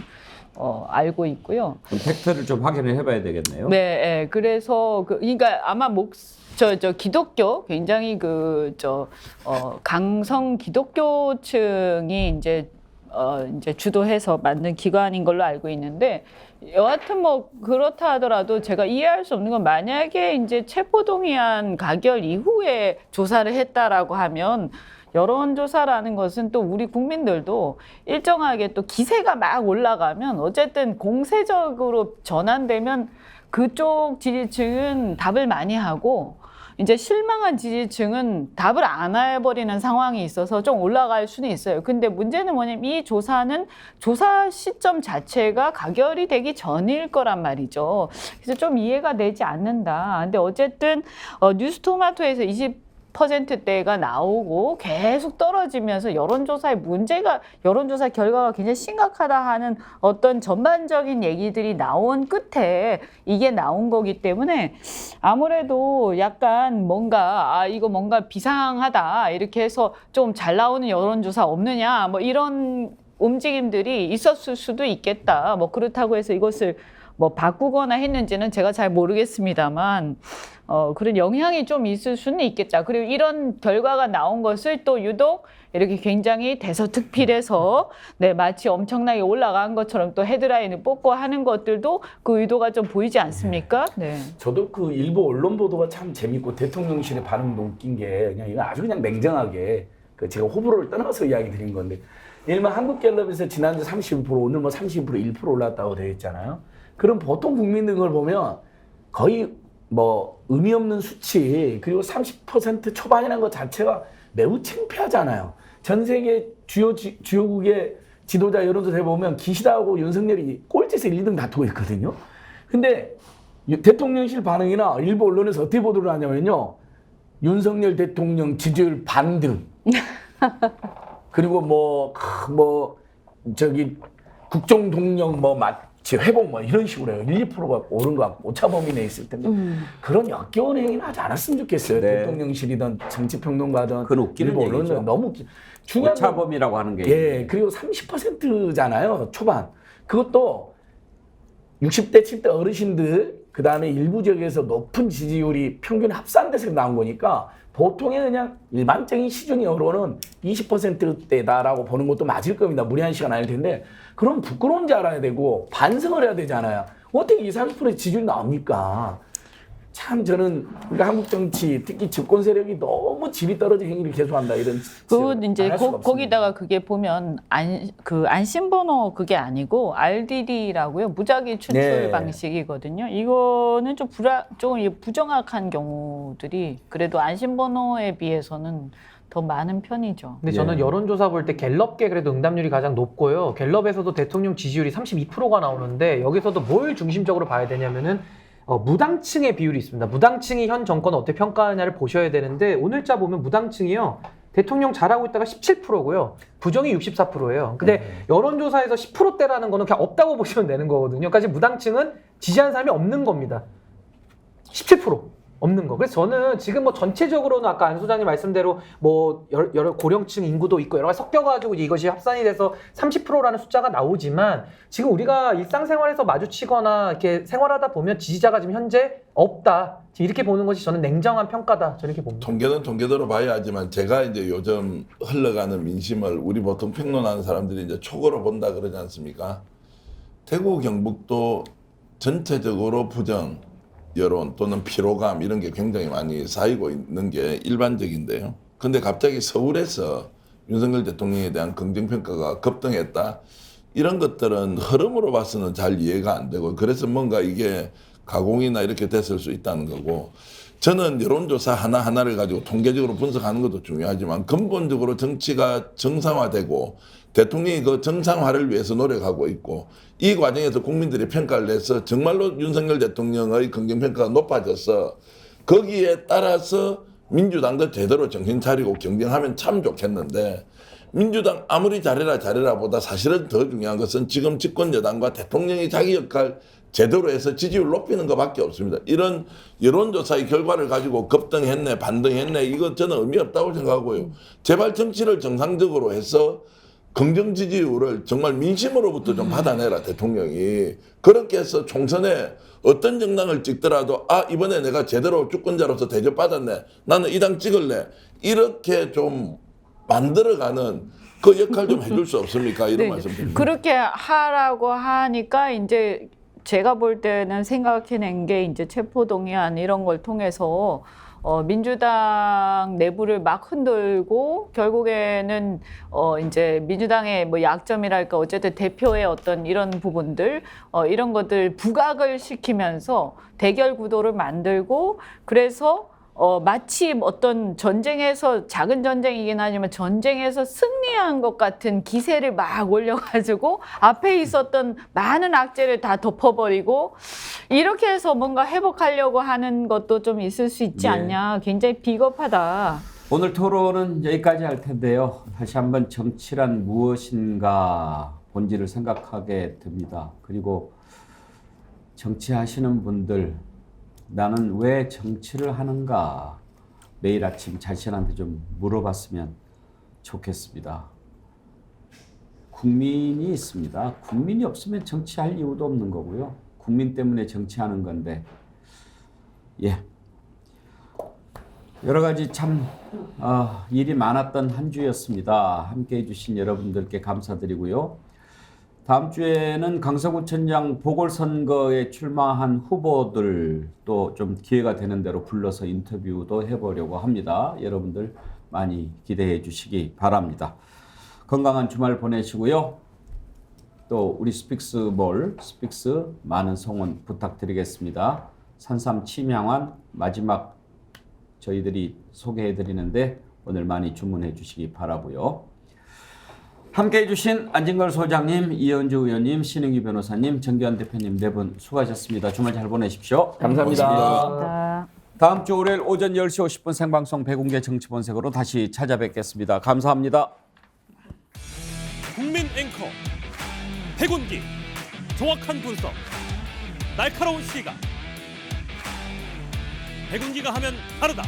알고 있고요. 그럼 팩트를 좀 확인을 해봐야 되겠네요. 네, 그래서 그러니까 아마 기독교 굉장히 강성 기독교층이 이제 주도해서 만든 기관인 걸로 알고 있는데, 여하튼 뭐 그렇다 하더라도 제가 이해할 수 없는 건, 만약에 이제 체포동의안 가결 이후에 조사를 했다라고 하면, 여론조사라는 것은 또 우리 국민들도 일정하게 또 기세가 막 올라가면 어쨌든 공세적으로 전환되면 그쪽 지지층은 답을 많이 하고, 이제 실망한 지지층은 답을 안 해버리는 상황이 있어서 좀 올라갈 수는 있어요. 근데 문제는 뭐냐면 이 조사는 조사 시점 자체가 가결이 되기 전일 거란 말이죠. 그래서 좀 이해가 되지 않는다. 근데 어쨌든 뉴스토마토에서 퍼센트대가 나오고 계속 떨어지면서 여론조사 결과가 굉장히 심각하다 하는 어떤 전반적인 얘기들이 나온 끝에 이게 나온 거기 때문에 아무래도 약간 이거 뭔가 비상하다 이렇게 해서 좀 잘 나오는 여론조사 없느냐 뭐 이런 움직임들이 있었을 수도 있겠다. 뭐 그렇다고 해서 이것을 뭐 바꾸거나 했는지는 제가 잘 모르겠습니다만 그런 영향이 좀 있을 수는 있겠다. 그리고 이런 결과가 나온 것을 또 유독 이렇게 굉장히 대서특필해서 마치 엄청나게 올라간 것처럼 또 헤드라인을 뽑고 하는 것들도 그 의도가 좀 보이지 않습니까? 네. 저도 그 일부 언론 보도가 참 재밌고 대통령실의 반응도 웃긴 게 그냥 이건 아주 그냥 냉정하게 제가 호불호를 떠나서 이야기 드린 건데 일반 한국갤럽에서 지난주 32% 오늘 뭐 32% 1% 올랐다고 되어 있잖아요. 그럼 보통 국민들 걸 보면 거의 뭐 의미 없는 수치 그리고 30% 초반이라는 것 자체가 매우 창피하잖아요. 전 세계 주요국의 지도자 여론조사에 보면 기시다하고 윤석열이 꼴찌에서 1, 2등 다투고 있거든요. 근데 대통령실 반응이나 일부 언론에서 어떻게 보도를 하냐면요. 윤석열 대통령 지지율 반등. 그리고 국정 동력 회복 이런 식으로 해요. 1, 2%가 오른 거 같고 오차 범위 내에 있을 텐데 그런 역겨운 행위는 하지 않았으면 좋겠어요. 네. 대통령실이든 정치평론가든 그건 웃기는 일부 언론은 얘기죠. 너무 중요한 오차 범위라고 하는 게 예, 그리고 30%잖아요. 초반. 그것도 60대, 70대 어르신들 그다음에 일부 지역에서 높은 지지율이 평균 합산돼서 나온 거니까 보통의 그냥 일반적인 시중 여론은 20%대다라고 보는 것도 맞을 겁니다. 무리한 시간 아닐 텐데 그럼 부끄러운지 알아야 되고 반성을 해야 되잖아요. 어떻게 20, 30%의 지지율이 나옵니까? 참 저는 그러니까 한국 정치 특히 집권 세력이 너무 질이 떨어진 행위를 계속한다 이런. 그 이제 거기다가 그게 보면 안심번호 그게 아니고 RDD라고요 무작위 추출 네. 방식이거든요. 이거는 좀 부정확한 경우들이 그래도 안심번호에 비해서는 더 많은 편이죠. 근데 저는 여론조사 볼 때 갤럽계 그래도 응답률이 가장 높고요. 갤럽에서도 대통령 지지율이 32%가 나오는데 여기서도 뭘 중심적으로 봐야 되냐면은 무당층의 비율이 있습니다. 무당층이 현 정권을 어떻게 평가하느냐를 보셔야 되는데 오늘자 보면 무당층이요. 대통령 잘하고 있다가 17%고요. 부정이 64%예요. 근데 여론조사에서 10%대라는 거는 그냥 없다고 보시면 되는 거거든요. 그러니까 지금 무당층은 지지하는 사람이 없는 겁니다. 17%. 없는 거. 그래서 저는 지금 전체적으로는 아까 안 소장님 말씀대로 여러 고령층 인구도 있고 여러 가지 섞여가지고 이것이 합산이 돼서 30%라는 숫자가 나오지만 지금 우리가 일상생활에서 마주치거나 이렇게 생활하다 보면 지지자가 지금 현재 없다. 이렇게 보는 것이 저는 냉정한 평가다. 저는 이렇게 봅니다. 통계는 통계대로 봐야 하지만 제가 이제 요즘 흘러가는 민심을 우리 보통 평론하는 사람들이 이제 촉으로 본다 그러지 않습니까? 대구 경북도 전체적으로 부정 여론 또는 피로감 이런 게 굉장히 많이 쌓이고 있는 게 일반적인데요. 근데 갑자기 서울에서 윤석열 대통령에 대한 긍정평가가 급등했다. 이런 것들은 흐름으로 봐서는 잘 이해가 안 되고 그래서 뭔가 이게 가공이나 이렇게 됐을 수 있다는 거고 저는 여론조사 하나하나를 가지고 통계적으로 분석하는 것도 중요하지만 근본적으로 정치가 정상화되고 대통령이 그 정상화를 위해서 노력하고 있고 이 과정에서 국민들이 평가를 해서 정말로 윤석열 대통령의 긍정평가가 높아져서 거기에 따라서 민주당도 제대로 정신 차리고 경쟁하면 참 좋겠는데 민주당 아무리 잘해라 보다 사실은 더 중요한 것은 지금 집권 여당과 대통령이 자기 역할 제대로 해서 지지율 높이는 것밖에 없습니다. 이런 여론조사의 결과를 가지고 급등했네 반등했네 이거 저는 의미 없다고 생각하고요. 제발 정치를 정상적으로 해서 긍정 지지율을 정말 민심으로부터 좀 받아내라 대통령이. 그렇게 해서 총선에 어떤 정당을 찍더라도 이번에 내가 제대로 주권자로서 대접받았네. 나는 이 당 찍을래. 이렇게 좀 만들어가는 그 역할 좀 해줄 수 없습니까? 이런 말씀드립니다. 그렇게 하라고 하니까 이제 제가 볼 때는 생각해낸 게 이제 체포동의안 이런 걸 통해서 민주당 내부를 막 흔들고 결국에는 이제 민주당의 약점이랄까 어쨌든 대표의 어떤 이런 부분들 이런 것들 부각을 시키면서 대결 구도를 만들고 그래서 마치 어떤 전쟁에서 작은 전쟁이긴 하지만 전쟁에서 승리한 것 같은 기세를 막 올려가지고 앞에 있었던 많은 악재를 다 덮어버리고 이렇게 해서 뭔가 회복하려고 하는 것도 좀 있을 수 있지 예. 않냐. 굉장히 비겁하다. 오늘 토론은 여기까지 할 텐데요. 다시 한번 정치란 무엇인가 본질을 생각하게 됩니다. 그리고 정치하시는 분들, 나는 왜 정치를 하는가 매일 아침 자신한테 좀 물어봤으면 좋겠습니다. 국민이 있습니다. 국민이 없으면 정치할 이유도 없는 거고요. 국민 때문에 정치하는 건데, 예. 여러 가지 참 일이 많았던 한 주였습니다. 함께해 주신 여러분들께 감사드리고요. 다음 주에는 강서구청장 보궐선거에 출마한 후보들 또 좀 기회가 되는 대로 불러서 인터뷰도 해보려고 합니다. 여러분들 많이 기대해 주시기 바랍니다. 건강한 주말 보내시고요. 또 우리 스픽스 많은 성원 부탁드리겠습니다. 산삼 침향환 마지막 저희들이 소개해 드리는데 오늘 많이 주문해 주시기 바라고요. 함께해 주신 안진걸 소장님, 이현주 의원님, 신흥기 변호사님, 정기환 대표님 네 분 수고하셨습니다. 주말 잘 보내십시오. 감사합니다. 다음 주 월요일 오전 10시 50분 생방송 백운계 정치본색으로 다시 찾아뵙겠습니다. 감사합니다. 국민 앵커 백운기 정확한 분석 날카로운 시각 백운기가 하면 다르다.